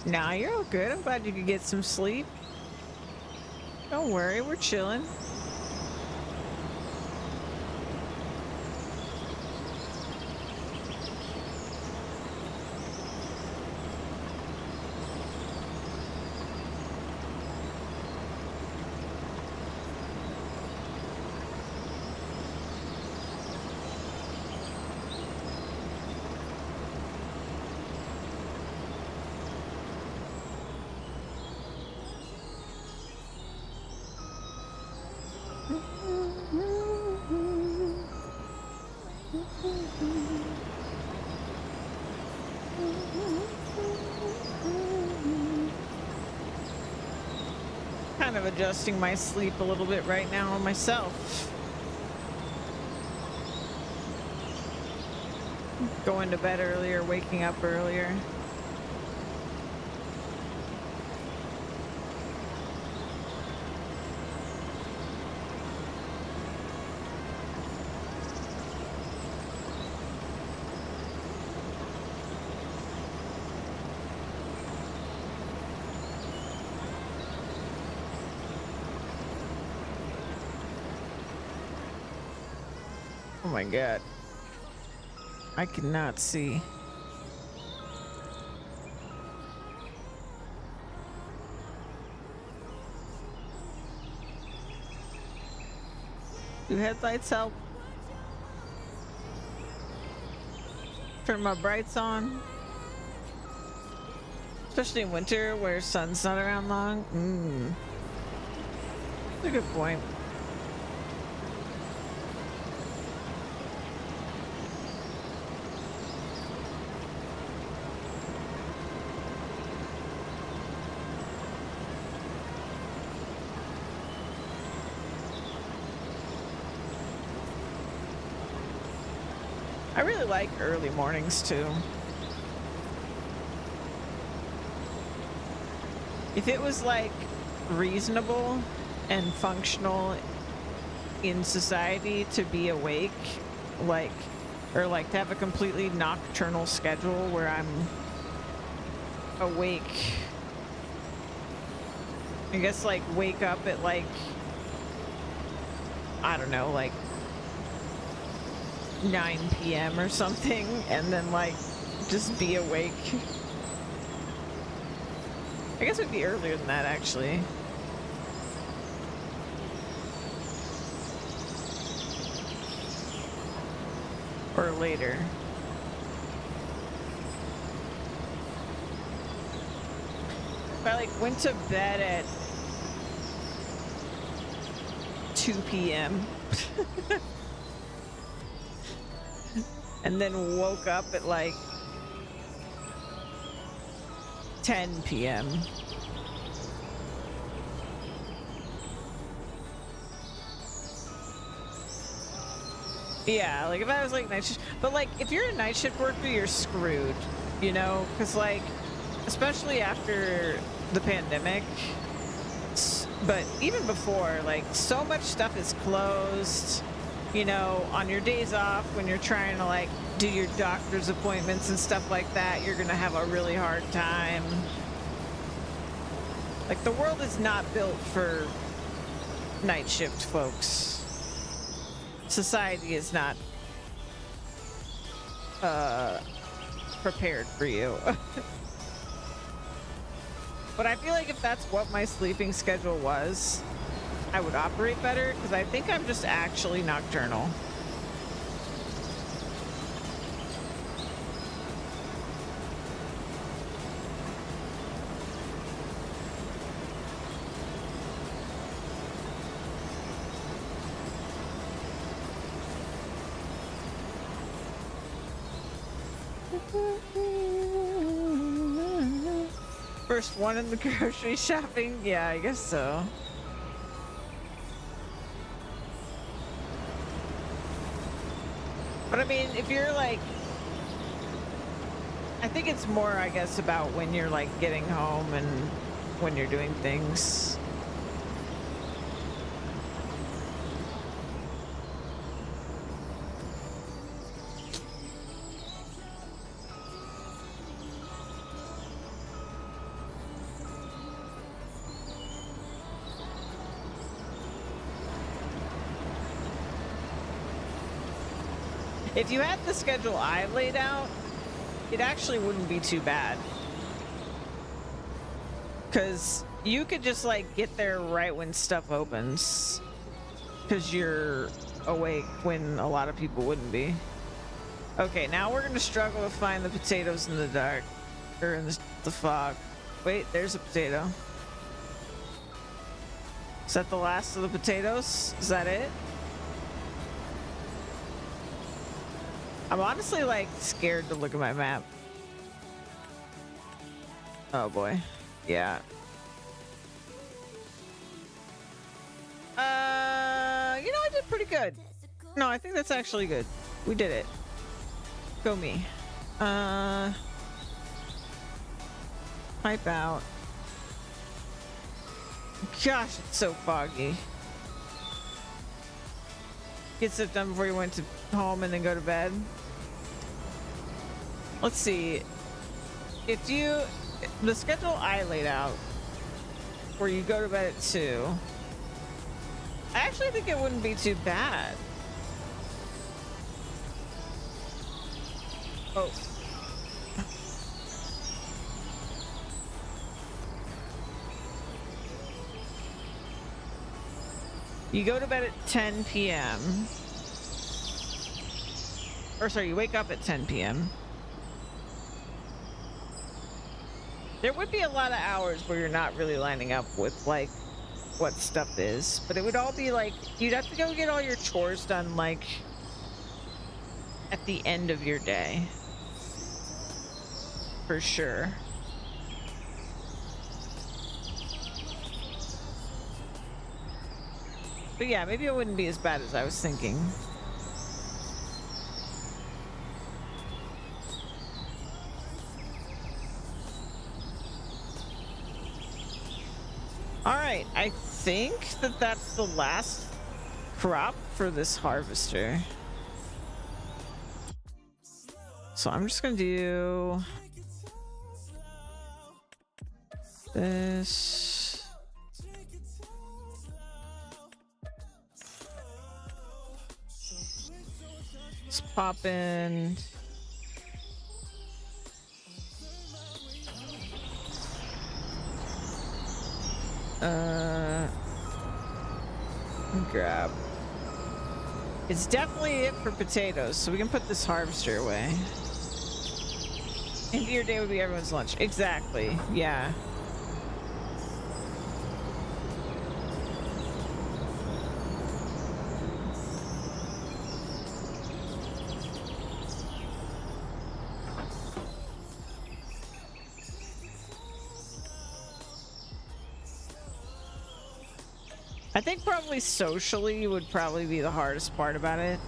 Nah, you're all good. I'm glad you could get some sleep. Don't worry, we're chilling. Kind of adjusting my sleep a little bit right now myself. Going to bed earlier, waking up earlier. Oh my god. I cannot see. Do headlights help? Turn my brights on. Especially in winter where sun's not around long. That's a good point. I really like early mornings too. If it was like reasonable and functional in society to be awake like or like to have a completely nocturnal schedule where I'm awake. I guess like wake up at like, I don't know, like 9 p.m. or something, and then like just be awake. I guess it would be earlier than that, actually. Or later. If I like went to bed at 2 p.m. and then woke up at like 10 p.m. Yeah, like if I was like night shift, but like if you're a night shift worker, you're screwed, you know, because like especially after the pandemic, but even before, like so much stuff is closed, you know, on your days off when you're trying to like do your doctor's appointments and stuff like that, you're gonna have a really hard time. Like the world is not built for night shift folks. Society is not prepared for you. But I feel like if that's what my sleeping schedule was, I would operate better, because I think I'm just actually nocturnal. First one in the grocery shopping? Yeah, I guess so. But I mean, if you're like, I think it's more, I guess, about when you're like getting home and when you're doing things. If you had the schedule I laid out, it actually wouldn't be too bad. Because you could just like get there right when stuff opens. Because you're awake when a lot of people wouldn't be. Okay, now we're going to struggle to find the potatoes in the dark. Or in the fog. Wait, there's a potato. Is that the last of the potatoes? Is that it? I'm honestly like scared to look at my map. Oh boy. Yeah. You know, I did pretty good. No, I think that's actually good. We did it. Go me. Pipe out. Gosh, it's so foggy. Get stuff done before you went to home and then go to bed. Let's see. If you, the schedule I laid out, where you go to bed at 2, I actually think it wouldn't be too bad. Oh. You go to bed at 10 p.m. Or sorry, you wake up at 10 p.m. There would be a lot of hours where you're not really lining up with like what stuff is, but it would all be like, you'd have to go get all your chores done like at the end of your day. For sure. But yeah, maybe it wouldn't be as bad as I was thinking. All right, I think that that's the last crop for this harvester. So I'm just gonna do this. Let's pop in. Grab. It's definitely it for potatoes, so we can put this harvester away. End of your day would be everyone's lunch. Exactly. Yeah. I think probably socially would probably be the hardest part about it.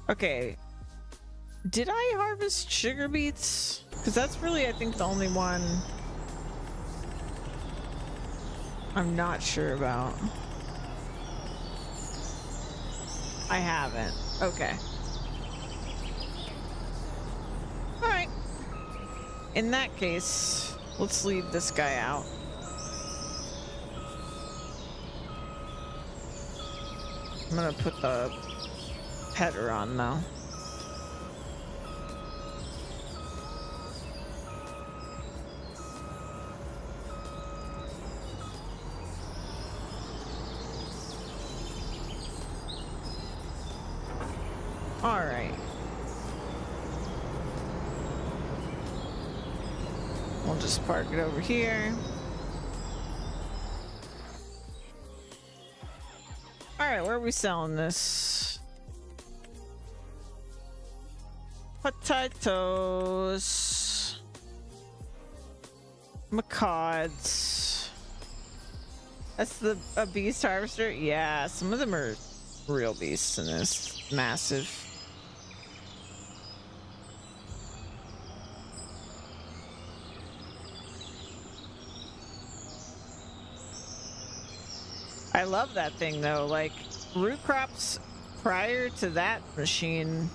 Okay. Did I harvest sugar beets? Because that's really, I think, the only one I'm not sure about. I haven't. Okay. Alright. In that case, let's leave this guy out. I'm gonna put the header on though. Alright. We'll just park it over here. Alright, where are we selling this? Potatoes. Macaws. That's a beast harvester? Yeah, some of them are real beasts in this. Massive. I love that thing though, like root crops prior to that machine,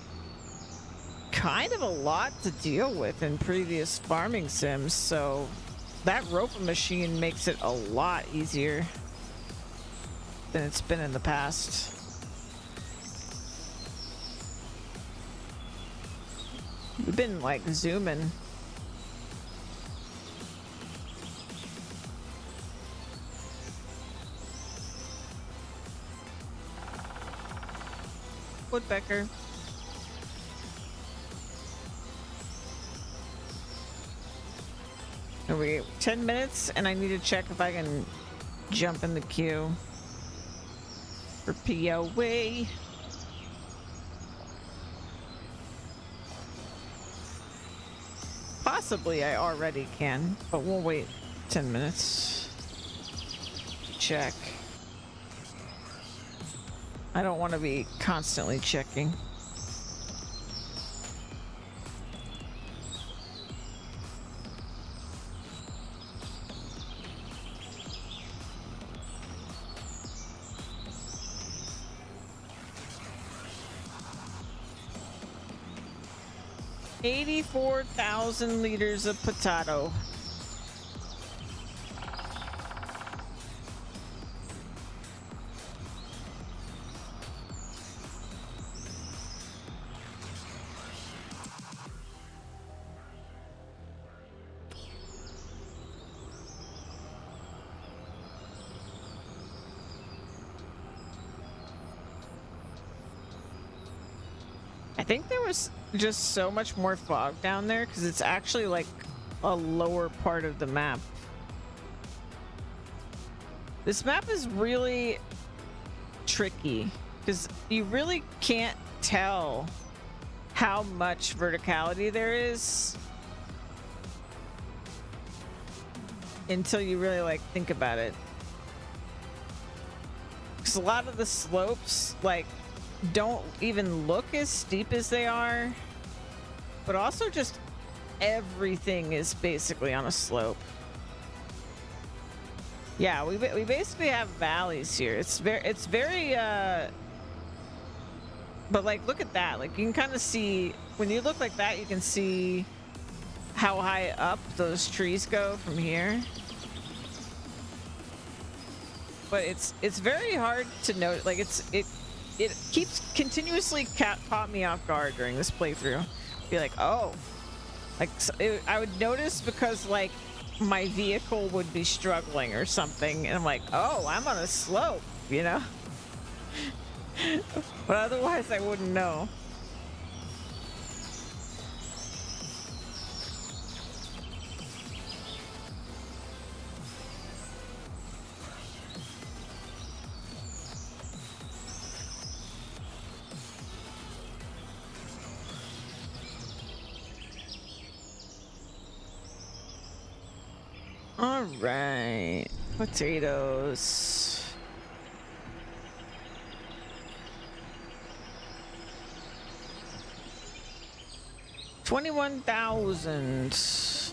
kind of a lot to deal with in previous farming sims, so that ropa machine makes it a lot easier than it's been in the past. We've been like zooming. Woodpecker. Are we 10 minutes? And I need to check if I can jump in the queue for POA. Possibly I already can, but we'll wait 10 minutes. Check. I don't want to be constantly checking. $84,000 liters of potato. I think there was just so much more fog down there because it's actually like a lower part of the map. This map is really tricky because you really can't tell how much verticality there is until you really like think about it. Because a lot of the slopes like don't even look as steep as they are, but also just everything is basically on a slope. Yeah, we basically have valleys here. It's very but like look at that. Like you can kind of see when you look like that, you can see how high up those trees go from here. But it's very hard to note. Like it keeps continuously caught me off guard during this playthrough. Be like, oh, like I would notice because like my vehicle would be struggling or something, and I'm like, oh, I'm on a slope, you know. But otherwise, I wouldn't know. All right, potatoes. $21,000.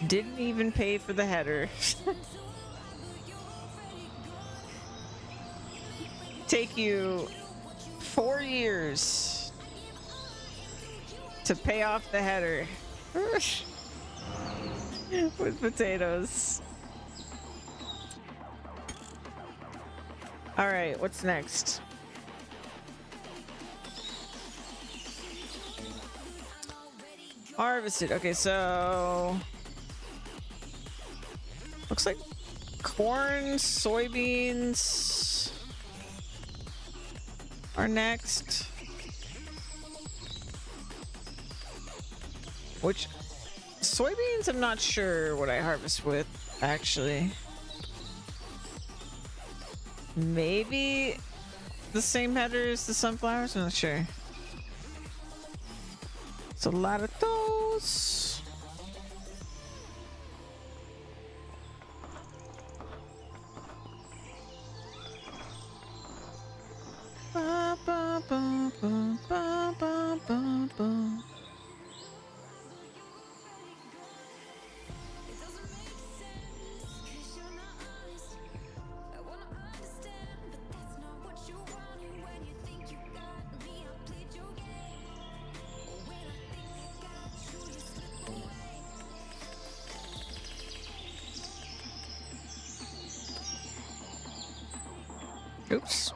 Didn't even pay for the header. Take you 4 years to pay off the header. With potatoes. All right, what's next? Harvested. Okay, so looks like corn, soybeans are next. Which soybeans, I'm not sure what I harvest with, actually. Maybe the same header as the sunflowers? I'm not sure. It's a lot of those. Ba, ba, ba, ba, ba, ba, ba, ba. Oops.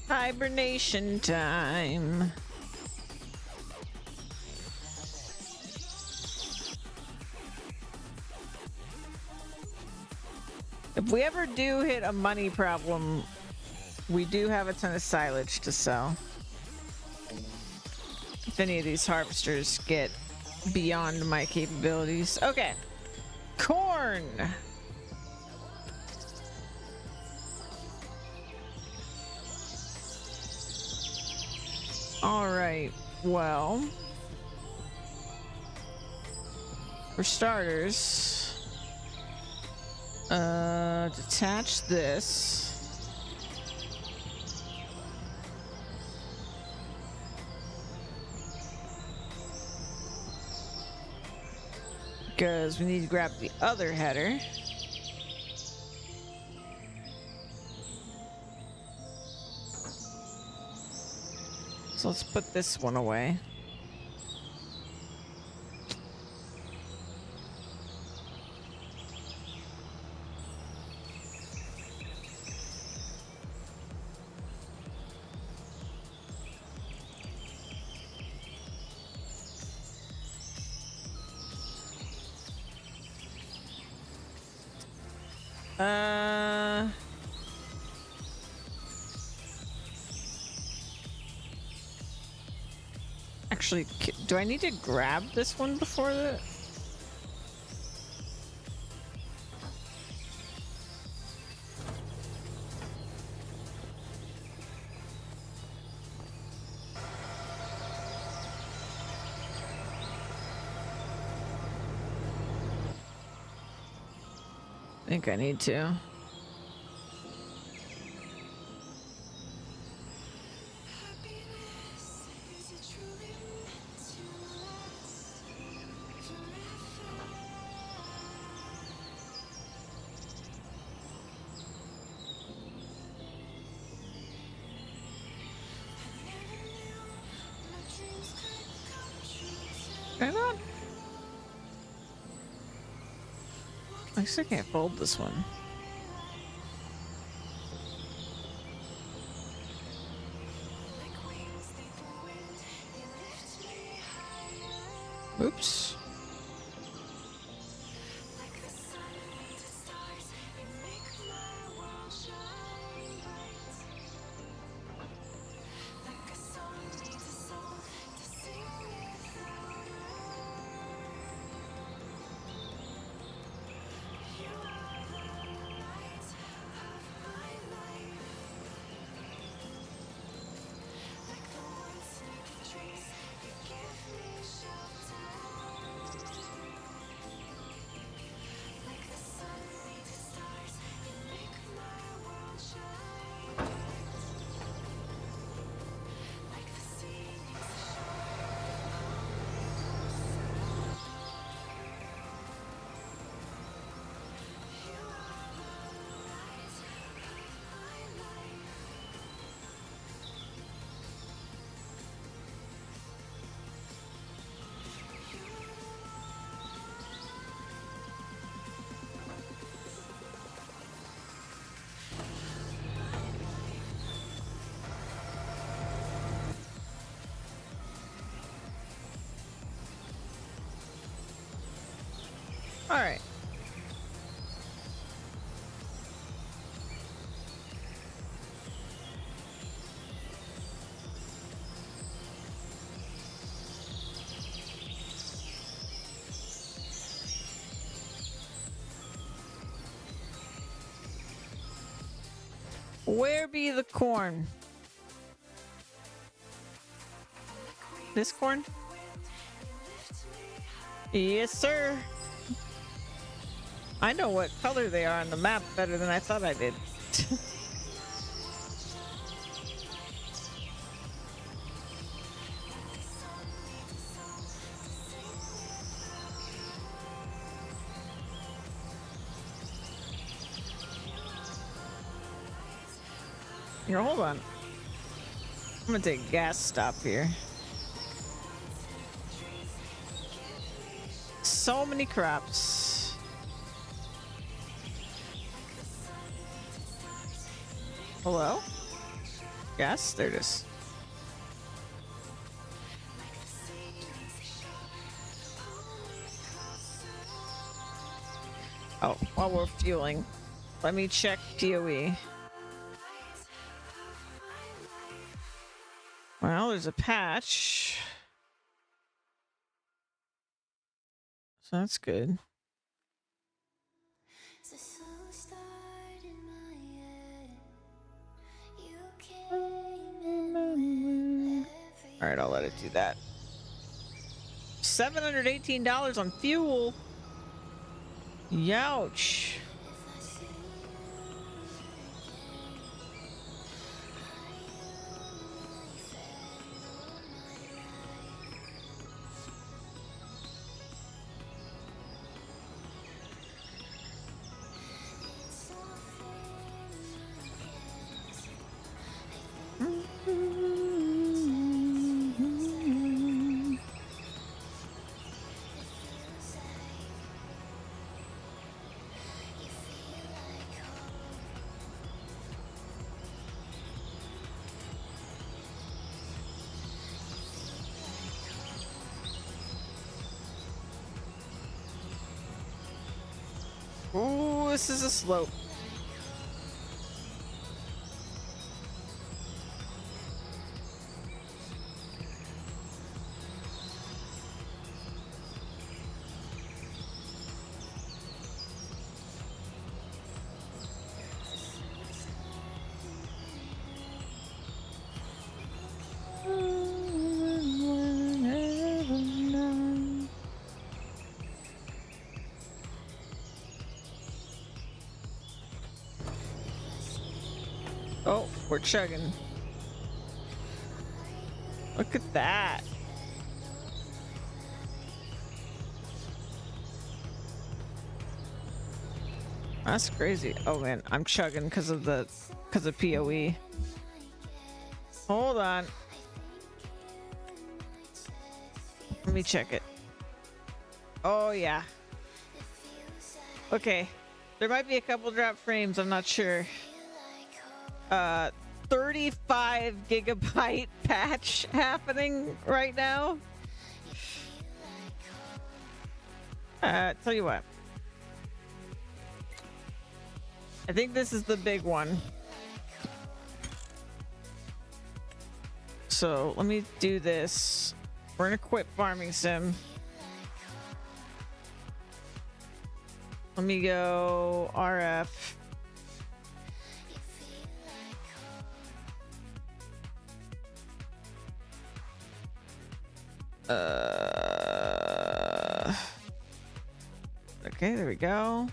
Hibernation time. If we ever do hit a money problem, we do have a ton of silage to sell. If any of these harvesters get beyond my capabilities. Okay. Corn. All right. Well, for starters, detach this. Because we need to grab the other header. So let's put this one away. Actually, do I need to grab this one before the... I think I need to. Can I not? I still can't fold this one. Oops. All right. Where be the corn? This corn? Yes, sir. I know what color they are on the map better than I thought I did. Here, hold on. I'm gonna take a gas stop here. So many crops. Hello? Gas? There it is. Oh, while we're fueling, let me check POE. Well, there's a patch. So that's good. All right, I'll let it do that. $718 on fuel. Youch. Ooh, this is a slope. We're chugging. Look at that. That's crazy. Oh man, I'm chugging because of PoE. Hold on. Let me check it. Oh yeah. Okay. There might be a couple drop frames, I'm not sure. 35 gigabyte patch happening right now. Tell you what. I think this is the big one. So let me do this. We're gonna quit farming sim. Let me go RF. Okay, there we go.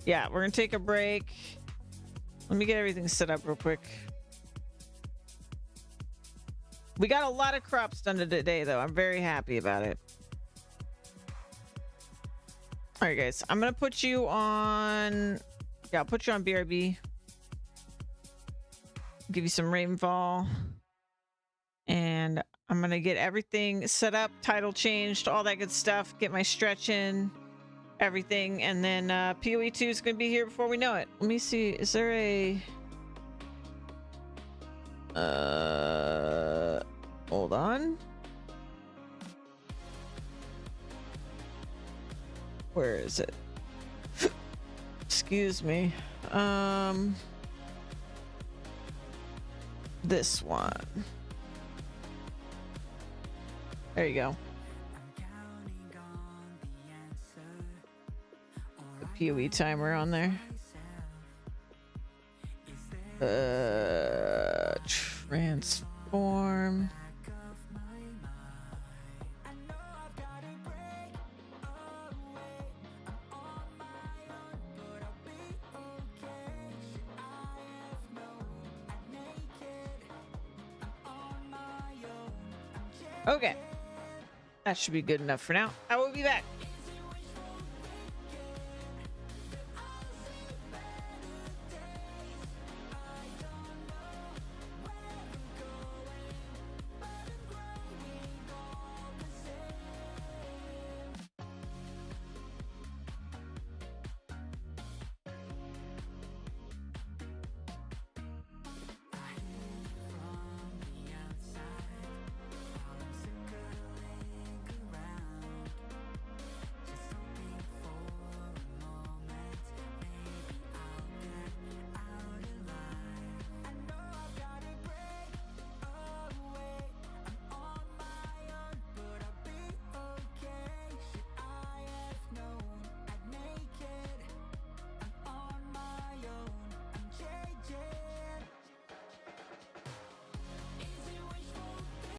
Yeah, we're gonna take a break. Let me get everything set up real quick. We got a lot of crops done today, though. I'm very happy about it. All right, guys. I'm gonna put you on. Yeah, I'll put you on BRB. Give you some rainfall, and I'm gonna get everything set up, title changed, all that good stuff. Get my stretch in, everything, and then PoE 2 is gonna be here before we know it. Let me see. Is there a? Hold on. Where is it? Excuse me. This one. There you go. The PoE timer on there. Transform. Okay. That should be good enough for now. I will be back.